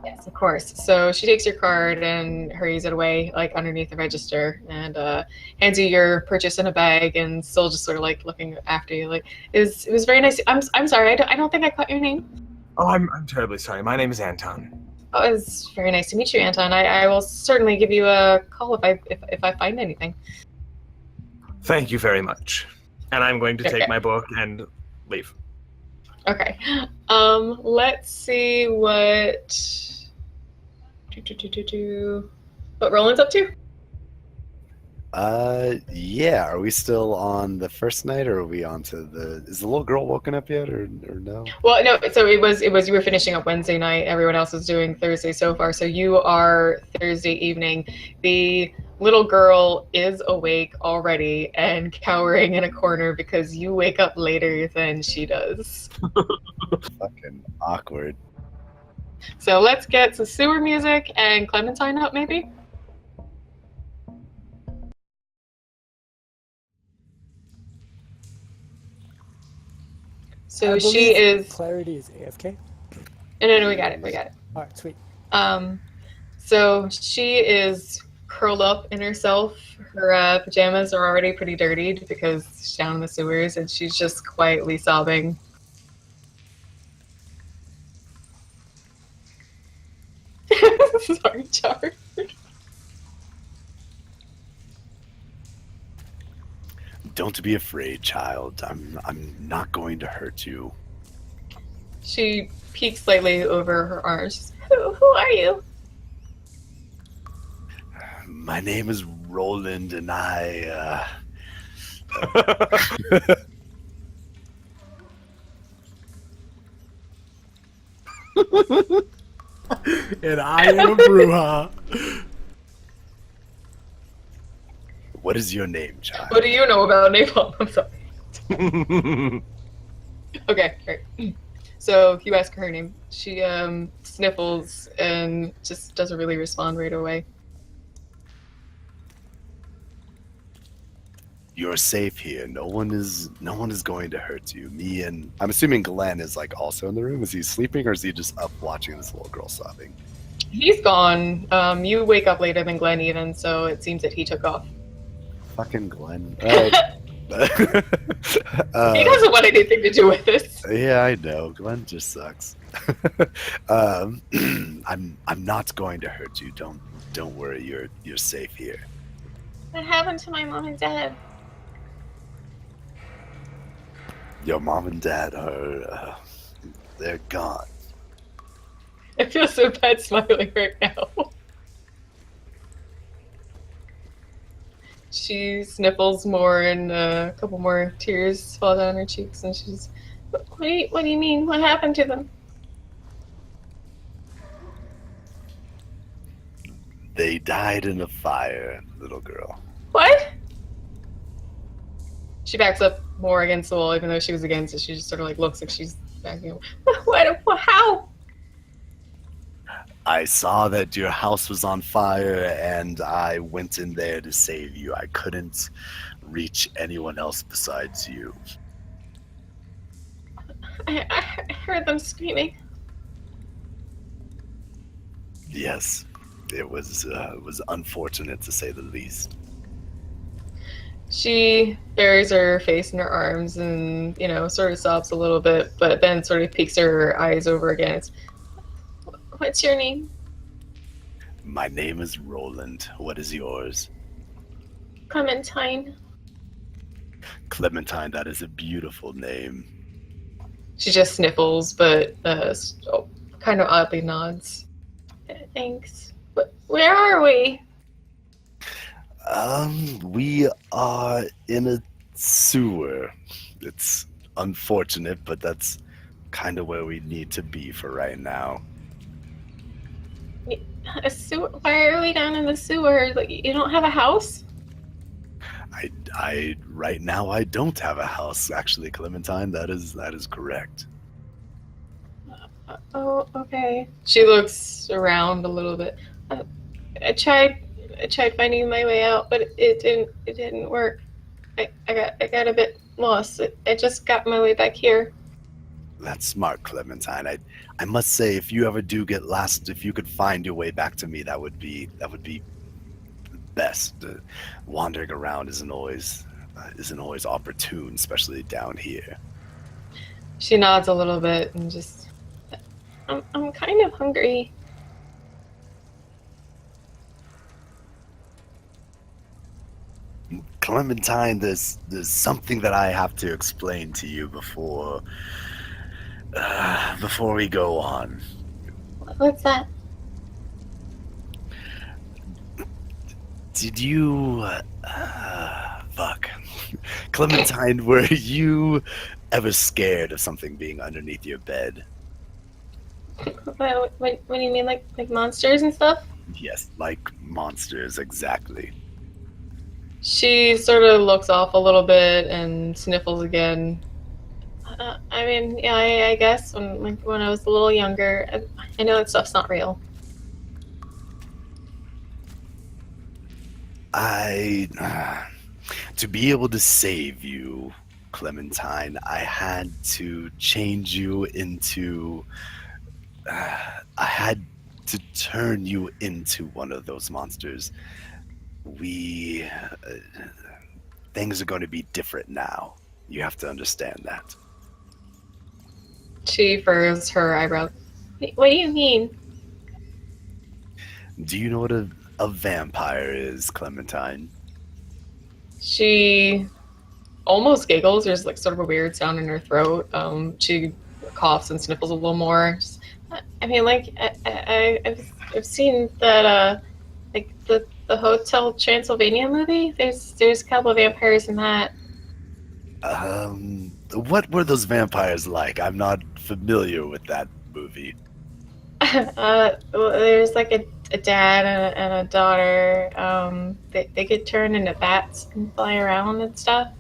Yes, of course. So she takes your card and hurries it away, like underneath the register, and hands you your purchase in a bag, and still just sort of like looking after you. Like it was very nice. I'm sorry. I don't think I caught your name. Oh, I'm terribly sorry. My name is Anton. Oh, it was very nice to meet you, Anton. I will certainly give you a call if I find anything. Thank you very much. And I'm going to take my book and leave. Okay. Let's see what Roland's up to. Yeah. Are we still on the first night, or are we on to is the little girl woken up yet, or no? Well, no. So it was you were finishing up Wednesday night. Everyone else was doing Thursday so far. So you are Thursday evening. The little girl is awake already and cowering in a corner because you wake up later than she does. Fucking awkward. So let's get some sewer music and Clementine up, maybe? So she is... Clarity is AFK? No, we got it. Alright, sweet. So she is curled up in herself. Her pajamas are already pretty dirtied because she's down in the sewers, and she's just quietly sobbing. Sorry, Char. Don't be afraid, child. I'm not going to hurt you. She peeks slightly over her arms. Who are you? My name is Roland, and I, And I am a Bruja. What is your name, child? What do you know about napalm? I'm sorry. Okay, great. So you ask her name. She sniffles and just doesn't really respond right away. You're safe here. No one is going to hurt you. Me and I'm assuming Glenn is like also in the room. Is he sleeping or is he just up watching this little girl sobbing? He's gone. You wake up later than Glenn even, so it seems that he took off. Fucking Glenn. Alright. He doesn't want anything to do with this. Yeah, I know. Glenn just sucks. I'm not going to hurt you. Don't worry. You're safe here. What happened to my mom and dad? Your mom and dad are they're gone. I feel so bad smiling right now. She sniffles more and a couple more tears fall down her cheeks and she's, what do you mean? What happened to them? They died in a fire, little girl. What? She backs up more against the wall, even though she was against it. She just sort of like looks like she's backing up. What? How? I saw that your house was on fire and I went in there to save you. I couldn't reach anyone else besides you. I heard them screaming. Yes, it was unfortunate to say the least. She buries her face in her arms and, sort of sobs a little bit, but then sort of peeks her eyes over again. It's, what's your name? My name is Roland. What is yours? Clementine. Clementine, that is a beautiful name. She just sniffles, but kind of oddly nods. Thanks. Where are we? We are in a sewer. It's unfortunate, but that's kind of where we need to be for right now. A sewer? Why are we down in the sewer? Like, you don't have a house? I right now I don't have a house, actually, Clementine. That is correct. Oh, okay. She looks around a little bit. I tried finding my way out, but it didn't work. I got a bit lost. I just got my way back here. That's smart, Clementine. I must say, if you ever do get lost, if you could find your way back to me, that would be best. Wandering around isn't always opportune, especially down here. She nods a little bit and just, I'm kind of hungry. Clementine, there's something that I have to explain to you before we go on. What's that? Did you fuck. Clementine, were you ever scared of something being underneath your bed? What do you mean, like monsters and stuff? Yes, like monsters, exactly. she sort of looks off a little bit and sniffles again. I mean, yeah, I guess when I was a little younger, I know that stuff's not real. To be able to save you, Clementine, I had to change you into, I had to turn you into one of those monsters. Things are going to be different now. You have to understand that. She furrows her eyebrows. What do you mean? Do you know what a vampire is, Clementine? She almost giggles. There's like sort of a weird sound in her throat. She coughs and sniffles a little more. I mean, like I've seen that like the Hotel Transylvania movie. There's a couple of vampires in that. What were those vampires like? I'm not familiar with that movie. There's like a a dad and a daughter, they could turn into bats and fly around and stuff.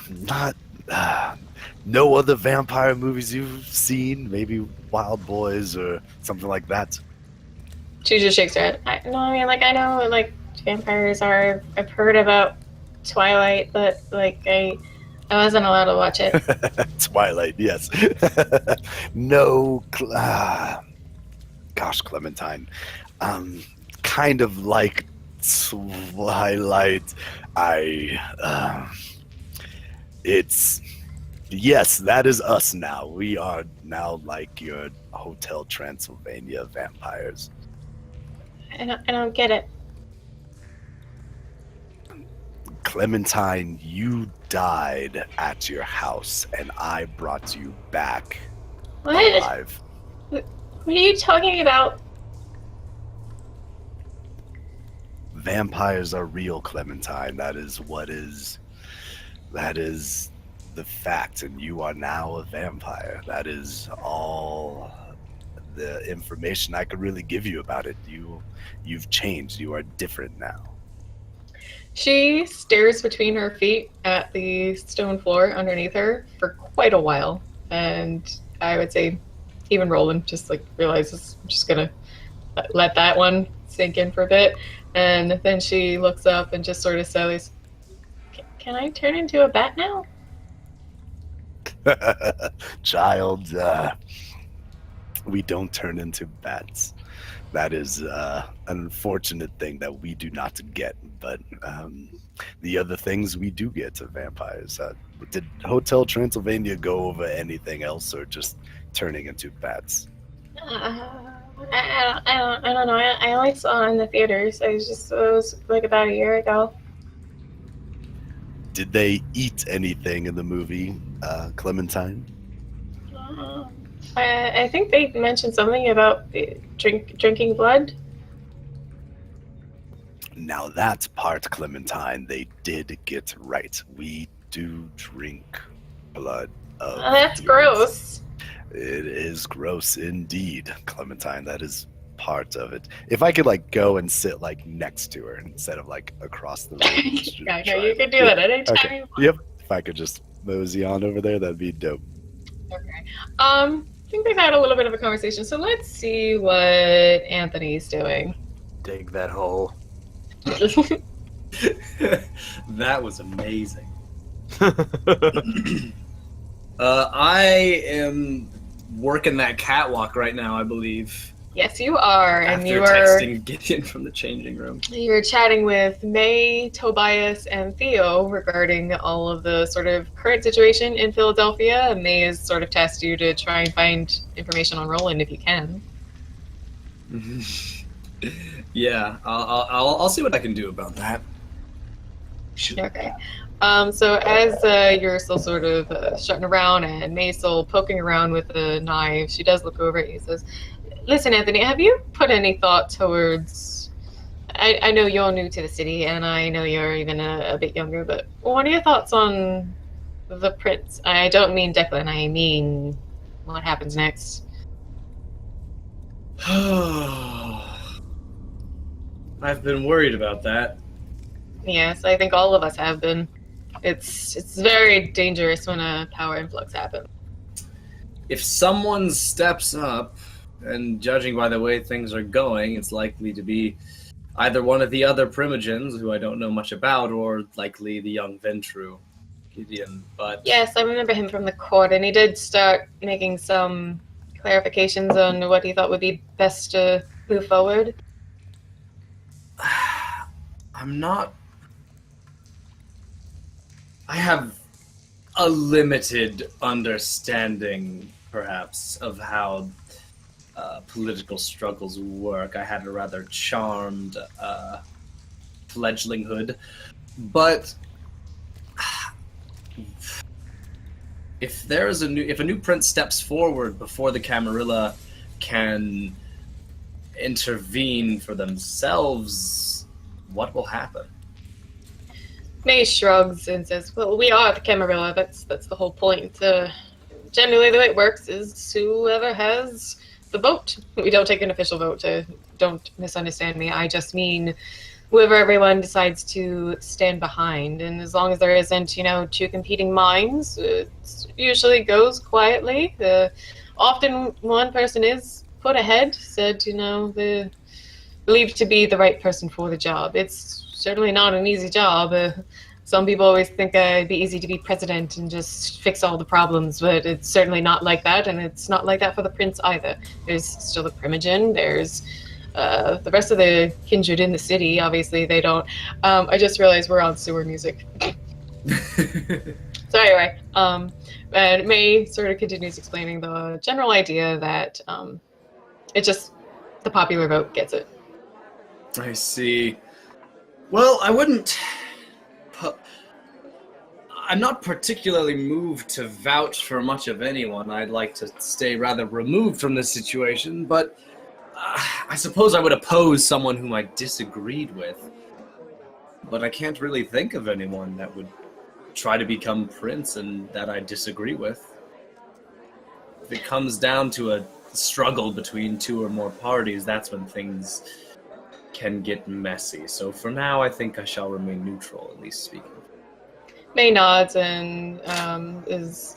Not. No other vampire movies you've seen? Maybe Wild Boys or something like that? She just shakes her head. I know, like, vampires are. I've heard about Twilight, but, like, I wasn't allowed to watch it. Twilight, yes. No. Gosh, Clementine. Kind of like Twilight. It's. Yes, that is us now. We are now like your Hotel Transylvania vampires. I don't get it. Clementine, you died at your house, and I brought you back alive. What are you talking about? Vampires are real, Clementine. That is the fact, and you are now a vampire. That is all the information I could really give you about it. You've changed. You are different now. She stares between her feet at the stone floor underneath her for quite a while, and I would say even Roland just like realizes I'm just gonna let that one sink in for a bit, and then she looks up and just sort of says, "Can I turn into a bat now?" Child, we don't turn into bats. That is an unfortunate thing that we do not get, but the other things we do get to vampires. Did Hotel Transylvania go over anything else, or just turning into bats? I don't know. I only saw it in the theaters. It was like about a year ago. Did they eat anything in the movie, Clementine? I think they mentioned something about drinking blood. Now that part, Clementine, they did get right. We do drink blood of That's humans. gross. It is gross indeed, Clementine. That is part of it. If I could like go and sit like next to her instead of like across the room. Yeah, no, you can do that anytime Okay. you want. Yep. If I could just mosey on over there, that'd be dope. Okay. I think they've had a little bit of a conversation, so let's see what Anthony's doing. Dig that hole. That was amazing. I am working that catwalk right now, I believe. Yes, you are, and After you are. texting Gideon from the changing room. You're chatting with May, Tobias, and Theo regarding all of the sort of current situation in Philadelphia. And May has sort of tasked you to try and find information on Roland if you can. Yeah, I'll see what I can do about that. Okay. So as you're still sort of strutting around and May's still poking around with the knife, she does look over at you and says, "Listen, Anthony, have you put any thought towards... I know you're new to the city, and I know you're even a bit younger, but what are your thoughts on the prince? I don't mean Declan, I mean what happens next." I've been worried about that. Yes, I think all of us have been. It's very dangerous when a power influx happens. If someone steps up, and judging by the way things are going, it's likely to be either one of the other Primogens, who I don't know much about, or likely the young Ventru, Gideon. But Yes, I remember him from the court, and he did start making some clarifications on what he thought would be best to move forward. I have a limited understanding, perhaps, of how political struggles work. I had a rather charmed fledglinghood, but if a new prince steps forward before the Camarilla can intervene for themselves, what will happen? May shrugs and says, "Well, we are the Camarilla. That's the whole point. Generally, the way it works is whoever has the vote. We don't take an official vote. Don't misunderstand me. I just mean whoever everyone decides to stand behind. And as long as there isn't, two competing minds, it usually goes quietly. Often one person is put ahead, said, the believed to be the right person for the job. It's certainly not an easy job. Some people always think it'd be easy to be president and just fix all the problems, but it's certainly not like that, and it's not like that for the prince either. There's still the Primogen, there's the rest of the kindred in the city. Obviously, they don't. I just realized we're on sewer music. So anyway, and May sort of continues explaining the general idea that it just, the popular vote gets it. I see. Well, I'm not particularly moved to vouch for much of anyone. I'd like to stay rather removed from this situation, but I suppose I would oppose someone whom I disagreed with. But I can't really think of anyone that would try to become prince and that I disagree with. If it comes down to a struggle between two or more parties, that's when things can get messy. So for now, I think I shall remain neutral, at least speaking. May nods and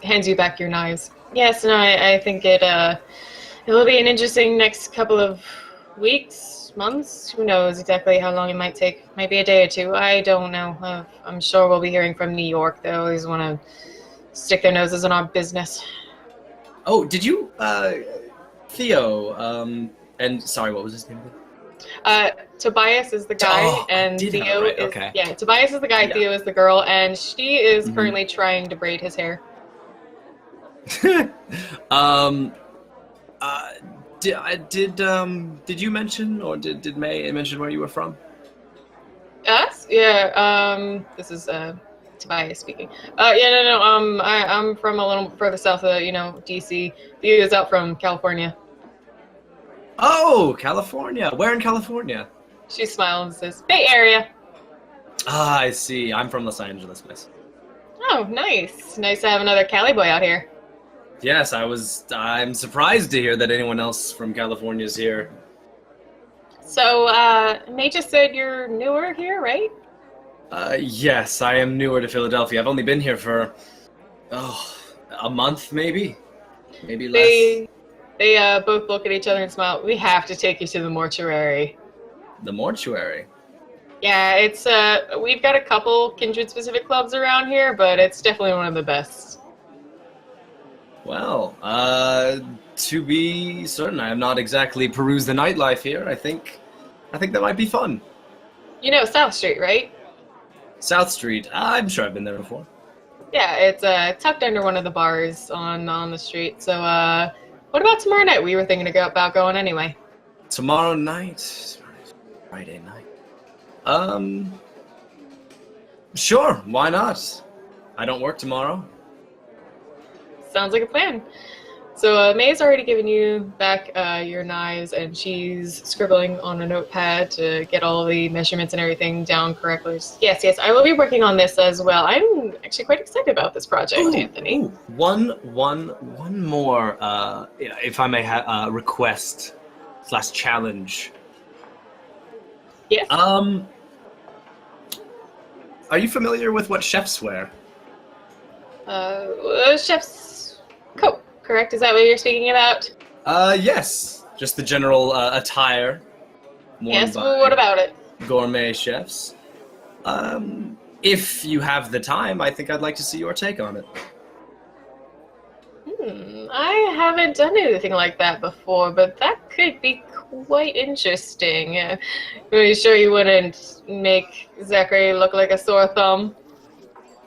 hands you back your knives. Yes, and I think it will be an interesting next couple of weeks, months. Who knows exactly how long it might take? Maybe a day or two. I don't know. I'm sure we'll be hearing from New York. They always want to stick their noses in our business. Oh, did you, Theo, and sorry, what was his name? Tobias is the guy, and Theo right. is Okay. yeah. Tobias is the guy, Yeah. Theo is the girl, and she is currently trying to braid his hair. Did you mention, or did May mention where you were from? Us? Yeah. This is Tobias speaking. I'm from a little further south of DC. Theo is out from California. Oh, California. Where in California? She smiles and says, "Bay Area." Ah, I see. I'm from Los Angeles, miss. Oh, nice. Nice to have another Cali boy out here. Yes, I'm surprised to hear that anyone else from California is here. So, May just said you're newer here, right? Yes, I am newer to Philadelphia. I've only been here for, a month maybe? Maybe less. They both look at each other and smile. We have to take you to the mortuary. The mortuary? Yeah, it's, we've got a couple kindred-specific clubs around here, but it's definitely one of the best. Well, to be certain, I have not exactly perused the nightlife here. I think that might be fun. You know South Street, right? South Street. I'm sure I've been there before. Yeah, it's tucked under one of the bars on the street. So, what about tomorrow night? We were thinking about going anyway. Tomorrow night? Friday night. Sure, why not? I don't work tomorrow. Sounds like a plan. So May's already given you back your knives, and she's scribbling on a notepad to get all the measurements and everything down correctly. Yes, I will be working on this as well. I'm actually quite excited about this project, Anthony. One more, if I may request / challenge. Yes. Are you familiar with what chefs wear? Chef's coat, correct? Is that what you're speaking about? Yes. Just the general attire. Yes, well, what about it? Gourmet chefs. If you have the time, I think I'd like to see your take on it. I haven't done anything like that before, but that could be quite interesting. Are you sure you wouldn't make Zachary look like a sore thumb?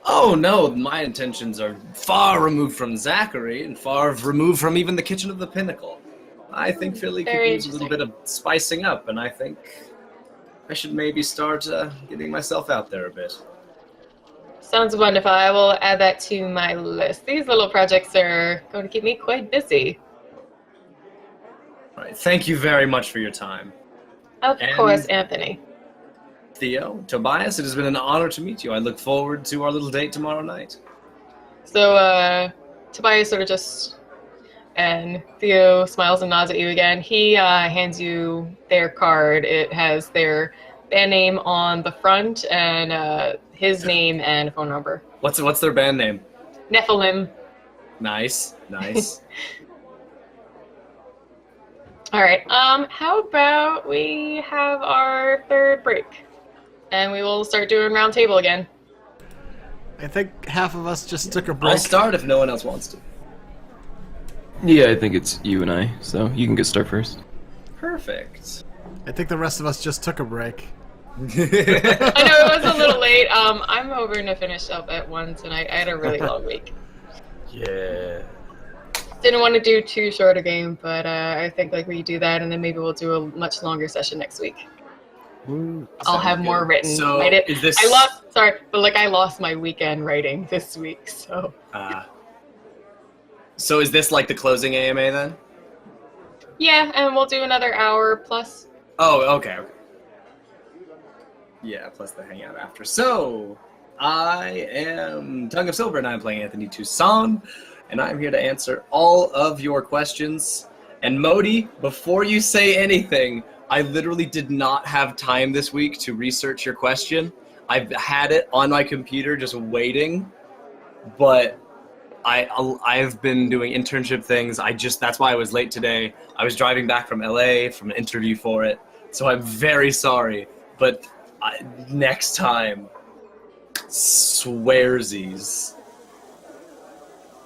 Oh no, my intentions are far removed from Zachary and far removed from even the kitchen of the Pinnacle. I think Philly could use a little bit of spicing up, and I think I should maybe start getting myself out there a bit. Sounds wonderful. I will add that to my list. These little projects are going to keep me quite busy. All right, thank you very much for your time. Of course, Anthony. Theo, Tobias, it has been an honor to meet you. I look forward to our little date tomorrow night. So, Tobias sort of just And Theo smiles and nods at you again. He hands you their card. It has their band name on the front and his name and a phone number. What's their band name? Nephilim. Nice. All right. How about we have our third break, and we will start doing round table again. I think half of us just took a break. I'll start if no one else wants to. Yeah, I think it's you and I, so you can get start first. Perfect. I think the rest of us just took a break. I know it was a little late. I'm hoping to finish up at 1 tonight. I had a really long week. Yeah. Didn't want to do too short a game, but I think like we do that, and then maybe we'll do a much longer session next week. I'll have more written. So is this? I lost my weekend writing this week, so. So is this like the closing AMA then? Yeah, and we'll do another hour plus. Oh, okay. Yeah, plus the hangout after. So, I am Tongue of Silver, and I'm playing Anthony Toussaint, and I'm here to answer all of your questions. And Modi, before you say anything, I literally did not have time this week to research your question. I've had it on my computer just waiting, but I've been doing internship things. That's why I was late today. I was driving back from LA from an interview for it, so I'm very sorry. But next time, swearsies.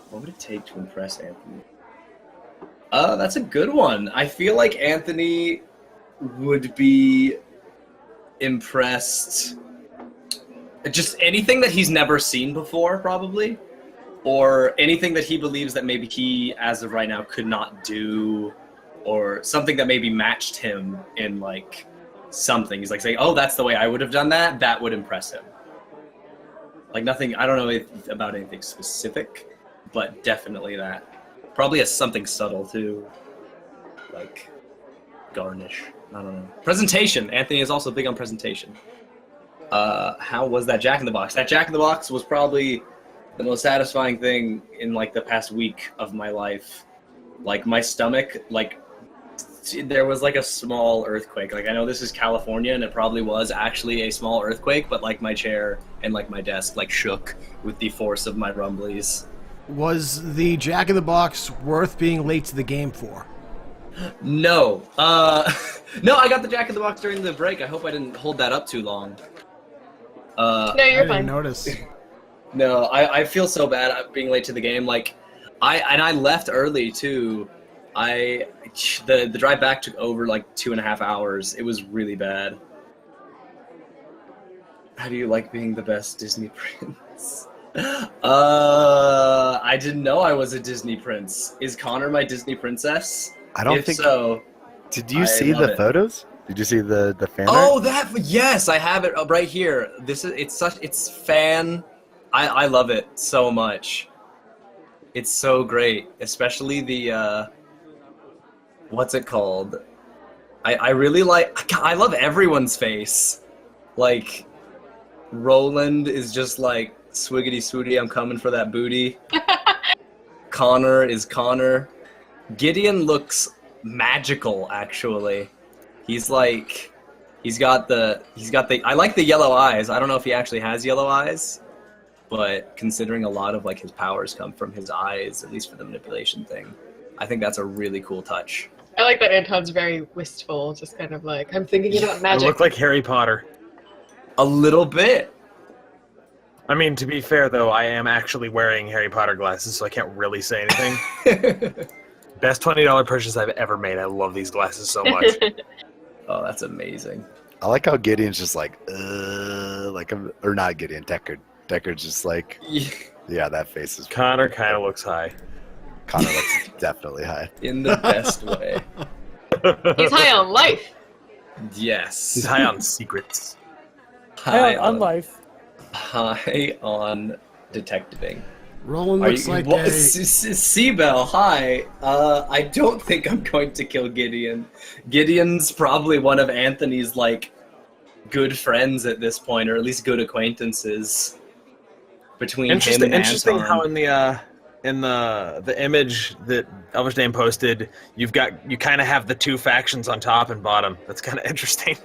What would it take to impress Anthony? That's a good one. I feel like Anthony would be impressed. Just anything that he's never seen before, probably. Or anything that he believes that maybe he, as of right now, could not do. Or something that maybe matched him in, like, something. He's like saying, oh, that's the way I would have done that. That would impress him. Like nothing, I don't know about anything specific, but definitely that. Probably something subtle too. Like garnish. I don't know. Presentation. Anthony is also big on presentation. How was that Jack in the Box? That Jack in the Box was probably the most satisfying thing in like the past week of my life. Like my stomach, like there was like a small earthquake. Like I know this is California and it probably was actually a small earthquake, but like my chair and like my desk like shook with the force of my rumblies. Was the Jack in the Box worth being late to the game for? No. No, I got the Jack in the Box during the break. I hope I didn't hold that up too long. No, you're I fine. didn't notice. No, I feel so bad at being late to the game. Like, I left early too. The drive back took over like 2.5 hours. It was really bad. How do you like being the best Disney prince? I didn't know I was a Disney prince. Is Conor my Disney princess? I don't if think so. Did you I see love the it. photos? Did you see the fan Oh, art? that yes, I have it right here. It's fan. I love it so much. It's so great, especially the what's it called? I really like. I love everyone's face. Like Roland is just like swiggity swooty. I'm coming for that booty. Conor is Conor. Gideon looks magical, actually. He's got the I like the yellow eyes. I don't know if he actually has yellow eyes, but considering a lot of like his powers come from his eyes, at least for the manipulation thing, I think that's a really cool touch. I like that Anton's very wistful, just kind of like, I'm thinking about I magic. look like Harry Potter. A little bit. I mean, to be fair, though, I am actually wearing Harry Potter glasses, so I can't really say anything. Best $20 purchase I've ever made. I love these glasses so much. Oh, that's amazing. I like how Gideon's just like or not Gideon, Deckard. Deckard's just like, yeah, that face is. Conor kind of looks high. Conor looks definitely high. In the best way. He's high on life. Yes. He's high on secrets. High on life. High on detectiving. Roland looks like a... Seabell, hi. I don't think I'm going to kill Gideon. Gideon's probably one of Anthony's, like, good friends at this point, or at least good acquaintances between him and Interesting Anton. how in the the image that Elversdane posted, you kind of have the two factions on top and bottom. That's kind of interesting.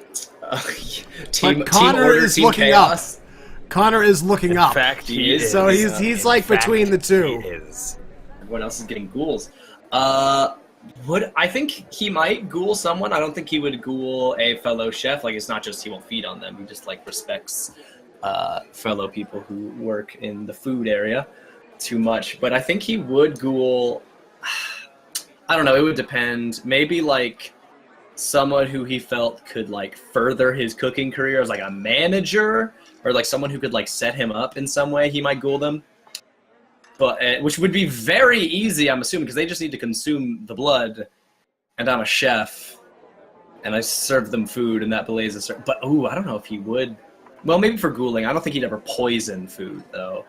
Team Connor order, is team looking chaos. up. Connor is looking In up. fact, he is. So he's like between the two. He is. Everyone else is getting ghouls. I think he might ghoul someone. I don't think he would ghoul a fellow chef. Like, it's not just he won't feed on them. He just like respects fellow people who work in the food area too much. But I think he would ghoul. I don't know. It would depend. Maybe like someone who he felt could like further his cooking career as like a manager, or like someone who could like set him up in some way. He might ghoul them. But which would be very easy, I'm assuming, because they just need to consume the blood, and I'm a chef, and I serve them food, and that belays a certain... But, I don't know if he would... Well, maybe for ghouling. I don't think he'd ever poison food, though,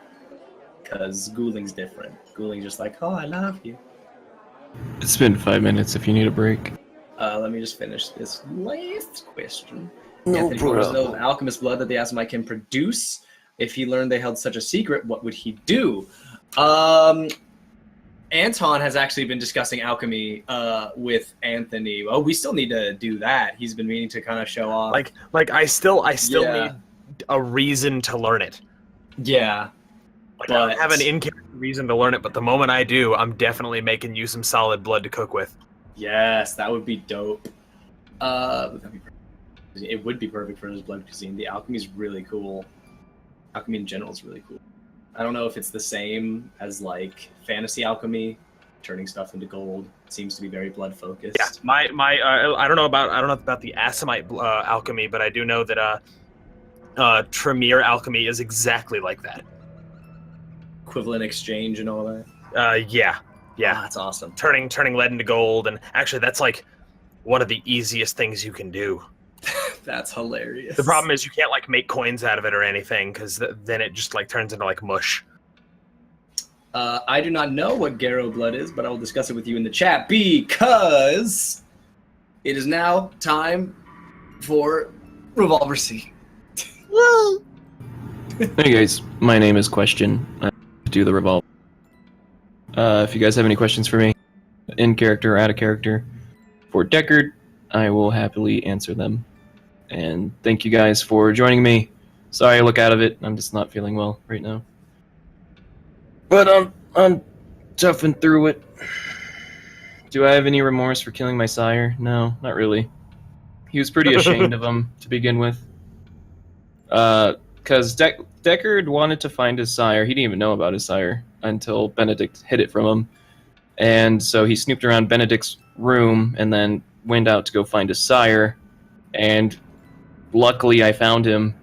because ghouling's different. Ghouling's just like, oh, I love you. It's been 5 minutes if you need a break. Let me just finish this last question. No Anthony wants to know problem. of alchemist blood that the Asimite can produce. If he learned they held such a secret, what would he do? Anton has actually been discussing alchemy with Anthony. Well, we still need to do that. He's been meaning to kind of show off. Like I still Yeah. need a reason to learn it. Yeah. Like, I don't have an in-character reason to learn it, but the moment I do, I'm definitely making you some solid blood to cook with. Yes, that would be dope. That'd be perfect. It would be perfect for his blood cuisine. The alchemy is really cool. Alchemy in general is really cool. I don't know if it's the same as like fantasy alchemy, turning stuff into gold. It seems to be very blood focused. Yeah, I don't know about the Asimite alchemy, but I do know that Tremere alchemy is exactly like that. Equivalent exchange and all that. Yeah. Oh, that's awesome. Turning lead into gold, and actually that's like one of the easiest things you can do. That's hilarious. The problem is you can't like make coins out of it or anything, because then it just like turns into like mush. I do not know what Garrow blood is, but I will discuss it with you in the chat because it is now time for Revolver C. Hey guys, my name is Question. I do the revolve. If you guys have any questions for me, in character or out of character, for Deckard, I will happily answer them. And thank you guys for joining me. Sorry I look out of it. I'm just not feeling well right now. But I'm toughing through it. Do I have any remorse for killing my sire? No, not really. He was pretty ashamed of him to begin with. Because Deckard wanted to find his sire. He didn't even know about his sire until Benedict hid it from him. And so he snooped around Benedict's room and then went out to go find his sire. And luckily I found him.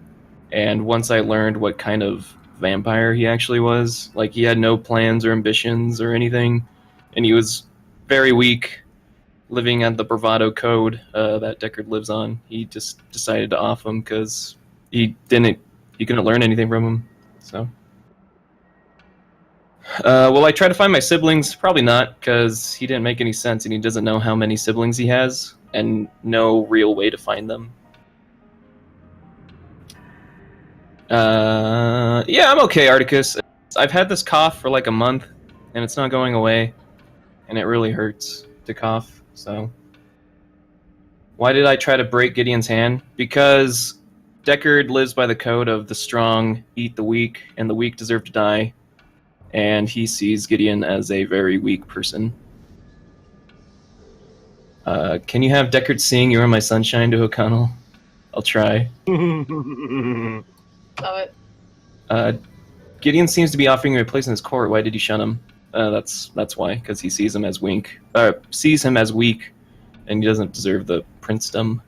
And once I learned what kind of vampire he actually was, like he had no plans or ambitions or anything. And he was very weak, living at the bravado code that Deckard lives on. He just decided to off him because he couldn't learn anything from him. So, will I try to find my siblings? Probably not, because he didn't make any sense, and he doesn't know how many siblings he has, and no real way to find them. Yeah, I'm okay, Articus. I've had this cough for like a month, and it's not going away, and it really hurts to cough, so... Why did I try to break Gideon's hand? Because Deckard lives by the code of the strong eat the weak, and the weak deserve to die, and he sees Gideon as a very weak person. Can you have Deckard sing You Are My Sunshine to O'Connell? I'll try. Love it. Gideon seems to be offering you a place in his court. Why did you shun him? That's why, because he sees him as weak. Sees him as weak, and he doesn't deserve the princedom.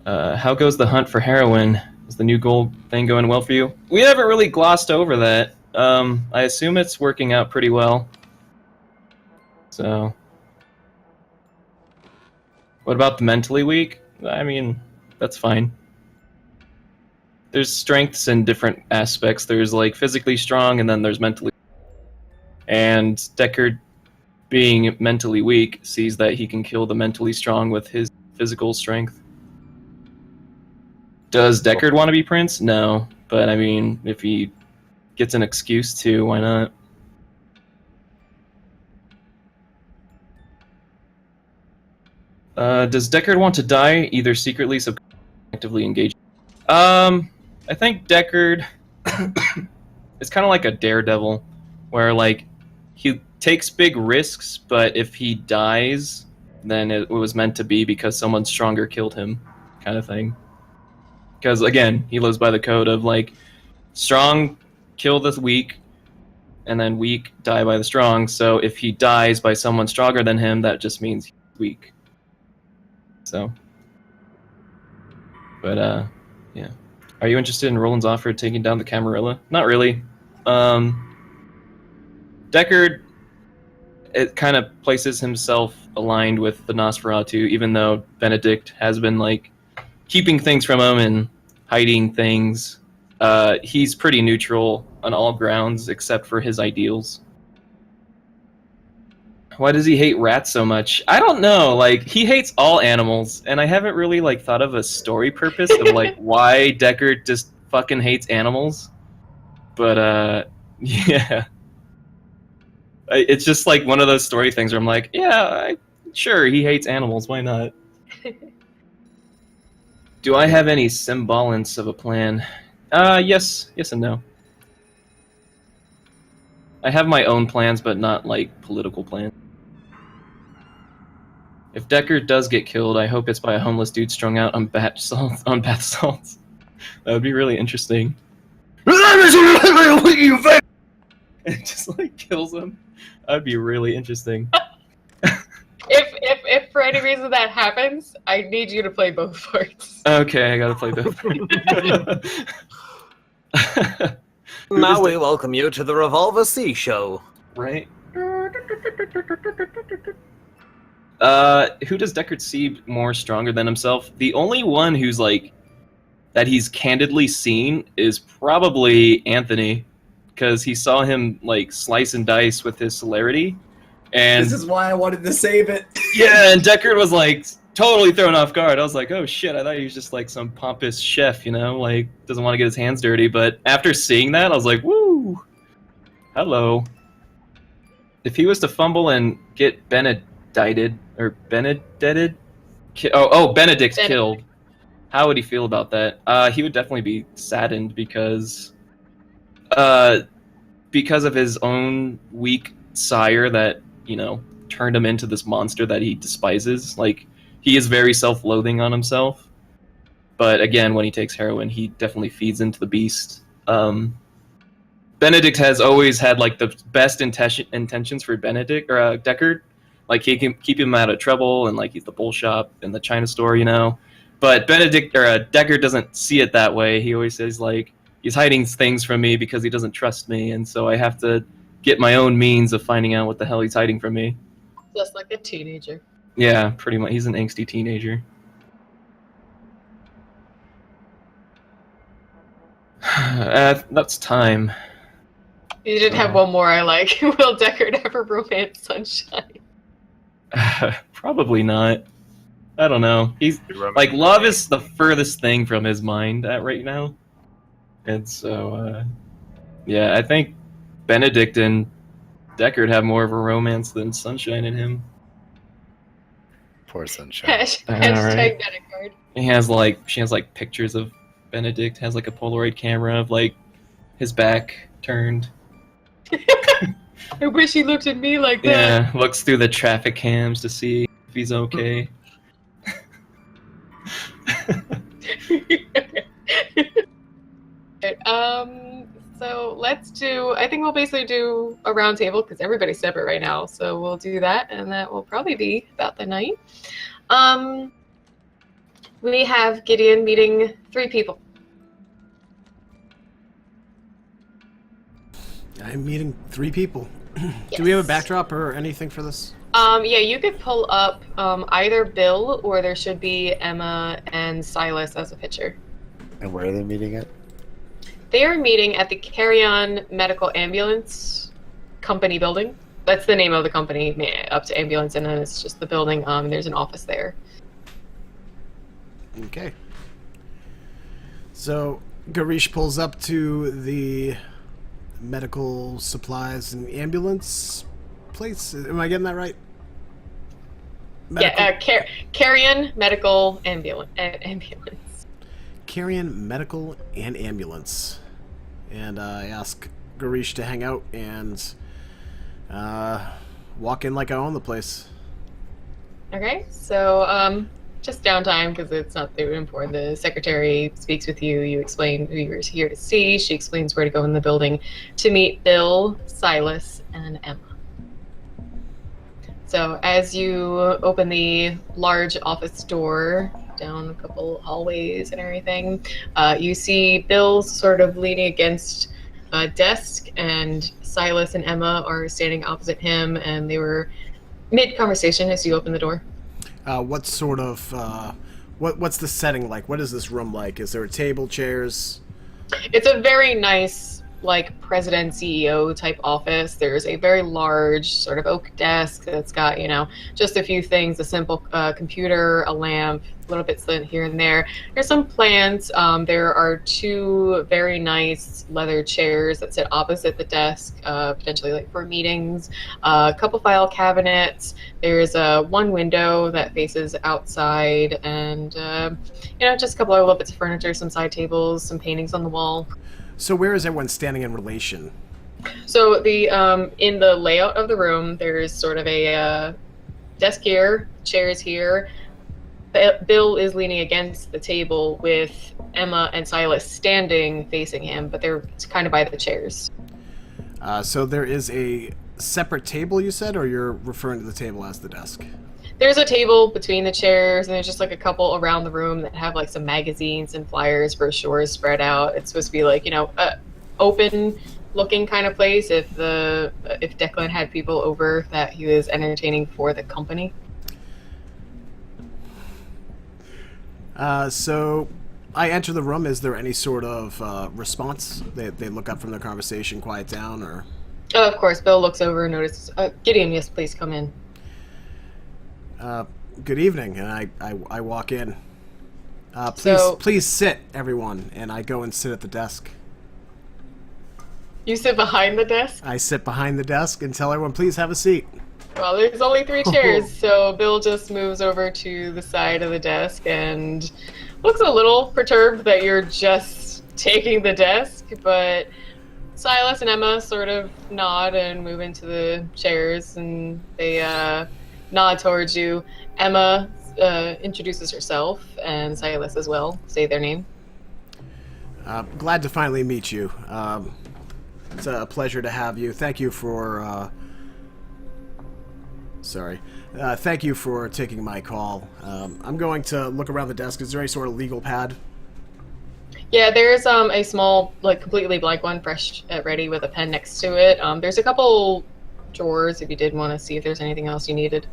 How goes the hunt for heroin? Is the new gold thing going well for you? We haven't really glossed over that. I assume it's working out pretty well. So, what about the mentally weak? I mean, that's fine. There's strengths in different aspects. There's like physically strong, and then there's mentally. And Deckard, being mentally weak, sees that he can kill the mentally strong with his physical strength. Does Deckard want to be prince? No, but I mean, if he gets an excuse to. Why not? Does Deckard want to die, either secretly, actively engaged? I think Deckard is kind of like a daredevil, where like he takes big risks, but if he dies, then it was meant to be because someone stronger killed him, kind of thing. Because again, he lives by the code of like strong kill the weak, and then weak die by the strong. So if he dies by someone stronger than him, that just means he's weak. So, but yeah. Are you interested in Roland's offer of taking down the Camarilla? Not really. Deckard, it kind of places himself aligned with the Nosferatu, even though Benedict has been like keeping things from him and hiding things. He's pretty neutral on all grounds except for his ideals. Why does he hate rats so much? I don't know. Like, he hates all animals, and I haven't really like thought of a story purpose of like why Deckard just fucking hates animals. But yeah, it's just like one of those story things where I'm like, yeah, sure, he hates animals. Why not? Do I have any semblance of a plan? Yes and no. I have my own plans, but not like political plans. If Deckard does get killed, I hope it's by a homeless dude strung out on bath salts. That would be really interesting. It just like kills him. That'd be really interesting. If for any reason that happens, I need you to play both parts. Okay, I gotta play both. Now we welcome you to the Revolver C show. Right? Who does Deckard see more stronger than himself? The only one who's like that he's candidly seen is probably Anthony, because he saw him like slice and dice with his celerity, and This is why I wanted to save it. yeah, and Deckard was like totally thrown off guard. I was like, oh shit, I thought he was just like some pompous chef, you know, like doesn't want to get his hands dirty. But after seeing that, I was like, woo, hello. If he was to fumble and get Benedict killed, how would he feel about that? He would definitely be saddened because of his own weak sire that, you know, turned him into this monster that he despises. Like, he is very self-loathing on himself. But again, when he takes heroin, he definitely feeds into the beast. Benedict has always had like the best intentions for Deckard. Like, he can keep him out of trouble, and like he's the bull shop in the China store, you know. But Deckard doesn't see it that way. He always says like he's hiding things from me because he doesn't trust me, and so I have to get my own means of finding out what the hell he's hiding from me. Just like a teenager. Yeah, pretty much. He's an angsty teenager. That's time. You did have one more I like. Will Deckard ever romance Sunshine? Probably not. I don't know. He's like, love is the furthest thing from his mind right now, and so yeah, I think Benedict and Deckard have more of a romance than Sunshine in him. Poor Sunshine. Hashtag Deckard. She has like pictures of Benedict, has like a Polaroid camera of like his back turned. I wish he looked at me like that. Yeah, looks through the traffic cams to see if he's okay. So let's do, I think we'll basically do a round table because everybody's separate right now. So we'll do that, and that will probably be about the night. We have Gideon meeting 3 people. I'm meeting 3 people. Yes. Do we have a backdrop or anything for this? Yeah, you could pull up either Bill or there should be Emma and Silas as a picture. And where are they meeting at? They are meeting at the Carry-On Medical Ambulance Company building. That's the name of the company, up to ambulance, and then it's just the building. There's an office there. Okay. So Garish pulls up to the medical supplies and ambulance place. Am I getting that right? Carrion Medical Ambulance. Carrion Medical and Ambulance. And I ask Garish to hang out and walk in like I own the place. Okay, so just downtime because it's not that important. The secretary speaks with you. You explain who you're here to see. She explains where to go in the building to meet Bill, Silas, and Emma. So as you open the large office door down a couple hallways and everything, you see Bill sort of leaning against a desk, and Silas and Emma are standing opposite him, and they were mid-conversation as you open the door. What sort of, what's the setting like? What is this room like? Is there a table, chairs? It's a very nice, like, president CEO type office. There's a very large sort of oak desk that's got, just a few things, a simple computer, a lamp, little bits here and there. There's some plants. There are two very nice leather chairs that sit opposite the desk, potentially like for meetings, a couple file cabinets. There's one window that faces outside, and just a couple of little bits of furniture, some side tables, some paintings on the wall. So where is everyone standing in relation? So the in the layout of the room, there's sort of a desk here, chairs here. Bill is leaning against the table with Emma and Silas standing facing him, but they're kind of by the chairs. So there is a separate table, you said, or you're referring to the table as the desk? There's a table between the chairs, and there's just like a couple around the room that have like some magazines and flyers, brochures spread out. It's supposed to be like, open looking kind of place if Declan had people over that he was entertaining for the company. So I enter the room. Is there any sort of response? They look up from their conversation, quiet down, or? Oh, of course. Bill looks over and notices, Gideon, yes, please come in. Good evening, and I walk in. Please sit, everyone, and I go and sit at the desk. You sit behind the desk? I sit behind the desk and tell everyone, please have a seat. Well, there's only 3 chairs, so Bill just moves over to the side of the desk and looks a little perturbed that you're just taking the desk, but Silas and Emma sort of nod and move into the chairs, and they nod towards you. Emma introduces herself, and Silas as well. Say their name. Glad to finally meet you. It's a pleasure to have you. Thank you for... thank you for taking my call. I'm going to look around the desk. Is there any sort of legal pad? Yeah, there's a small, like, completely blank one, fresh ready with a pen next to it. There's a couple drawers if you did want to see if there's anything else you needed.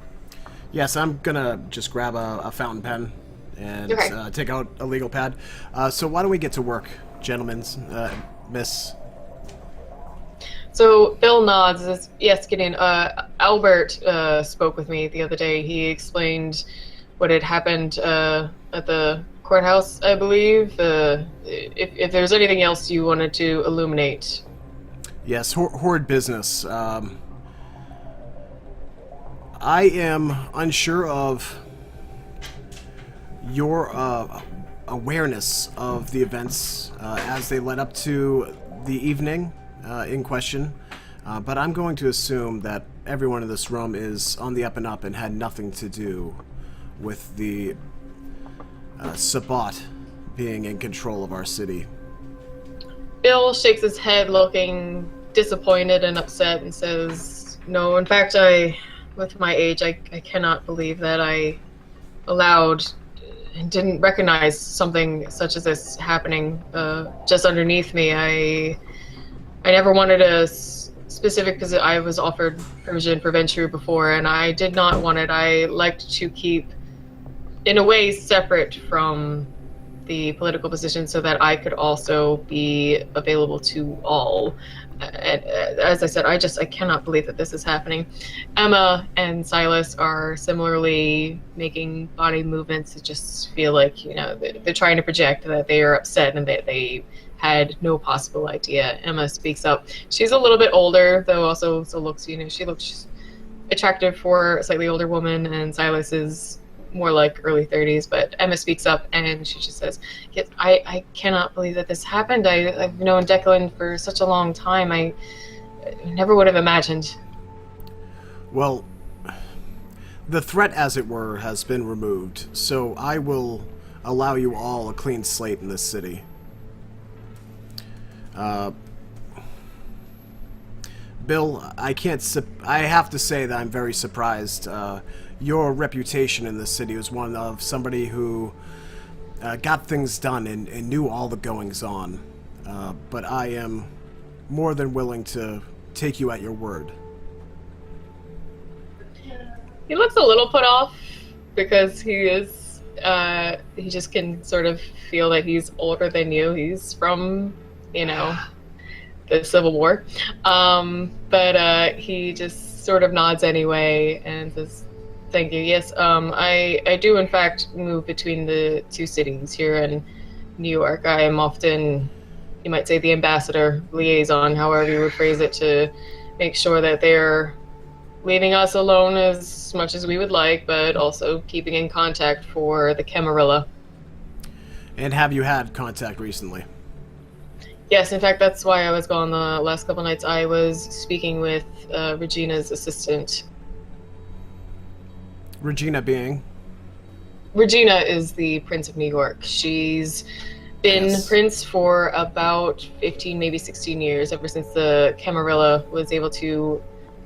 Yes, I'm gonna just grab a fountain pen and take out a legal pad. So why don't we get to work, gentlemen, miss? So Bill nods and says, yes, Gideon. Albert spoke with me the other day. He explained what had happened at the courthouse, I believe. If there's anything else you wanted to illuminate. Yes, horrid business. I am unsure of your awareness of the events as they led up to the evening in question, but I'm going to assume that everyone in this room is on the up and up and had nothing to do with the Sabbat being in control of our city. Bill shakes his head looking disappointed and upset and says, no, in fact, with my age, I cannot believe that I allowed and didn't recognize something such as this happening just underneath me. I never wanted a specific position. I was offered permission for Venture before, and I did not want it. I liked to keep, in a way, separate from the political position so that I could also be available to all. As I said, I cannot believe that this is happening. Emma and Silas are similarly making body movements that just feel like, they're trying to project that they are upset and that they had no possible idea. Emma speaks up. She's a little bit older, though also looks, she looks attractive for a slightly older woman, and Silas is more like early 30s, but Emma speaks up and she just says, yes, I cannot believe that this happened. I've known Declan for such a long time. I never would have imagined. Well, the threat, as it were, has been removed, so I will allow you all a clean slate in this city. Bill, I have to say that I'm very surprised. Your reputation in this city was one of somebody who got things done and knew all the goings-on. But I am more than willing to take you at your word. He looks a little put off because he just can sort of feel that he's older than you. He's from, the Civil War. But he just sort of nods anyway and says, thank you. Yes, I do in fact move between the two cities here in New York. I am often, you might say, the ambassador, liaison, however you would phrase it, to make sure that they're leaving us alone as much as we would like, but also keeping in contact for the Camarilla. And have you had contact recently? Yes, in fact, that's why I was gone the last couple nights. I was speaking with Regina's assistant. Regina being? Regina is the Prince of New York. She's been Prince for about 15, maybe 16 years, ever since the Camarilla was able to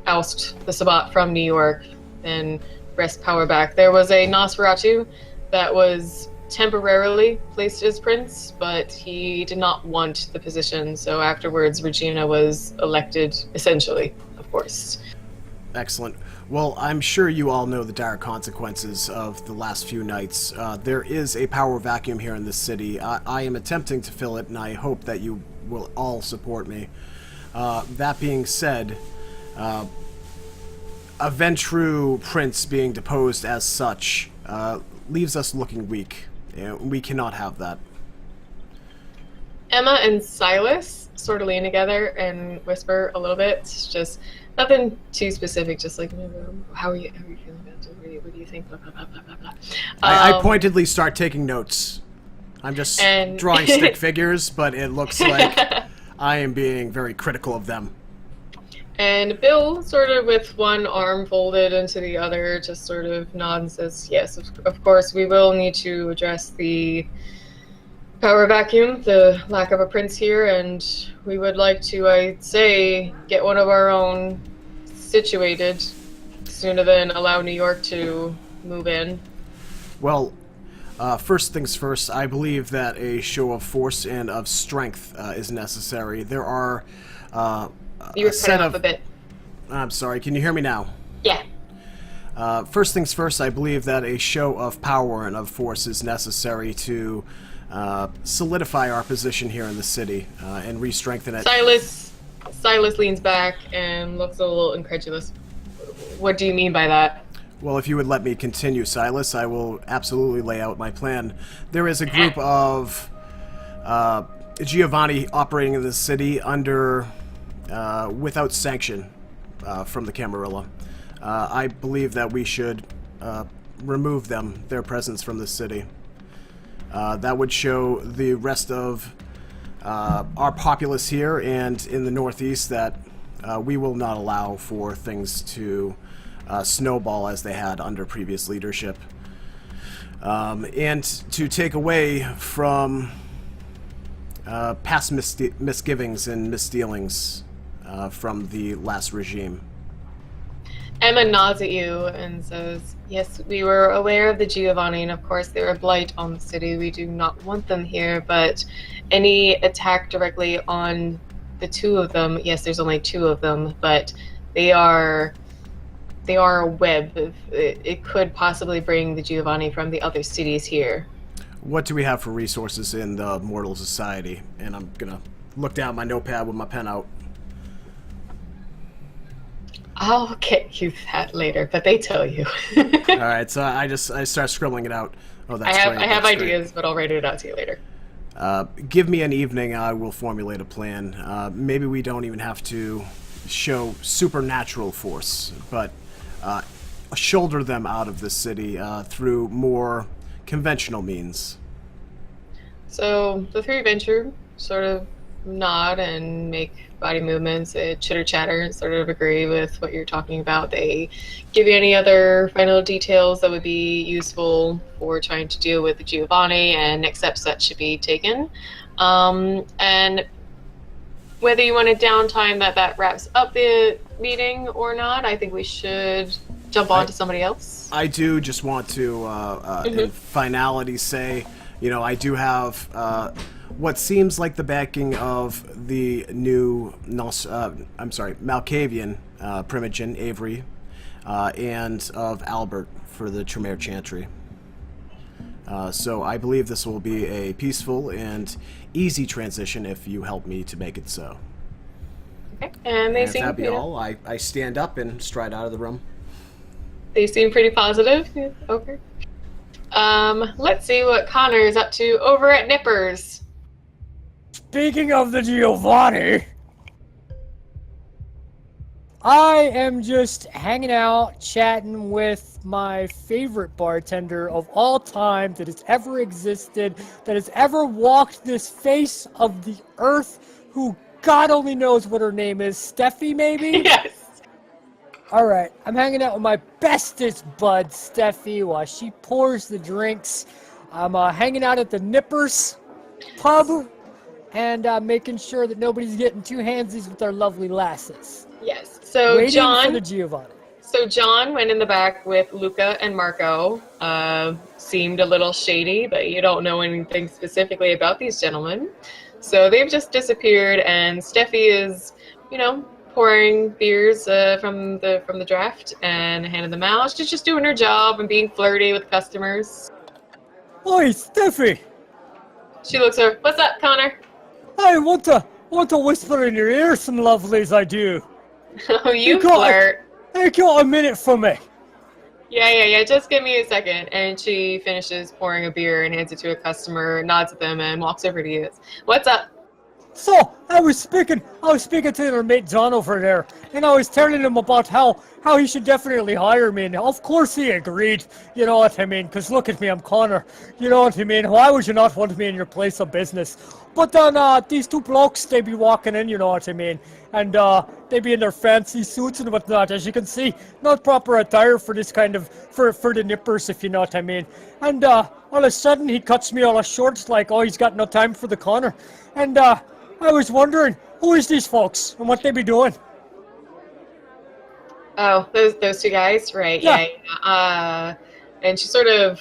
oust the Sabbat from New York and wrest power back. There was a Nosferatu that was temporarily placed as Prince, but he did not want the position, so afterwards Regina was elected, essentially, of course. Excellent. Well, I'm sure you all know the dire consequences of the last few nights. There is a power vacuum here in this city. I am attempting to fill it, and I hope that you will all support me. That being said, a Ventru prince being deposed as such leaves us looking weak. We cannot have that. Emma and Silas sort of lean together and whisper a little bit, just nothing too specific, just like, how are you feeling about it? What do you think? Blah, blah, blah, blah, blah, blah. I pointedly start taking notes. I'm just drawing stick figures, but it looks like I am being very critical of them. And Bill, sort of with one arm folded into the other, just sort of nods and says, yes, of course, we will need to address the power vacuum, the lack of a prince here, and we would like to, I'd say, get one of our own situated sooner than allow New York to move in. Well, first things first, I believe that a show of force and of strength is necessary. There are you were cutting off a bit. I'm sorry, can you hear me now? Yeah. First things first, I believe that a show of power and of force is necessary to solidify our position here in the city and re-strengthen it. Silas leans back and looks a little incredulous. What do you mean by that? Well, if you would let me continue, Silas, I will absolutely lay out my plan. There is a group of Giovanni operating in the city under without sanction from the Camarilla. I believe that we should remove their presence from the city. That would show the rest of our populace here and in the Northeast that we will not allow for things to snowball as they had under previous leadership. And to take away from past misgivings and misdealings from the last regime. Emma nods at you and says, yes, we were aware of the Giovanni, and of course they're a blight on the city. We do not want them here, but any attack directly on the two of them, yes, there's only two of them, but they are a web. It could possibly bring the Giovanni from the other cities here. what do we have for resources in the Mortal Society? And I'm gonna look down at my notepad with my pen out. I'll get you that later, but they tell you. All right, so I start scribbling it out. Oh, that's great. I have that's ideas, but I'll write it out to you later. Give me an evening, I will formulate a plan. Maybe we don't even have to show supernatural force, but shoulder them out of the city through more conventional means. So the three venture sort of nod and make body movements, chitter chatter, and sort of agree with what you're talking about. They give you any other final details that would be useful for trying to deal with the Giovanni and next steps that should be taken. And whether you want a downtime that wraps up the meeting or not, I think we should jump on to somebody else. I do just want to, in finality, say, you know, I do have what seems like the backing of the new, Malkavian Primogen, Avery, and of Albert for the Tremere Chantry. So I believe this will be a peaceful and easy transition if you help me to make it so. Okay, and they And if seem that be all, I stand up and stride out of the room. They seem pretty positive. Yeah, okay. Let's see what Connor is up to over at Nippers. Speaking of the Giovanni, I am just hanging out, chatting with my favorite bartender of all time that has ever existed, that has ever walked this face of the earth, who God only knows what her name is. Steffi, maybe? Yes. Alright, I'm hanging out with my bestest bud, Steffi, while she pours the drinks. I'm hanging out at the Nippers pub, and making sure that nobody's getting too handsies with our lovely lasses. Yes. So Waiting John. for the Giovanni. So John went in the back with Luca and Marco. Seemed a little shady, but you don't know anything specifically about these gentlemen. So they've just disappeared, and Steffi is, you know, pouring beers from the draft and handing them out. She's just doing her job and being flirty with customers. Oi, Steffi! She looks over. What's up, Connor? I want to whisper in your ear some lovelies, I do. Oh, you got flirt. Hey, got a minute for me? Yeah. Just give me a second. And she finishes pouring a beer and hands it to a customer, nods at them, and walks over to you. What's up? So, I was speaking to their mate John over there, and I was telling him about how he should definitely hire me, and of course he agreed, you know what I mean, because look at me, I'm Conor, you know what I mean, why would you not want me in your place of business? But then, these two blokes, they be walking in, you know what I mean, and, they be in their fancy suits and whatnot, as you can see, not proper attire for this kind of, for the Nippers, if you know what I mean, and, all of a sudden, he cuts me all short, like, oh, he's got no time for the Conor, and, I was wondering, who is these folks and what they be doing? Oh, those two guys, right? Yeah. And she sort of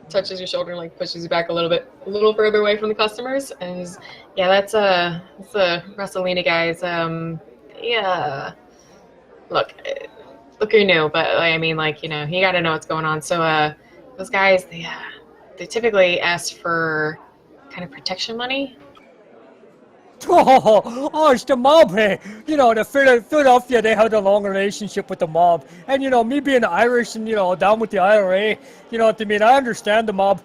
touches your shoulder and like pushes you back a little further away from the customers. And is, yeah, that's the Rosalina guys. Yeah. Look, you're new, but I mean, like, you know, you got to know what's going on. So, those guys, they typically ask for kind of protection money. Oh, it's the mob, hey. You know, the Philadelphia, they had a long relationship with the mob. And, you know, me being Irish and, you know, down with the IRA, you know what I mean? I understand the mob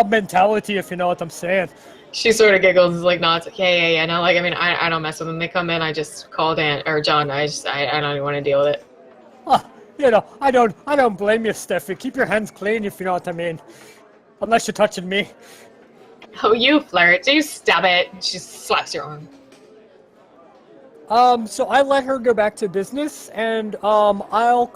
mentality, if you know what I'm saying. She sort of giggles and like nods. Like, yeah. No, like, I mean, I don't mess with them. They come in, I just call Dan or John. I don't even want to deal with it. You know, I don't blame you, Steffi. Keep your hands clean, if you know what I mean. Unless you're touching me. Oh, you flirt. You stop it. She slaps your arm. So I let her go back to business, and I'll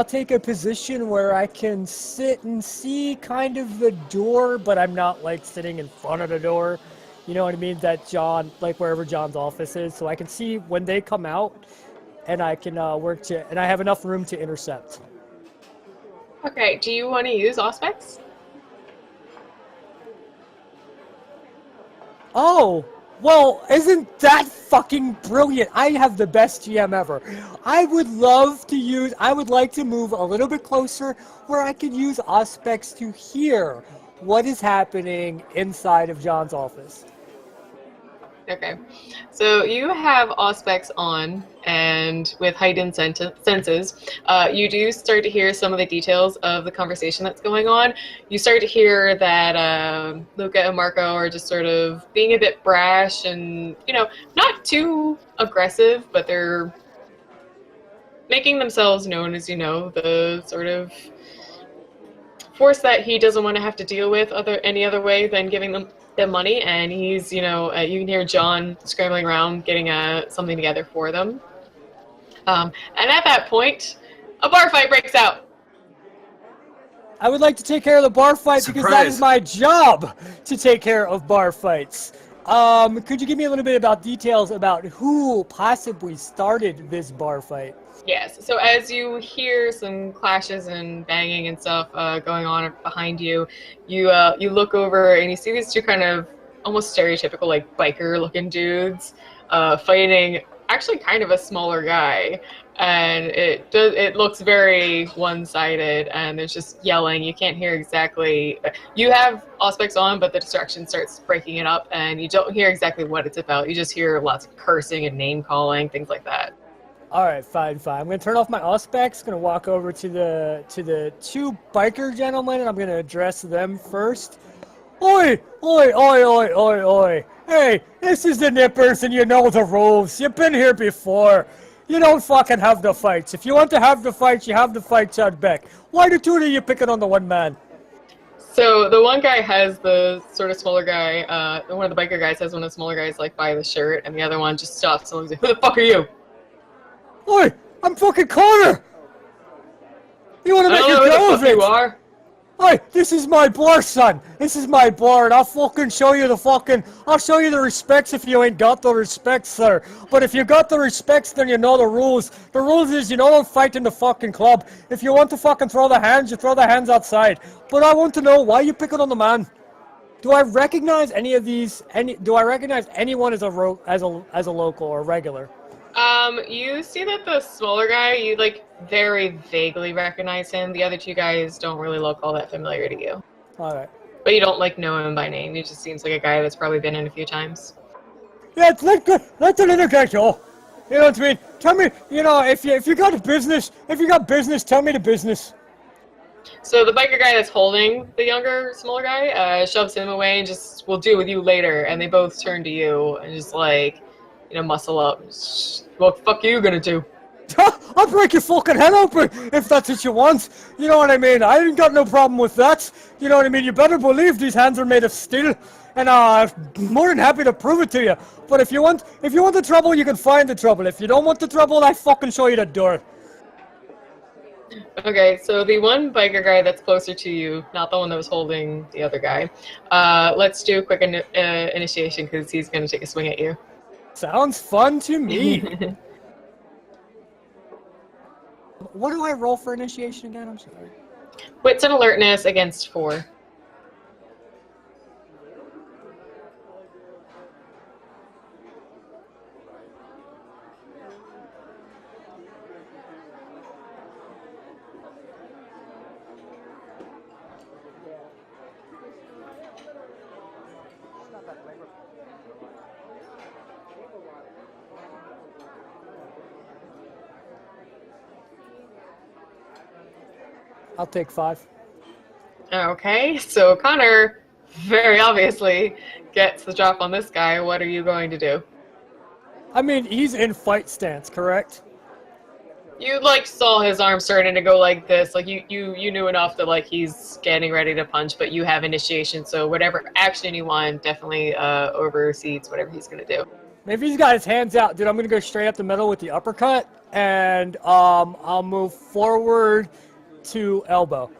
take a position where I can sit and see kind of the door, but I'm not like sitting in front of the door. You know what I mean? That John, like wherever John's office is, so I can see when they come out, and I can and I have enough room to intercept. Okay. Do you want to use Auspex? Oh, well, isn't that fucking brilliant? I have the best GM ever. I would like to move a little bit closer where I could use Auspex to hear what is happening inside of John's office. Okay, so you have auspex on, and with heightened senses, you do start to hear some of the details of the conversation that's going on. You start to hear that Luca and Marco are just sort of being a bit brash and, not too aggressive, but they're making themselves known as, the sort of force that he doesn't want to have to deal with any other way than giving them money. And he's, you can hear John scrambling around getting something together for them. And at that point, a bar fight breaks out. I would like to take care of the bar fight because that is my job to take care of bar fights. Could you give me a little bit about details about who possibly started this bar fight? Yes, so as you hear some clashes and banging and stuff going on behind you, you look over and you see these two kind of almost stereotypical like biker-looking dudes fighting actually kind of a smaller guy, and it looks very one-sided, and there's just yelling. You can't hear exactly. You have auspex on, but the distraction starts breaking it up, and you don't hear exactly what it's about. You just hear lots of cursing and name-calling, things like that. All right, fine. I'm going to turn off my auspex. Going to walk over to the two biker gentlemen, and I'm going to address them first. Oi, oi, oi, oi, oi, oi. Hey, this is the Nippers, and you know the rules. You've been here before. You don't fucking have the fights. If you want to have the fights, you have the fights out back. Why the two of you picking on the one man? So the one guy has the sort of smaller guy, one of the biker guys has one of the smaller guys like by the shirt, and the other one just stops and looks like, who the fuck are you? Oi, I'm fucking Conor! You want to make I a don't know go who the of fuck it? you are. Oi, this is my bar, son. This is my bar, and I'll fucking show you I'll show you the respects if you ain't got the respects, sir. But if you got the respects, then you know the rules. The rules is you don't fight in the fucking club. If you want to fucking throw the hands, you throw the hands outside. But I want to know why you picking on the man. Do I recognize any of these? Do I recognize anyone as a local or regular? You see that the smaller guy, you like very vaguely recognize him. The other two guys don't really look all that familiar to you. All right. But you don't like know him by name. He just seems like a guy that's probably been in a few times. Yeah, let the little guy go. You know what I mean? Tell me, if you got business, tell me the business. So the biker guy that's holding the younger, smaller guy shoves him away and just, we'll deal with you later. And they both turn to you and just like, muscle up. What the fuck are you gonna do? I'll break your fucking head open if that's what you want. You know what I mean? I ain't got no problem with that. You know what I mean? You better believe these hands are made of steel, and I'm more than happy to prove it to you. But if you want the trouble, you can find the trouble. If you don't want the trouble, I fucking show you the door. Okay, so the one biker guy that's closer to you, not the one that was holding the other guy, let's do a quick initiation because he's gonna take a swing at you. Sounds fun to me. What do I roll for initiation again? I'm sorry. Wits and alertness against 4. I'll take 5. Okay, so Conor very obviously gets the drop on this guy. What are you going to do? I mean, he's in fight stance, correct? You saw his arm starting to go like this. Like you knew enough that he's getting ready to punch, but you have initiation, so whatever action you want definitely oversees whatever he's gonna do. Maybe he's got his hands out, dude. I'm gonna go straight up the middle with the uppercut, and I'll move forward to elbow.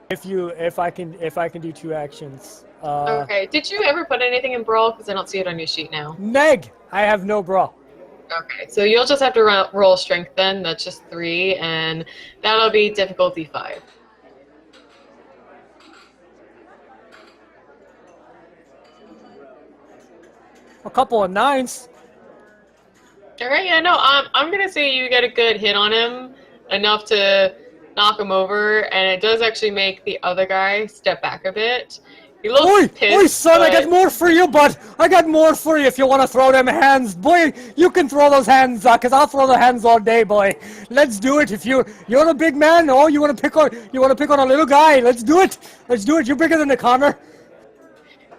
If I can do 2 actions. Okay. Did you ever put anything in brawl? Because I don't see it on your sheet now. Neg, I have no brawl. Okay, so you'll just have to roll strength then. That's just 3, and that'll be difficulty 5. A couple of 9s. All right, yeah, no, I'm gonna say you get a good hit on him, enough to knock him over, and it does actually make the other guy step back a bit. He looks Oi, pissed. oi, son, I got but- more for you, bud. I got more for you if you want to throw them hands. Boy, you can throw those hands, cause I'll throw the hands all day, boy. Let's do it. If you're a big man, oh, you want to pick on a little guy. Let's do it. Let's do it. You're bigger than the Conor.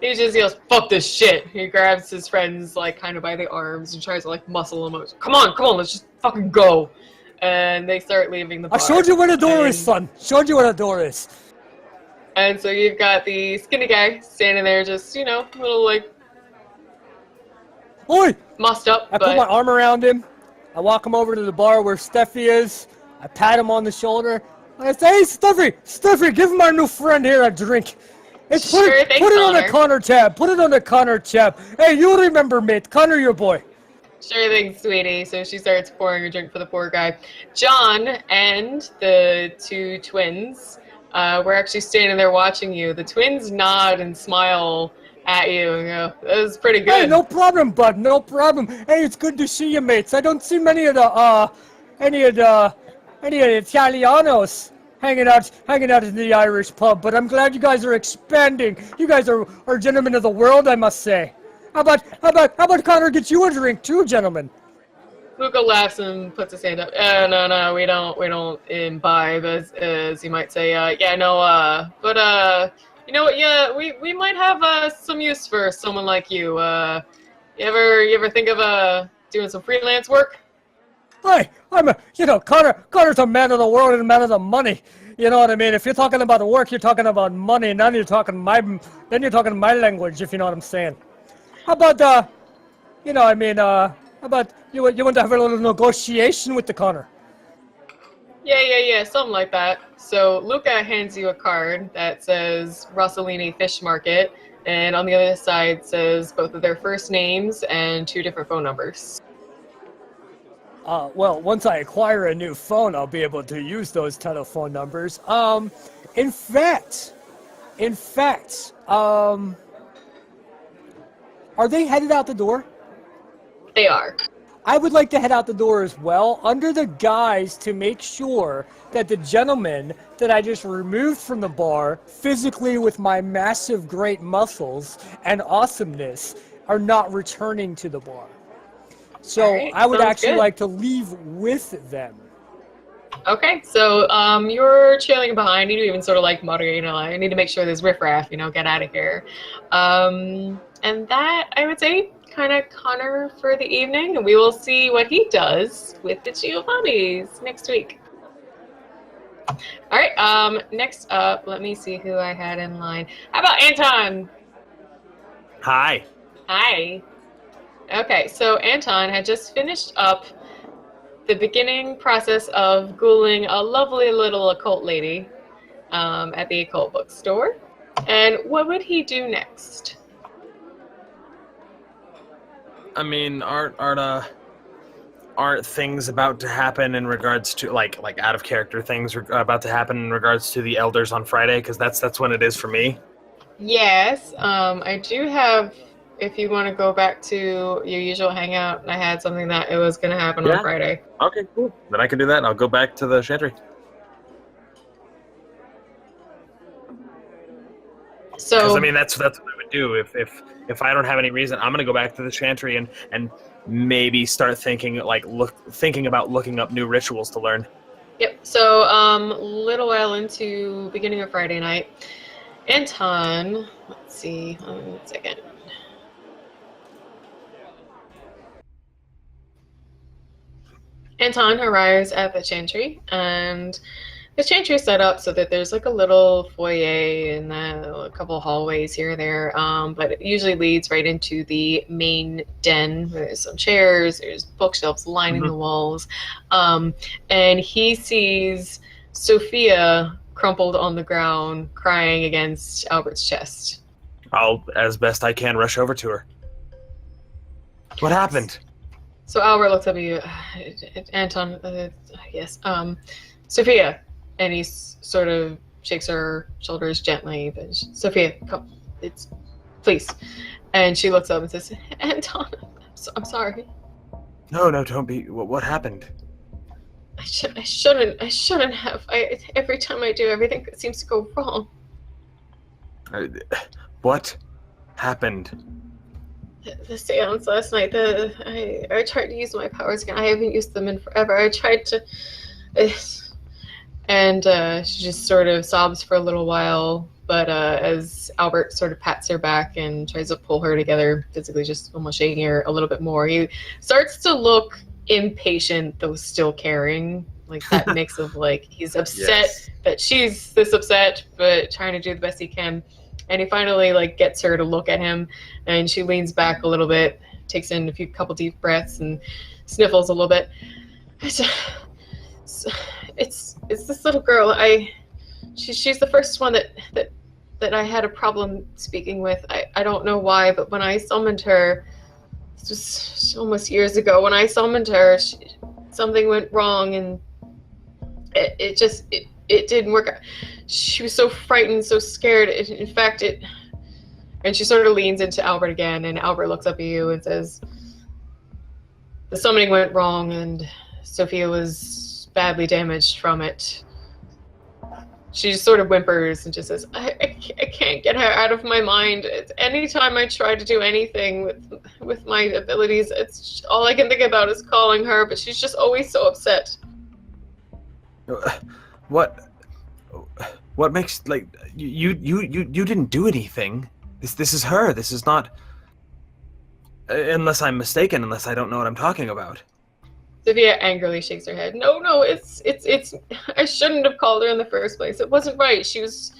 He just yells, "Fuck this shit!" He grabs his friends like kind of by the arms and tries to like muscle them. Come on, let's just fucking go. And they start leaving the bar. I showed you where the door is, And- son. Showed you where the door is. And so you've got the skinny guy standing there, just, a little, like, Oi! mussed up, I but... put my arm around him. I walk him over to the bar where Steffi is. I pat him on the shoulder. I say, hey, Steffi, give my new friend here a drink. It's Sure thing, put it on the Connor. Conor tab. Put it on the Conor tab. Hey, you remember, mate. Conor, your boy. Sure thing, sweetie. So she starts pouring a drink for the poor guy. John and the two twins were actually standing there watching you. The twins nod and smile at you and go, "That was pretty good." Hey, no problem, bud. No problem. Hey, it's good to see you, mates. I don't see any of the Italianos hanging out in the Irish pub, but I'm glad you guys are expanding. You guys are gentlemen of the world, I must say. How about Conor gets you a drink too, gentlemen? Luca laughs and puts his hand up. No, we don't imbibe, as you might say. But you know what? Yeah, we might have some use for someone like you. You ever think of doing some freelance work? Hey, Conor's a man of the world and a man of the money. You know what I mean? If you're talking about work, you're talking about money, and then you're talking my language, if you know what I'm saying. How about, how about you want to have a little negotiation with the Conor? Yeah, something like that. So Luca hands you a card that says Rossellini Fish Market, and on the other side says both of their first names and 2 different phone numbers. Well, once I acquire a new phone, I'll be able to use those telephone numbers. In fact, are they headed out the door? They are. I would like to head out the door as well, under the guise to make sure that the gentleman that I just removed from the bar, physically with my massive great muscles and awesomeness, are not returning to the bar. So Alright, I would sounds actually good. like to leave with them. Okay, so you're trailing behind. You even sort of like mutter, I need to make sure there's riffraff, get out of here. And that, I would say, kind of Conor for the evening, and we will see what he does with the Giovannis next week. All right, next up, let me see who I had in line. How about Anton? Hi. Hi. Okay, so Anton had just finished up the beginning process of ghouling a lovely little occult lady at the occult bookstore. And what would he do next? I mean, aren't things about to happen in regards to like out of character things about to happen in regards to the elders on Friday? Because that's when it is for me. Yes, I do have, if you want to go back to your usual hangout, I had something that it was going to happen on Friday. Okay, cool. Then I can do that, and I'll go back to the chantry. So, Because I mean, that's what I would do if I don't have any reason. I'm gonna go back to the chantry and maybe start thinking about looking up new rituals to learn. yep. So, little while into beginning of Friday night, Anton, let's see, 1 second. Anton arrives at the chantry, and the chantry is set up so that there's like a little foyer and a couple hallways here and there, but it usually leads right into the main den. There's some chairs, there's bookshelves lining the walls, and he sees Sophia crumpled on the ground, crying against Albert's chest. I'll, as best I can, rush over to her. What happened? So Albert looks up at you, Anton, yes, Sophia, and he sort of shakes her shoulders gently, but Sophia, come, please. And she looks up and says, Anton, I'm sorry. No, don't be. What happened? I shouldn't have. Every time I do, everything seems to go wrong. What happened? The seance last night, I tried to use my powers again. I haven't used them in forever. I tried to... And she just sort of sobs for a little while, but as Albert sort of pats her back and tries to pull her together, physically just almost shaking her a little bit more, he starts to look impatient, though still caring. Like that mix of like, he's upset that she's this upset, but trying to do the best he can. And he finally like gets her to look at him, and she leans back a little bit, takes in a couple deep breaths, and sniffles a little bit. It's this little girl. She's the first one that I had a problem speaking with. I don't know why, but when I summoned her, this was almost years ago. When I summoned her, something went wrong, and it didn't work out. She was so frightened, so scared. In fact, and she sort of leans into Albert again, and Albert looks up at you and says, the summoning went wrong, and Sophia was badly damaged from it. She just sort of whimpers and just says, I can't get her out of my mind. Anytime I try to do anything with my abilities, it's all I can think about is calling her, but she's just always so upset. What makes, like, you didn't do anything. This is her. This is not, unless I'm mistaken, unless I don't know what I'm talking about. Sophia angrily shakes her head. No, it's I shouldn't have called her in the first place. It wasn't right. She's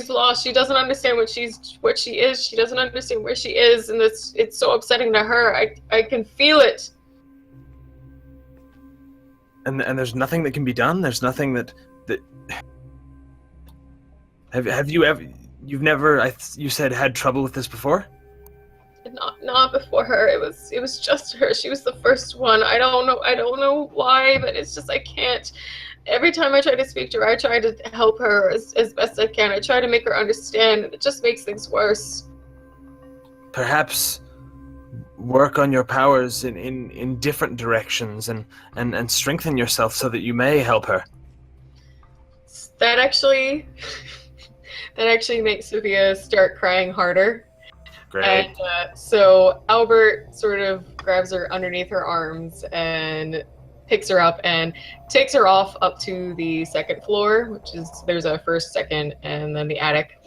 lost. She doesn't understand what she is. She doesn't understand where she is, and it's so upsetting to her. I can feel it. And there's nothing that can be done. There's nothing that have you ever, you've never, you said, had trouble with this before? Not before her. It was just her. She was the first one. I don't know why, but it's just I can't. Every time I try to speak to her, I try to help her as best I can. I try to make her understand, and it just makes things worse. Perhaps work on your powers in different directions and strengthen yourself so that you may help her. That actually makes Sophia start crying harder. Great. And so Albert sort of grabs her underneath her arms and picks her up and takes her off up to the second floor, which is, there's a first, second, and then the attic.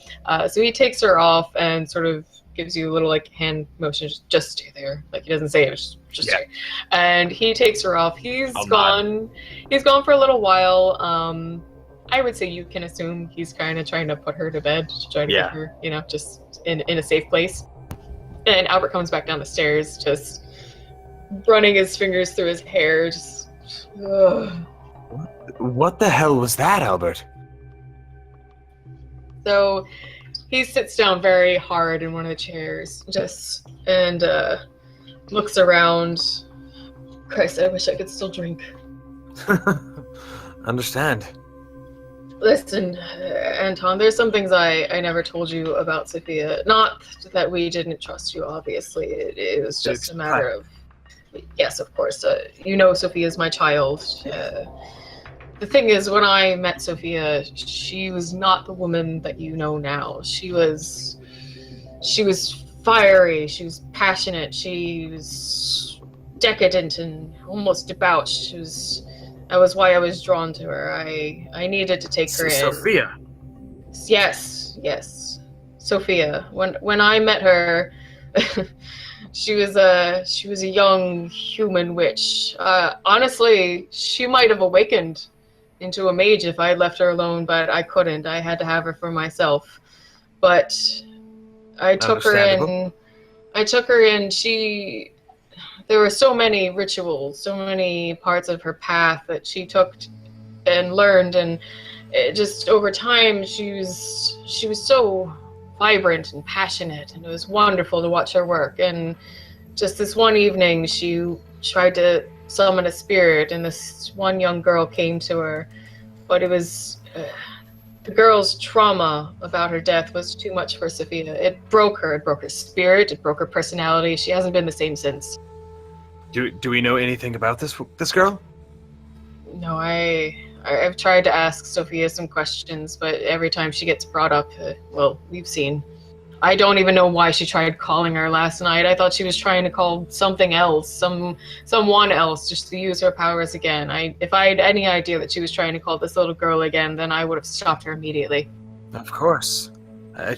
So he takes her off and sort of gives you a little like hand motion, just stay there. Like he doesn't say it, just stay. And he takes her off. He's gone for a little while. I would say you can assume he's kind of trying to put her to bed, to try to get her, just in a safe place. And Albert comes back down the stairs, just running his fingers through his hair, just... Ugh. What the hell was that, Albert? So he sits down very hard in one of the chairs, and looks around. Christ, I wish I could still drink. Understand. Listen, Anton, there's some things I never told you about Sophia. Not that we didn't trust you, obviously. It was just a matter of... Yes, of course. Sophia's my child. The thing is, when I met Sophia, she was not the woman that you know now. She was fiery, she was passionate, she was decadent and almost debauched. That was why I was drawn to her. I needed to take her in. Sophia. Yes. Sophia. When I met her, she was a young human witch. Honestly, she might have awakened into a mage if I had left her alone, but I couldn't. I had to have her for myself. But I took her in. There were so many rituals, so many parts of her path that she took and learned, and just over time she was so vibrant and passionate, and it was wonderful to watch her work. And just this one evening she tried to summon a spirit, and this one young girl came to her, but it was the girl's trauma about her death was too much for Sophia. It broke her spirit, it broke her personality. She hasn't been the same since. Do we know anything about this girl? No, I've tried to ask Sophia some questions, but every time she gets brought up, we've seen. I don't even know why she tried calling her last night. I thought she was trying to call something else, someone else, just to use her powers again. If I had any idea that she was trying to call this little girl again, then I would have stopped her immediately. Of course. I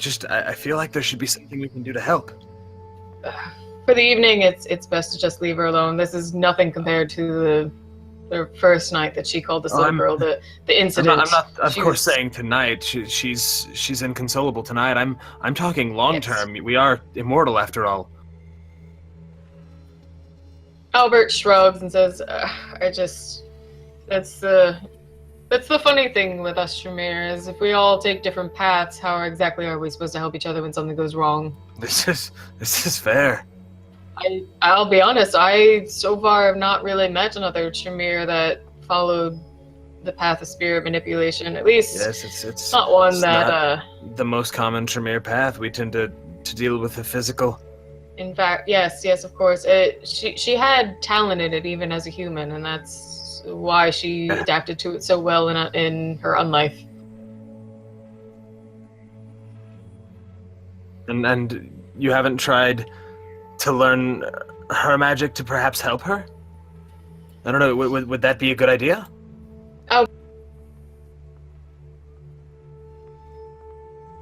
feel like there should be something we can do to help. For the evening, it's best to just leave her alone. This is nothing compared to the first night that she called this little girl the incident. I'm not of course saying tonight. She's inconsolable tonight. I'm talking long term. We are immortal after all. Albert shrugs and says, that's the funny thing with us Tremere, is if we all take different paths, how exactly are we supposed to help each other when something goes wrong? This is fair. I'll be honest, I so far have not really met another Tremere that followed the path of spirit manipulation. At least, yes, it's not one it's that not the most common Tremere path. We tend to deal with the physical. In fact, yes, of course. She had talent in it even as a human, and that's why she adapted to it so well in her unlife. And you haven't tried to learn her magic to perhaps help her? I don't know, would that be a good idea? Oh.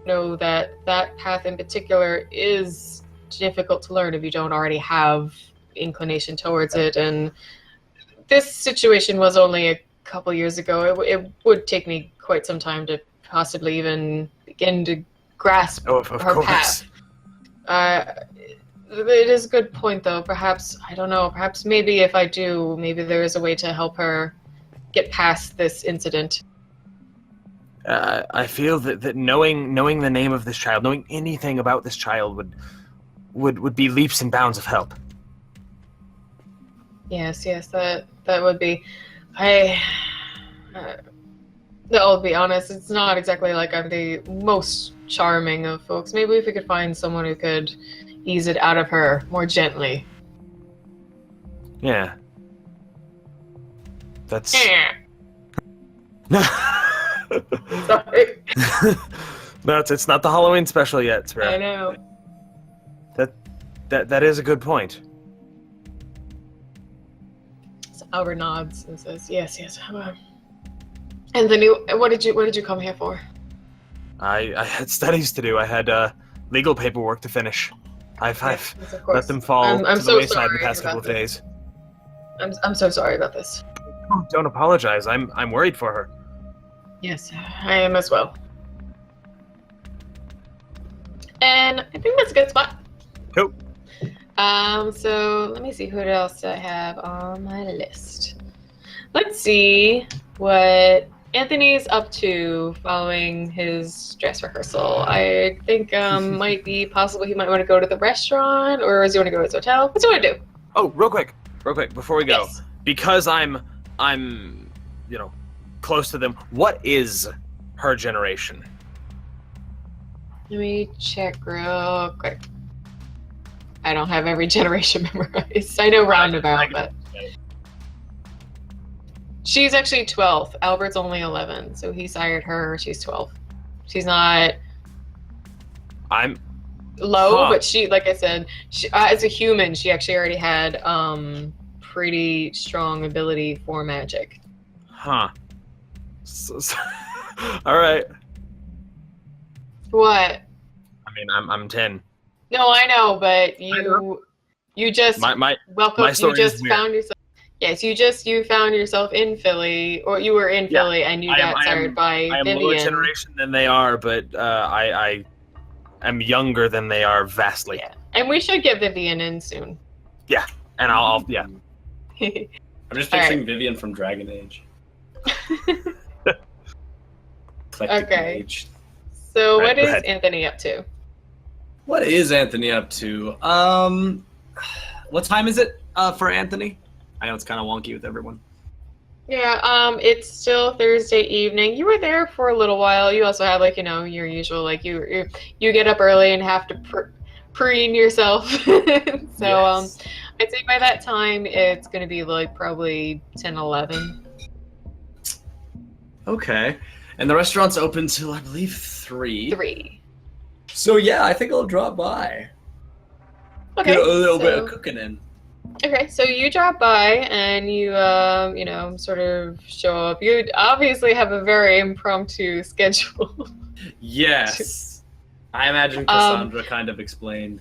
Know that path in particular is difficult to learn if you don't already have inclination towards it, and this situation was only a couple years ago. It would take me quite some time to possibly even begin to grasp her path. It is a good point, though. Perhaps, I don't know, perhaps maybe if I do, maybe there is a way to help her get past this incident. I feel that knowing the name of this child, knowing anything about this child would be leaps and bounds of help. Yes, that would be. I'll be honest, it's not exactly like I'm the most charming of folks. Maybe if we could find someone who could ease it out of her more gently. Yeah. That's... Sorry. No, it's not the Halloween special yet, Sarah. I know. That is a good point. So Albert nods and says, "Yes. Anthony, what did you come here for?" I had studies to do. I had legal paperwork to finish. I've let them fall I'm to so the wayside sorry the past couple of days. I'm so sorry about this. Oh, don't apologize. I'm worried for her. Yes, I am as well. And I think that's a good spot. Cool. So let me see who else I have on my list. Let's see what Anthony's up to following his dress rehearsal. I think might be possible he might want to go to the restaurant, or does he want to go to his hotel? What's he want to do? Oh, real quick, before we go, Yes. because I'm close to them. What is her generation? Let me check real quick. I don't have every generation memorized. I know roundabout, but she's actually 12. Albert's only 11, so he sired her. She's 12. She's not I'm low, but she, like I said, as a human, she actually already had pretty strong ability for magic. Huh. All right. What? I mean, I'm 10. No, I know, but you just My welcome. story You just is weird. found yourself. Yes, you found yourself in Philly, or you were in Philly, and you got sired by I am Vivian. lower generation than they are, but I am younger than they are vastly. Yeah, and we should get Vivian in soon. Yeah, and I'll yeah. I'm just All picturing right. Vivian from Dragon Age. Okay. So Right, what go is ahead. Anthony up to? What is Anthony up to? What time is it for Anthony? I know it's kind of wonky with everyone. Yeah, it's still Thursday evening. You were there for a little while. You also have your usual you get up early and have to preen yourself. So Yes. I'd say by that time it's gonna be probably 10, 11. Okay. And the restaurant's open till I believe 3. 3. So yeah, I think I'll drop by. Okay. Get a little bit so- of cooking in. Okay, so you drop by and you, sort of show up. You obviously have a very impromptu schedule. Yes. I imagine Cassandra kind of explained.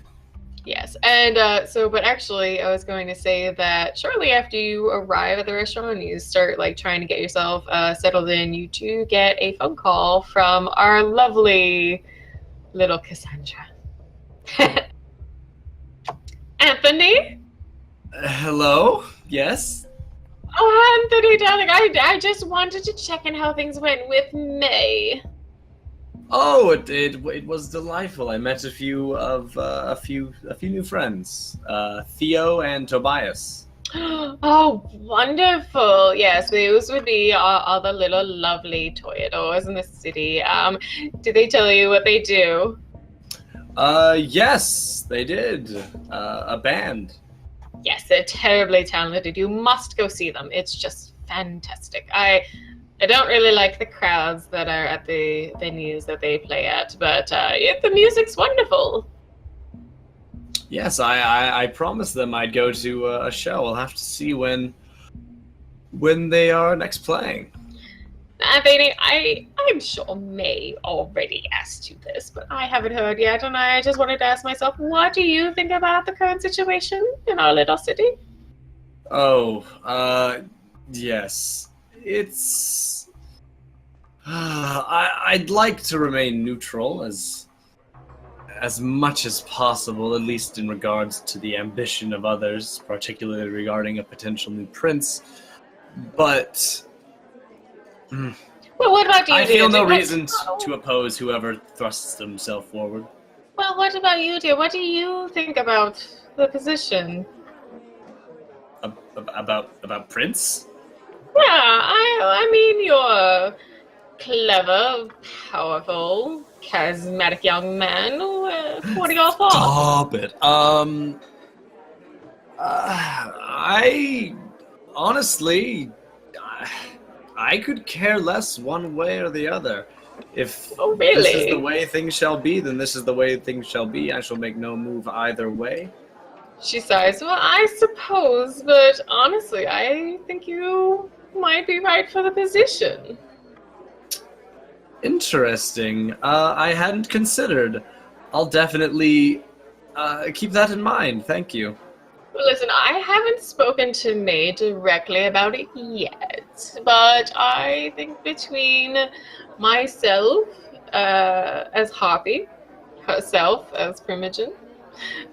Yes, and but actually, I was going to say that shortly after you arrive at the restaurant and you start like trying to get yourself settled in, you do get a phone call from our lovely little Cassandra. Anthony? Hello? Yes? Oh, Anthony, darling, I just wanted to check in how things went with May. Oh, it was delightful. I met a few new friends, Theo and Tobias. Oh, wonderful. Yes, those would be all the little lovely toyadors in the city. Did they tell you what they do? Yes, they did. A band. Yes, they're terribly talented. You must go see them. It's just fantastic. I don't really like the crowds that are at the venues that they play at, but the music's wonderful. Yes, I promised them I'd go to a show. I'll have to see when they are next playing. Anthony, I'm sure May already asked you this, but I haven't heard yet, and I just wanted to ask myself, what do you think about the current situation in our little city? Oh, yes. It's... I'd like to remain neutral as much as possible, at least in regards to the ambition of others, particularly regarding a potential new prince. But... Well, what about you? I feel no dear? reason to oppose whoever thrusts themselves forward. Well, what about you, dear? What do you think about the position? About Prince? Yeah, I mean, you're clever, powerful, charismatic young man. What are your thoughts? Stop it. I honestly, I could care less one way or the other. If Oh, really? this is the way things shall be, then this is the way things shall be. I shall make no move either way. She sighs. Well, I suppose, but honestly, I think you might be right for the position. Interesting. I hadn't considered. I'll definitely keep that in mind. Thank you. Well, listen, I haven't spoken to May directly about it yet, but I think between myself as Harpy, herself as Primogen,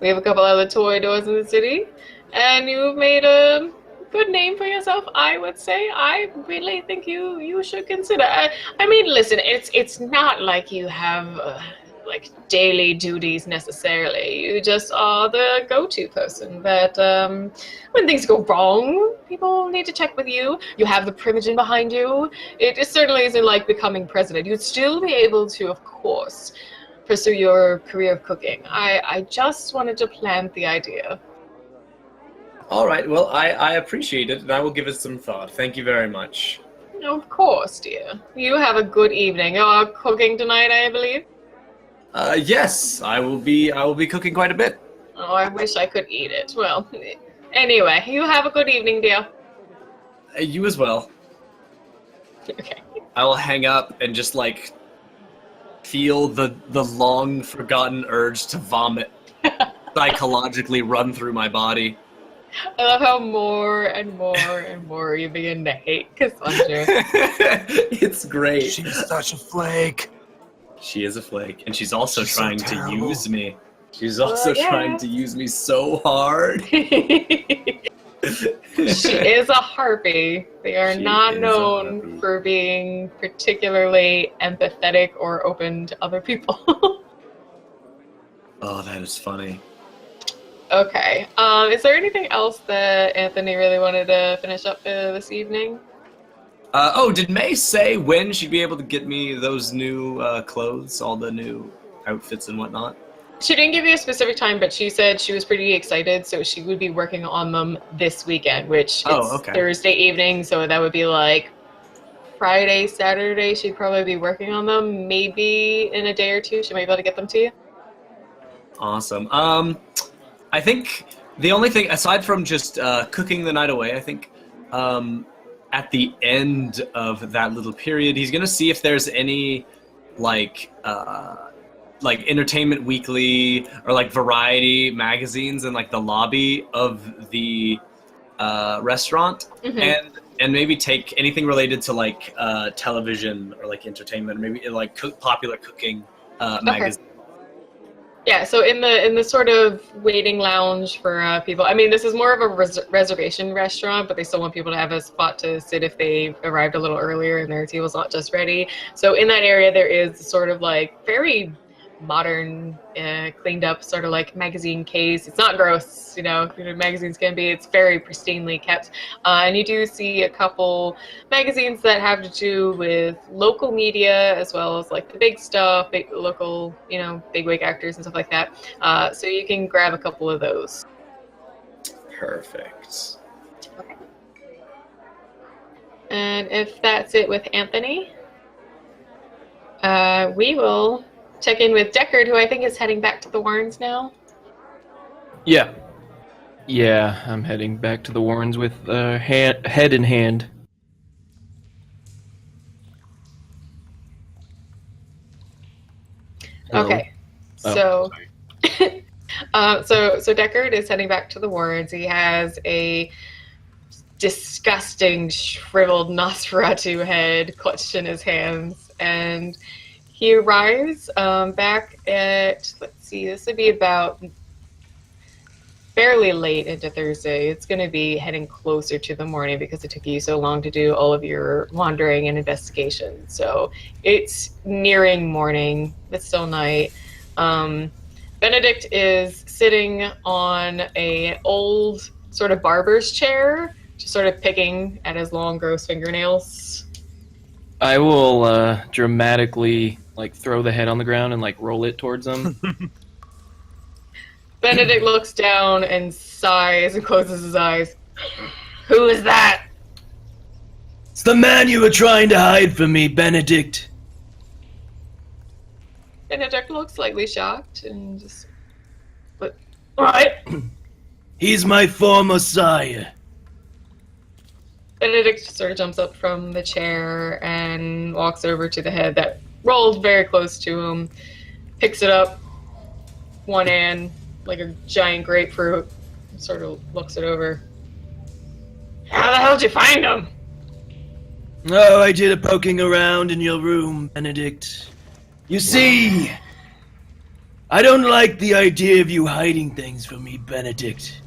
we have a couple other toyadors in the city, and you've made a good name for yourself, I would say. I really think you should consider. I mean, listen, it's not like you have like daily duties necessarily. You just are the go-to person that when things go wrong, people need to check with you. You have the Primogen behind you. It certainly isn't like becoming president. You'd still be able to, of course, pursue your career of cooking. I just wanted to plant the idea. All right. Well, I appreciate it, and I will give it some thought. Thank you very much. Of course, dear. You have a good evening. You're cooking tonight, I believe? Yes, I will be cooking quite a bit. Oh, I wish I could eat it. Well, anyway, you have a good evening, dear. You as well. Okay. I will hang up and just like feel the long forgotten urge to vomit psychologically run through my body. I love how more and more and more you begin to hate Cassandra. It's great. She's such a flake. She is a flake, and she's also She's so trying to terrible. use me. She's also yeah. trying to use me so hard. She is a harpy. They are She not is a known harpy. for being particularly empathetic or open to other people. Oh, that is funny. Okay. Is there anything else that Anthony really wanted to finish up this evening? Did May say when she'd be able to get me those new clothes, all the new outfits and whatnot? She didn't give you a specific time, but she said she was pretty excited, so she would be working on them this weekend, which is Thursday evening, so that would be like Friday, Saturday. She'd probably be working on them. Maybe in a day or two, she might be able to get them to you. Awesome. I think the only thing, aside from just cooking the night away, I think at the end of that little period, he's gonna see if there's any like Entertainment Weekly or like Variety magazines in like the lobby of the restaurant, and maybe take anything related to like television or like entertainment, or maybe like popular cooking magazine. Yeah, so in the sort of waiting lounge for people, I mean, this is more of a reservation restaurant, but they still want people to have a spot to sit if they arrived a little earlier and their table's not just ready. So in that area, there is sort of like very modern, cleaned up sort of like magazine case. It's not gross, magazines can be. It's very pristinely kept. And you do see a couple magazines that have to do with local media as well as like the big stuff, big local, bigwig actors and stuff like that. So you can grab a couple of those. Perfect. Okay. And if that's it with Anthony, we will check in with Deckard, who I think is heading back to the Warrens now. Yeah, I'm heading back to the Warrens with head in hand. Hello. Okay, so so Deckard is heading back to the Warrens. He has a disgusting, shriveled Nosferatu head clutched in his hands, and he arrives back at, let's see, this would be about fairly late into Thursday. It's going to be heading closer to the morning because it took you so long to do all of your wandering and investigation. So it's nearing morning, but still night. Benedict is sitting on a old sort of barber's chair, just sort of picking at his long, gross fingernails. I will dramatically throw the head on the ground and roll it towards them. Benedict looks down and sighs and closes his eyes. Who is that? It's the man you were trying to hide from me, Benedict. Benedict looks slightly shocked and just... What? He's my former sire. Benedict sort of jumps up from the chair and walks over to the head that rolled very close to him, picks it up, one hand, like a giant grapefruit, sort of looks it over. How the hell did you find him? Oh, I did a poking around in your room, Benedict. You see, I don't like the idea of you hiding things from me, Benedict.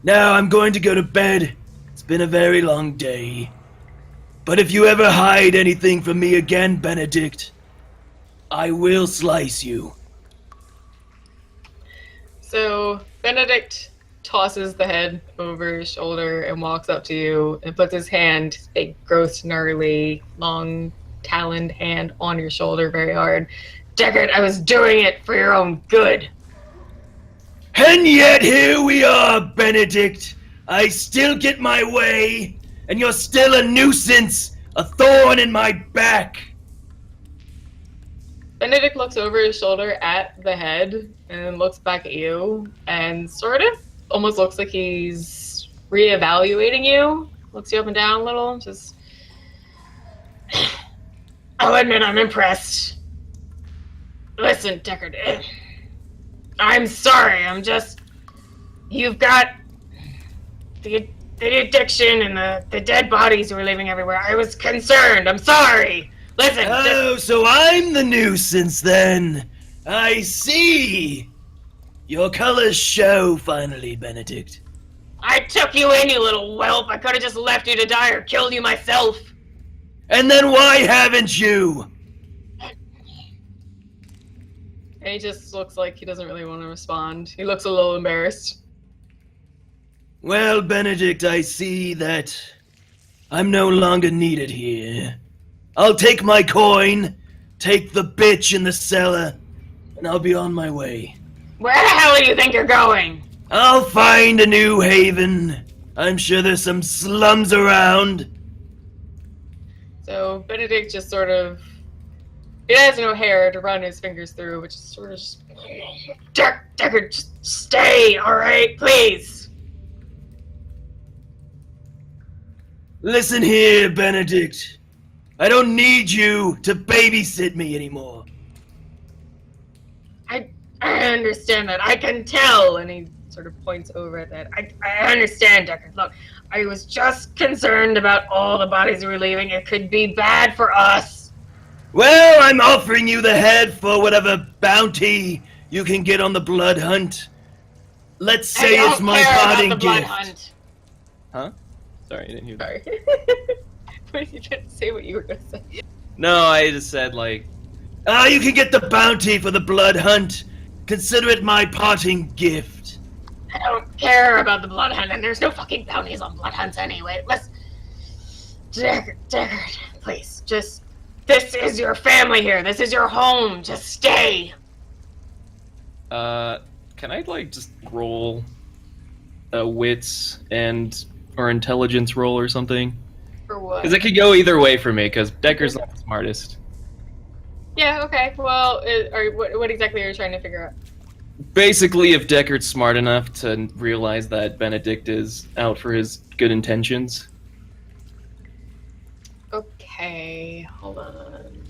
Now I'm going to go to bed. It's been a very long day. But if you ever hide anything from me again, Benedict, I will slice you. So Benedict tosses the head over his shoulder and walks up to you and puts his hand, big, gross, gnarly, long, taloned hand on your shoulder very hard. Deckard, I was doing it for your own good. And yet here we are, Benedict. I still get my way, and you're still a nuisance, a thorn in my back. Benedict looks over his shoulder at the head and looks back at you and sort of almost looks like he's reevaluating you. Looks you up and down a little. Just, I'll admit I'm impressed. Listen, Deckard, I'm sorry. You've got the addiction and the dead bodies you were leaving everywhere. I was concerned. I'm sorry. Listen. Oh, so I'm the nuisance then. I see. Your colors show finally, Benedict. I took you in, you little whelp. I could have just left you to die or killed you myself. And then why haven't you? And he just looks like he doesn't really want to respond. He looks a little embarrassed. Well, Benedict, I see that I'm no longer needed here. I'll take my coin, take the bitch in the cellar, and I'll be on my way. Where the hell do you think you're going? I'll find a new haven. I'm sure there's some slums around. So Benedict just sort of... He has no hair to run his fingers through, which is sort of just Deckard, just stay, alright? Please. Listen here, Benedict. I don't need you to babysit me anymore. I understand that. I can tell. And he sort of points over at that. I understand, Deckard. Look, I was just concerned about all the bodies we were leaving. It could be bad for us. Well, I'm offering you the head for whatever bounty you can get on the blood hunt. Let's say it's my parting gift. Hunt. Huh? Sorry, I didn't hear that. Sorry. What you didn't say what you were gonna say. No, I just said, like... You can get the bounty for the blood hunt. Consider it my parting gift. I don't care about the blood hunt, and there's no fucking bounties on blood hunts anyway. Deckard, please, just... This is your family here. This is your home. Just stay. Can I, like, just roll a wits or intelligence roll or something? For what? Because it could go either way for me, because Decker's not the smartest. Yeah, okay. Well, what exactly are you trying to figure out? Basically, if Deckard's smart enough to realize that Benedict is out for his good intentions. Okay, hold on.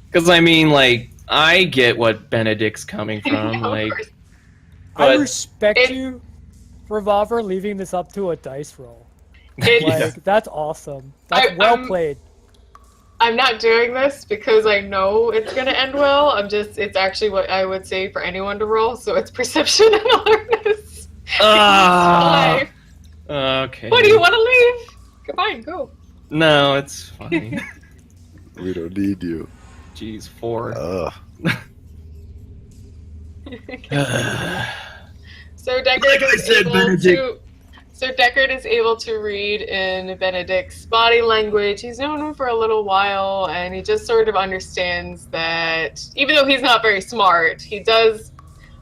Because, I mean, like, I get what Benedict's coming from, No, of like... course. I But- respect you, Revolver, leaving this up to a dice roll. Like, that's awesome. That's well played. I'm not doing this because I know it's gonna end well. It's actually what I would say for anyone to roll, so it's perception and awareness. Ah. Okay. What, do you want to leave? Fine, go. No, it's fine. We don't need you. Jeez, 4. So Deckard Like I is said, able Benedict. to. So Deckard is able to read in Benedict's body language. He's known him for a little while, and he just sort of understands that even though he's not very smart, he does.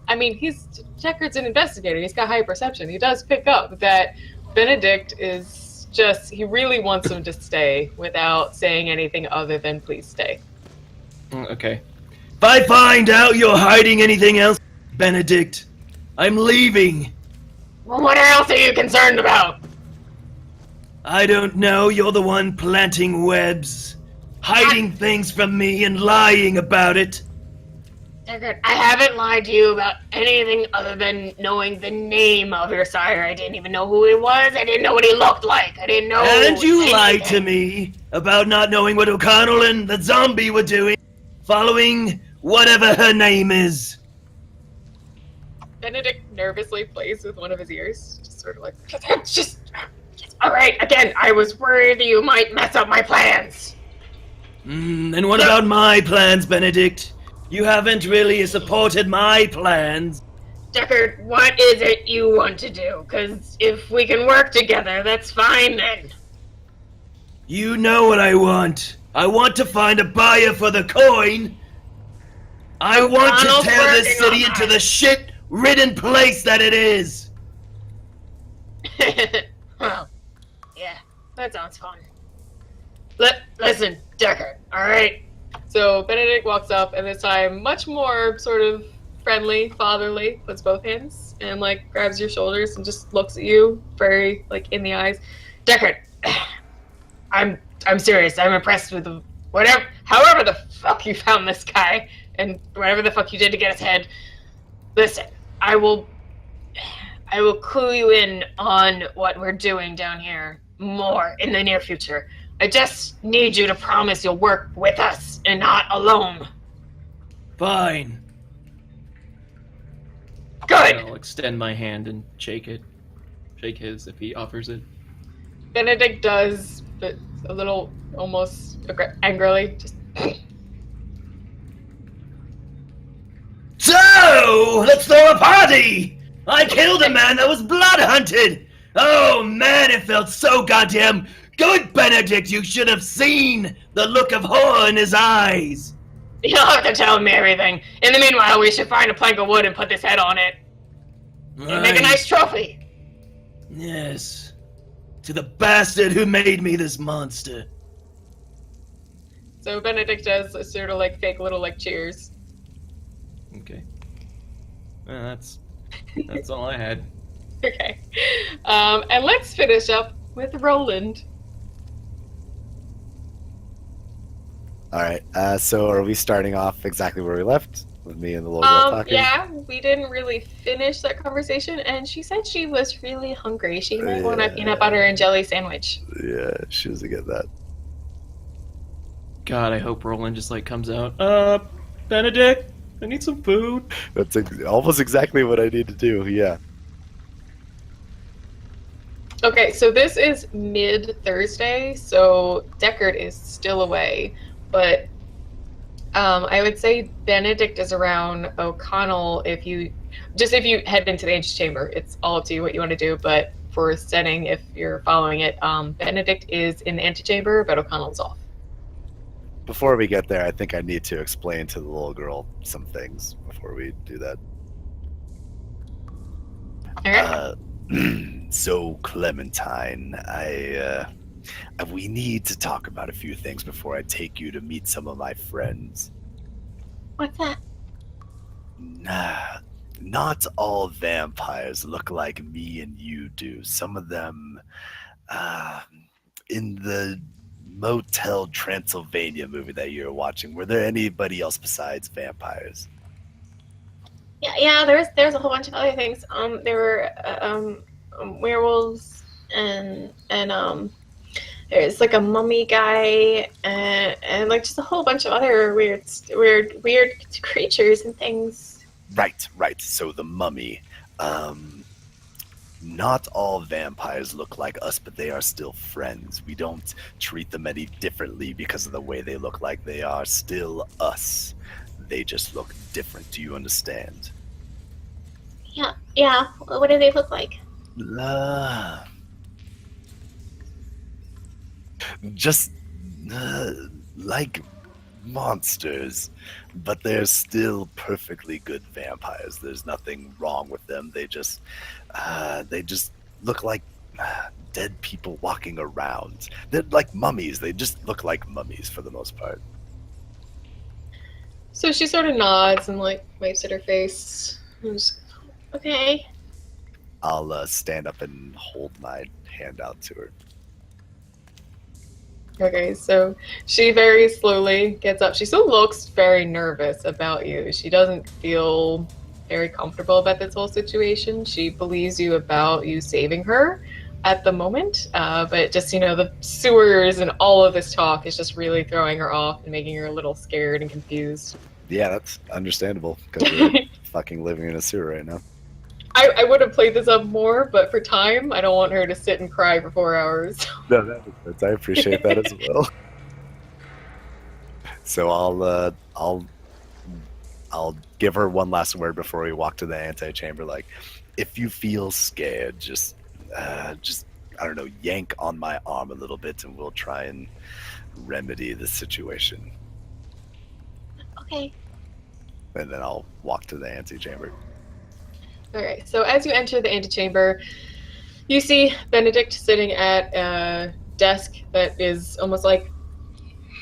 I mean, Deckard's an investigator. He's got high perception. He does pick up that Benedict is just. He really wants him to stay without saying anything other than "please stay." Okay. If I find out you're hiding anything else, Benedict, I'm leaving. Well, what else are you concerned about? I don't know, you're the one planting webs, hiding things from me and lying about it. Deckard, I haven't lied to you about anything other than knowing the name of your sire. I didn't even know who he was. I didn't know what he looked like. I didn't know And you anything. lied to me about not knowing what O'Connell and the zombie were doing, following whatever her name is. Benedict nervously plays with one of his ears, just sort of like, all right, again, I was worried you might mess up my plans. And what about my plans, Benedict? You haven't really supported my plans. Deckard, what is it you want to do? Because if we can work together, that's fine then. You know what I want. I want to find a buyer for the coin. I want to O'Connell's tear this working city on into that. the shit-ridden place that it is. Well, yeah, that sounds fun. Listen, Deckard, alright? So Benedict walks up, and this time much more sort of friendly, fatherly, puts both hands, and like grabs your shoulders and just looks at you very like in the eyes. Deckard, I'm serious. I'm impressed with however the fuck you found this guy, and whatever the fuck you did to get his head. Listen, I will clue you in on what we're doing down here more in the near future. I just need you to promise you'll work with us and not alone. Fine. Good! I'll extend my hand and shake it. Shake his if he offers it. Benedict does, but a little almost angrily. Just So, let's throw a party! I killed a man that was blood hunted! Oh man, it felt so goddamn good, Benedict! You should have seen the look of horror in his eyes! you don't have to tell me everything. In the meanwhile, we should find a plank of wood and put this head on it. And make a nice trophy. Yes. To the bastard who made me this monster. So Benedict does a sort of like fake little like cheers. Okay. That's all I had. Okay. And let's finish up with Roland. All right. So are we starting off exactly where we left with me and the little girl talking? Yeah, we didn't really finish that conversation, and she said she was really hungry. She might want a peanut butter and jelly sandwich. Yeah, she doesn't get that. God, I hope Roland just like comes out. Benedict, I need some food. That's almost exactly what I need to do. Yeah. Okay, so this is mid-Thursday, so Deckard is still away, but I would say Benedict is around O'Connell if you head into the antechamber. It's all up to you what you want to do, but for setting, if you're following it, Benedict is in the antechamber, but O'Connell's off. Before we get there, I think I need to explain to the little girl some things before we do that. All right. So Clementine, we need to talk about a few things before I take you to meet some of my friends. What's that? Nah, not all vampires look like me and you do. Some of them, in the Motel Transylvania movie that you're watching, were there anybody else besides vampires? Yeah. There's a whole bunch of other things. There were werewolves and there's like a mummy guy and like just a whole bunch of other weird creatures and things. Right. So the mummy. Not all vampires look like us, but they are still friends. We don't treat them any differently because of the way they look like. They are still us. They just look different. Do you understand? Yeah. What do they look like? Just like monsters, but they're still perfectly good vampires. There's nothing wrong with them. They just look like dead people walking around. They're like mummies. They just look like mummies for the most part. So she sort of nods and like wipes at her face. Okay. I'll stand up and hold my hand out to her. Okay, so she very slowly gets up. She still looks very nervous about you. She doesn't feel very comfortable about this whole situation. She believes you about you saving her at the moment, but just, the sewers and all of this talk is just really throwing her off and making her a little scared and confused. Yeah, that's understandable, because we're fucking living in a sewer right now. I would have played this up more, but for time, I don't want her to sit and cry for 4 hours. No, I appreciate that as well. So I'll give her one last word before we walk to the antechamber. Like, if you feel scared, just I don't know, yank on my arm a little bit, and we'll try and remedy the situation. Okay. And then I'll walk to the antechamber. Okay, so as you enter the antechamber, you see Benedict sitting at a desk that is almost like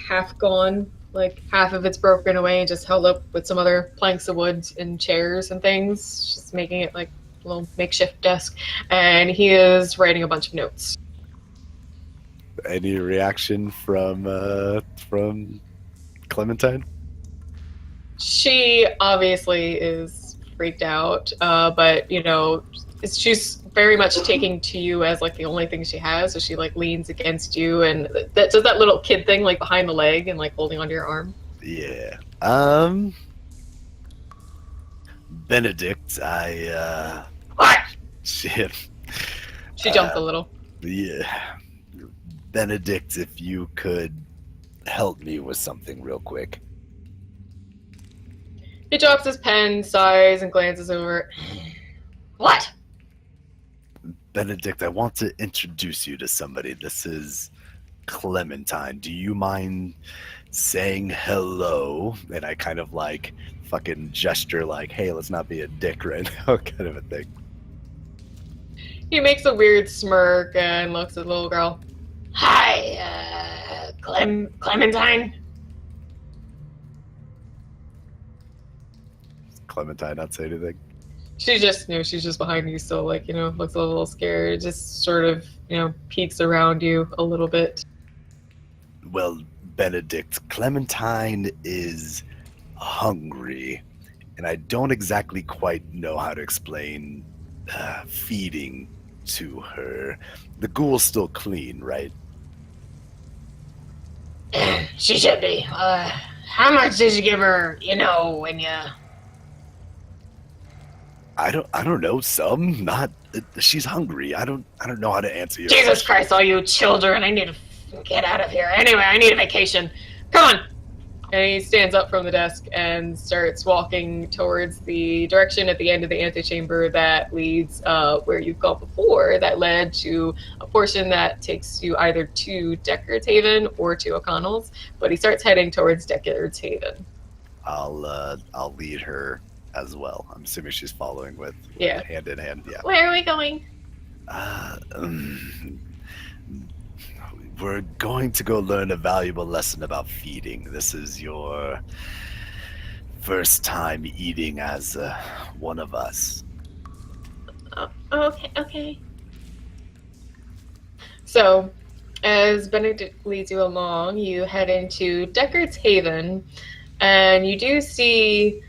half gone, like half of it's broken away and just held up with some other planks of wood and chairs and things, just making it like a little makeshift desk. And he is writing a bunch of notes. Any reaction from Clementine? She obviously is freaked out, but she's very much taking to you as like the only thing she has, so she like leans against you and that does that little kid thing like behind the leg and like holding onto your arm. Yeah. Benedict, What? Shit. She jumped a little. Yeah. Benedict, if you could help me with something real quick. He drops his pen, sighs, and glances over. What? Benedict, I want to introduce you to somebody. This is Clementine. Do you mind saying hello? And I kind of like fucking gesture like, hey, let's not be a dick right now, kind of a thing. He makes a weird smirk and looks at the little girl. Hi, Clementine? Clementine not say anything? She just, she's just behind you, still like, looks a little scared, just sort of, peeks around you a little bit. Well, Benedict, Clementine is hungry, and I don't exactly quite know how to explain feeding to her. The ghoul's still clean, right? She should be. How much did you give her, when you... I don't know, some, not, she's hungry. I don't know how to answer you. Jesus Christ, all you children, I need to get out of here. Anyway, I need a vacation. Come on! And he stands up from the desk and starts walking towards the direction at the end of the antechamber that leads where you've gone before, that led to a portion that takes you either to Deckard's Haven or to O'Connell's, but he starts heading towards Deckard's Haven. I'll lead her as well. I'm assuming she's following with hand in hand. Yeah. Where are we going? We're going to go learn a valuable lesson about feeding. This is your first time eating as one of us. Okay. So, as Benedict leads you along, you head into Deckard's Haven, and you do see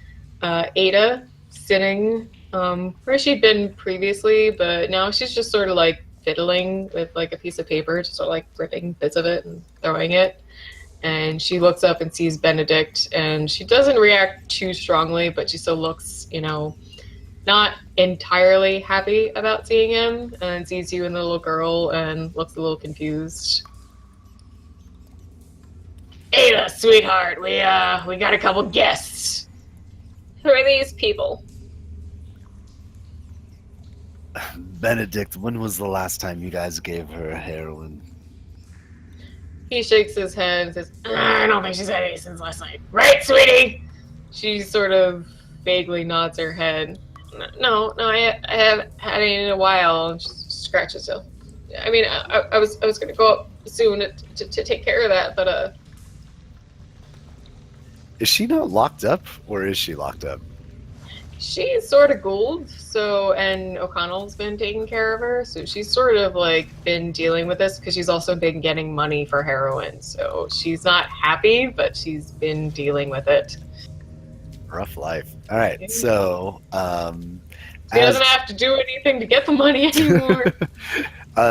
Ada sitting where she'd been previously, but now she's just sort of like fiddling with like a piece of paper, just sort of like ripping bits of it and throwing it. And she looks up and sees Benedict, and she doesn't react too strongly, but she still looks, not entirely happy about seeing him, and sees you and the little girl and looks a little confused. Ada, sweetheart, we got a couple guests. Who are these people? Benedict, when was the last time you guys gave her heroin? He shakes his head and says, I don't think she's had any since last night. Right, sweetie? She sort of vaguely nods her head. No, I haven't had any in a while. And she scratches herself. I mean, I was going to go up soon to take care of that, but Is she not locked up, or is she locked up? she's sort of ghouled, and O'Connell's been taking care of her, so she's sort of like been dealing with this because she's also been getting money for heroin, so she's not happy, but she's been dealing with it. Rough life. All right, so she doesn't have to do anything to get the money anymore.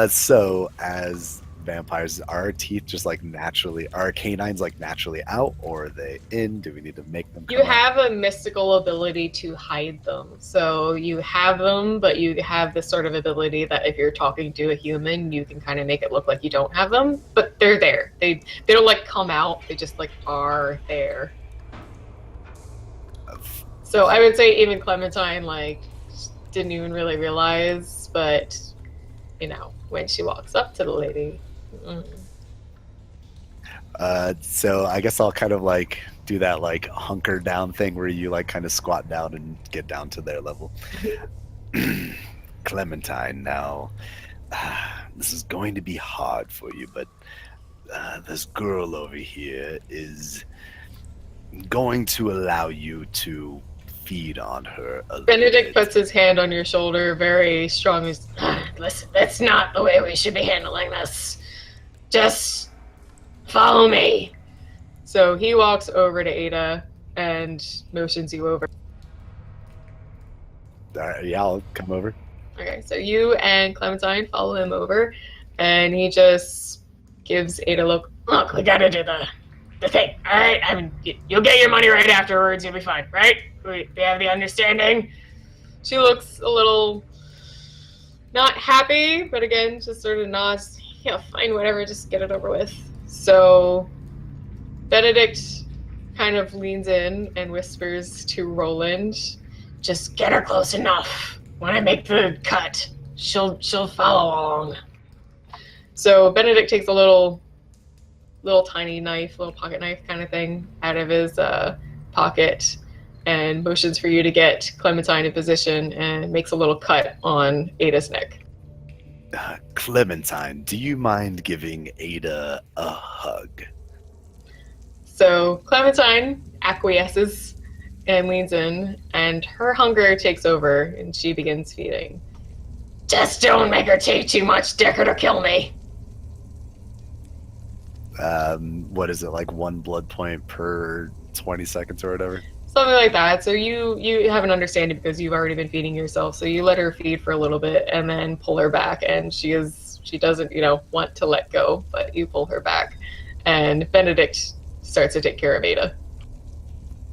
So as vampires, are our teeth just like naturally, are our canines like naturally out, or are they in? Do we need to make them come You out? have a mystical ability to hide them. So you have them, but you have this sort of ability that if you're talking to a human, you can kind of make it look like you don't have them, but they're there. They don't like come out, they just like are there. So I would say even Clementine like didn't even really realize, but when she walks up to the lady. So I guess I'll kind of like do that like hunker down thing where you like kind of squat down and get down to their level. Clementine, now this is going to be hard for you, but this girl over here is going to allow you to feed on her a little Benedict bit. puts his hand on your shoulder very strongly. Listen, that's not the way we should be handling this. Just follow me. So he walks over to Ada and motions you over. All right, yeah, I'll come over. Okay, so you and Clementine follow him over, and he just gives Ada a look. Look, we gotta do the thing, all right? I mean, you'll get your money right afterwards. You'll be fine, right? We have the understanding. She looks a little not happy, but again, just sort of nods. Yeah, fine, whatever, just get it over with. So Benedict kind of leans in and whispers to Roland, Just get her close enough. When I make the cut, she'll follow along. So Benedict takes a little tiny knife, little pocket knife kind of thing out of his pocket and motions for you to get Clementine in position and makes a little cut on Ada's neck. Clementine, do you mind giving Ada a hug? So Clementine acquiesces and leans in, and her hunger takes over, and she begins feeding. Just don't make her take too much, Deckard, or kill me. What is it, like 1 blood point per 20 seconds or whatever? Something like that. So you have an understanding because you've already been feeding yourself. So you let her feed for a little bit and then pull her back, and she doesn't, want to let go, but you pull her back, and Benedict starts to take care of Ada.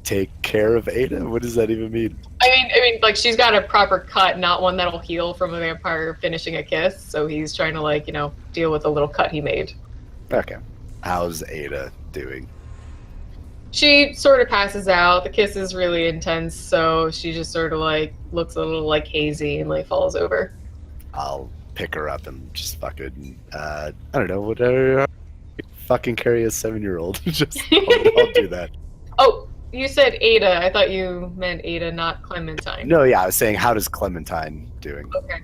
Take care of Ada? What does that even mean? I mean, like, she's got a proper cut, not one that'll heal from a vampire finishing a kiss. So he's trying to, deal with the little cut he made. Okay. How's Ada doing? She sort of passes out. The kiss is really intense, so she just sort of looks a little hazy and falls over. I'll pick her up and just fucking I don't know, whatever. Fucking carry a 7-year-old. Just I'll do that. Oh, you said Ada. I thought you meant Ada, not Clementine. No, yeah, I was saying, how does Clementine doing? Okay.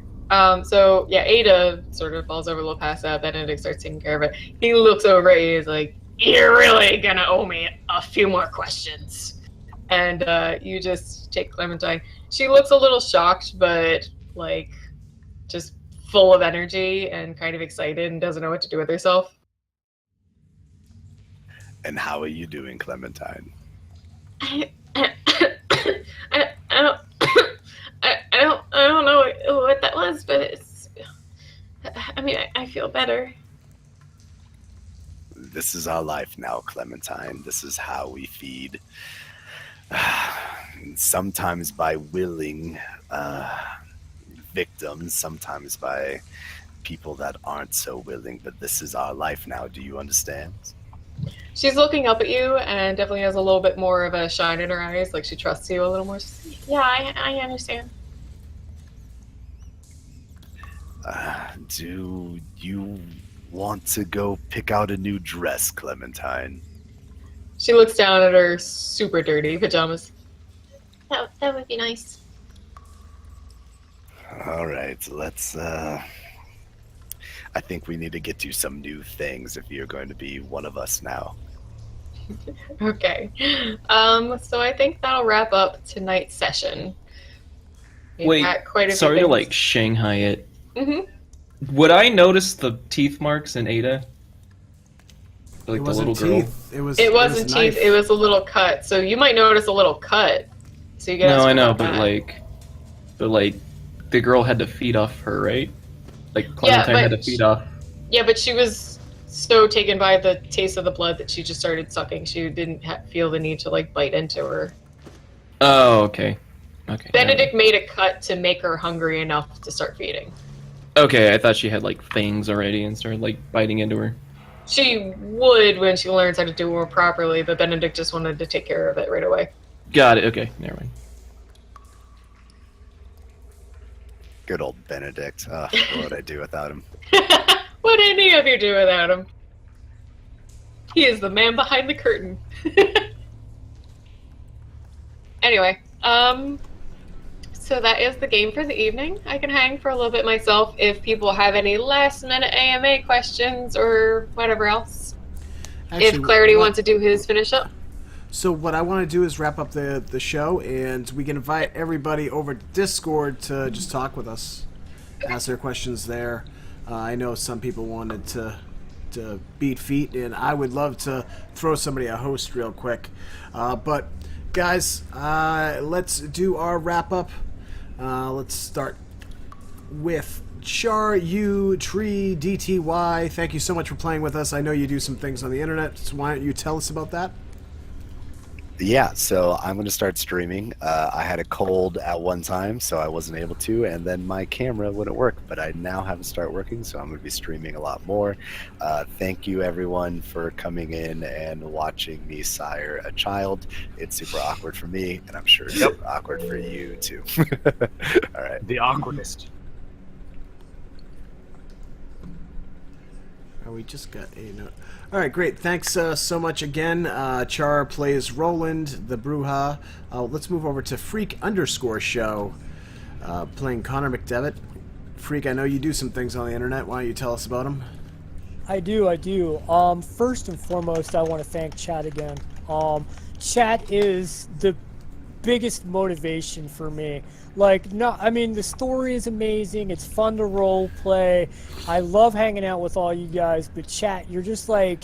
So yeah, Ada sort of falls over a little past that. Benedict starts taking care of it. He looks over at you. He's like, You're really gonna owe me a few more questions. and you just take Clementine. She looks a little shocked, but just full of energy and kind of excited and doesn't know what to do with herself. And how are you doing, Clementine? I don't know what that was, but I feel better. This is our life now, Clementine. This is how we feed. Sometimes by willing victims, sometimes by people that aren't so willing, but this is our life now. Do you understand? She's looking up at you and definitely has a little bit more of a shine in her eyes, like she trusts you a little more. Yeah, I understand. Do you want to go pick out a new dress, Clementine? She looks down at her super dirty pajamas. That would be nice. All right, let's I think we need to get you some new things if you're going to be one of us now. Okay. So I think that'll wrap up tonight's session. We've Wait, got quite a few sorry to things. Shanghai it. Mm-hmm. Would I notice the teeth marks in Ada? Like It the wasn't little girl? teeth. It wasn't teeth. It was a little cut. So you might notice a little cut. So you get. No, I know, but the girl had to feed off her, right? Like Clementine had to feed off. Yeah, but she was so taken by the taste of the blood that she just started sucking. She didn't feel the need to bite into her. Oh, okay. Okay. Benedict made a cut to make her hungry enough to start feeding. Okay, I thought she had fangs already and started biting into her. She would when she learns how to do it properly, but Benedict just wanted to take care of it right away. Got it. Okay, never mind. Good old Benedict. What would I do without him? What did any of you do without him? He is the man behind the curtain. Anyway, so that is the game for the evening. I can hang for a little bit myself if people have any last-minute AMA questions or whatever else. Actually, if Clarity wants to do his finish up. So what I want to do is wrap up the show, and we can invite everybody over to Discord to just talk with us, ask their questions there. I know some people wanted to beat feet, and I would love to throw somebody a host real quick. But guys, let's do our wrap up. Let's start with Char U Tree DTY. Thank you so much for playing with us. I know you do some things on the internet, so why don't you tell us about that? Yeah, so I'm going to start streaming. I had a cold at one time, so I wasn't able to, and then my camera wouldn't work, but I now have it start working, so I'm going to be streaming a lot more. Thank you, everyone, for coming in and watching me sire a child. It's super awkward for me, and I'm sure it's super awkward for you, too. All right. The awkwardest. Oh, we just got a note. All right, great. Thanks so much again. Char plays Roland, the Bruja. Let's move over to Freak_show, playing Conor McDevitt. Freak, I know you do some things on the internet. Why don't you tell us about them? I do. First and foremost, I want to thank Chat again. Chat is the biggest motivation for me. Like, no, I mean, the story is amazing. It's fun to role play. I love hanging out with all you guys. But chat, you're just like,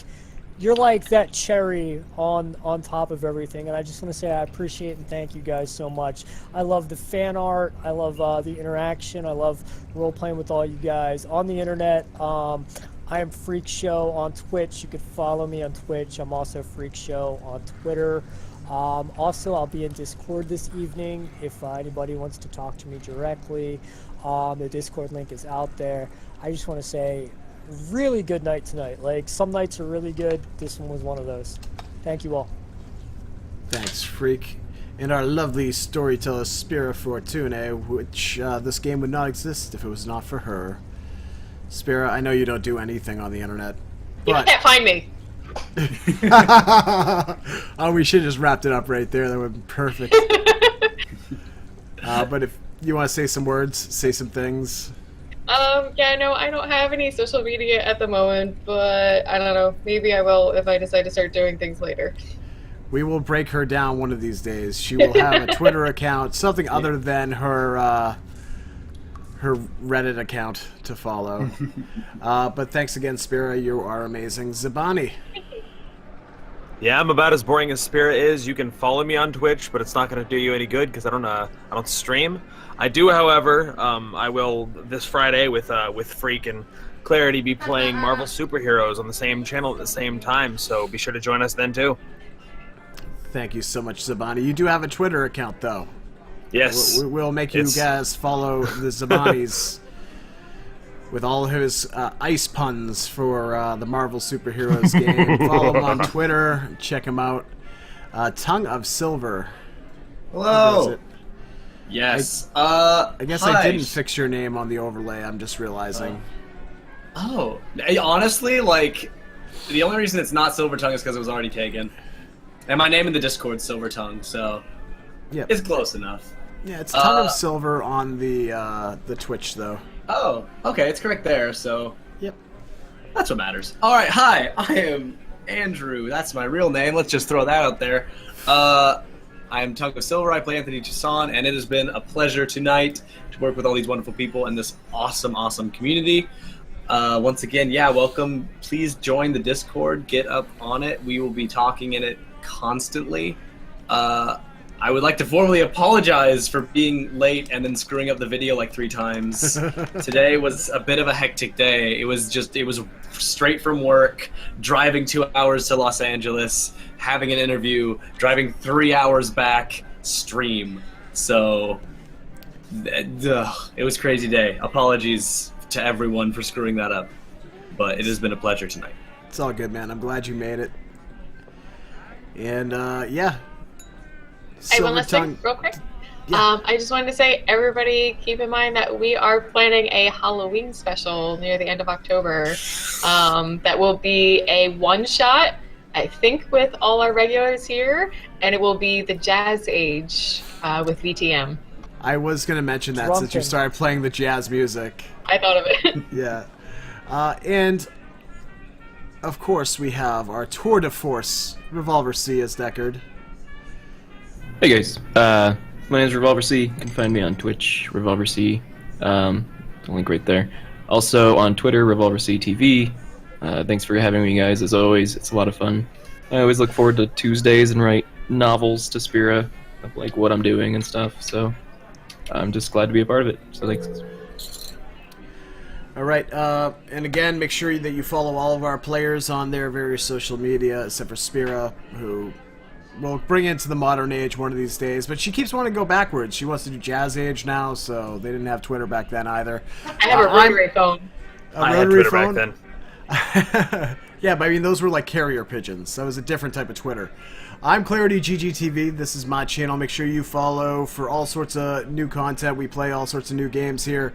you're like that cherry on top of everything. And I just want to say I appreciate and thank you guys so much. I love the fan art. I love the interaction. I love role playing with all you guys on the internet. I am Freak Show on Twitch. You can follow me on Twitch. I'm also Freak Show on Twitter. Also, I'll be in Discord this evening if anybody wants to talk to me directly. The Discord link is out there. I just want to say, really good night tonight. Like, some nights are really good. This one was one of those. Thank you all. Thanks, Freak. And our lovely storyteller, Spira Fortune, which this game would not exist if it was not for her. Spira, I know you don't do anything on the internet. You can't find me. Oh, we should have just wrapped it up right there. That would be perfect. But if you want to say some words, say some things. Yeah, no, I don't have any social media at the moment, but I don't know. Maybe I will if I decide to start doing things later. We will break her down one of these days. She will have a Twitter account, something other than her Reddit account to follow. But thanks again, Spira. You are amazing. Zabani. Yeah, I'm about as boring as Spirit is. You can follow me on Twitch, but it's not going to do you any good because I don't stream. I do, however, I will this Friday with Freak and Clarity be playing Marvel Superheroes on the same channel at the same time. So be sure to join us then too. Thank you so much, Zabani. You do have a Twitter account, though. Yes. We'll make you guys follow the Zabanis with all his ice puns for the Marvel Superheroes game. Follow him on Twitter. Check him out. Tongue of Silver. Hello. Yes. I guess hi. I didn't fix your name on the overlay. I'm just realizing. Honestly, like, the only reason it's not Silver Tongue is because it was already taken. And my name in the Discord's Silver Tongue, so Yep. it's close enough. Yeah, it's Tongue of Silver on the Twitch, though. Oh, okay, it's correct there, so... Yep. That's what matters. Alright, hi, I am Andrew. That's my real name. Let's just throw that out there. I am Tongue of Silver. I play Anthony Toussaint, and it has been a pleasure tonight to work with all these wonderful people in this awesome, awesome community. Once again, yeah, welcome. Please join the Discord. Get up on it. We will be talking in it constantly. I would like to formally apologize for being late and then screwing up the video like 3 times. Today was a bit of a hectic day. It was straight from work, driving 2 hours to Los Angeles, having an interview, driving 3 hours back, stream. So, it was a crazy day. Apologies to everyone for screwing that up. But it has been a pleasure tonight. It's all good, man. I'm glad you made it. And, yeah. Hey, one last thing, real quick. Yeah. I just wanted to say, everybody keep in mind that we are planning a Halloween special near the end of October. That will be a one-shot, I think, with all our regulars here, and it will be the Jazz Age with VTM. I was going to mention that since you started playing the jazz music. I thought of it. Yeah. And, of course, we have our tour de force, Revolver C as Deckard. Hey guys, my name is Revolver C. You can find me on Twitch, Revolver C. The link right there. Also on Twitter, Revolver C TV. Thanks for having me, guys. As always, it's a lot of fun. I always look forward to Tuesdays and write novels to Spira of like what I'm doing and stuff. So I'm just glad to be a part of it. So thanks. All right, and again, make sure that you follow all of our players on their various social media, except for Spira, who we'll bring into the modern age one of these days. But she keeps wanting to go backwards. She wants to do Jazz Age now, so they didn't have Twitter back then either. I have a rotary phone. I had Twitter back then. Yeah, but I mean, those were like carrier pigeons. That was a different type of Twitter. I'm Clarity GGTV. This is my channel. Make sure you follow for all sorts of new content. We play all sorts of new games here.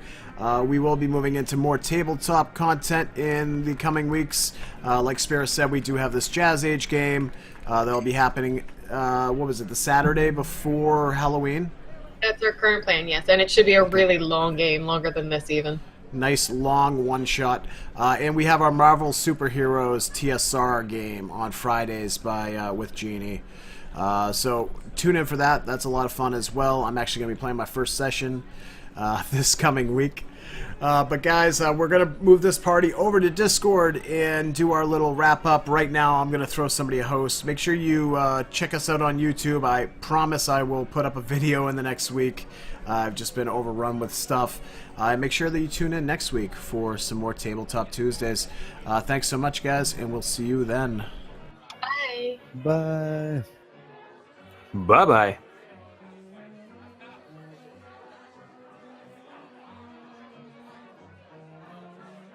We will be moving into more tabletop content in the coming weeks. Like Spira said, we do have this Jazz Age game that'll be happening, what was it, the Saturday before Halloween? That's our current plan, yes. And it should be a really long game, longer than this even. Nice, long one-shot. And we have our Marvel Superheroes TSR game on Fridays with Genie. So tune in for that. That's a lot of fun as well. I'm actually going to be playing my first session this coming week. But guys, we're going to move this party over to Discord and do our little wrap-up. Right now, I'm going to throw somebody a host. Make sure you check us out on YouTube. I promise I will put up a video in the next week. I've just been overrun with stuff. Make sure that you tune in next week for some more Tabletop Tuesdays. Thanks so much, guys, and we'll see you then. Bye. Bye. Bye-bye.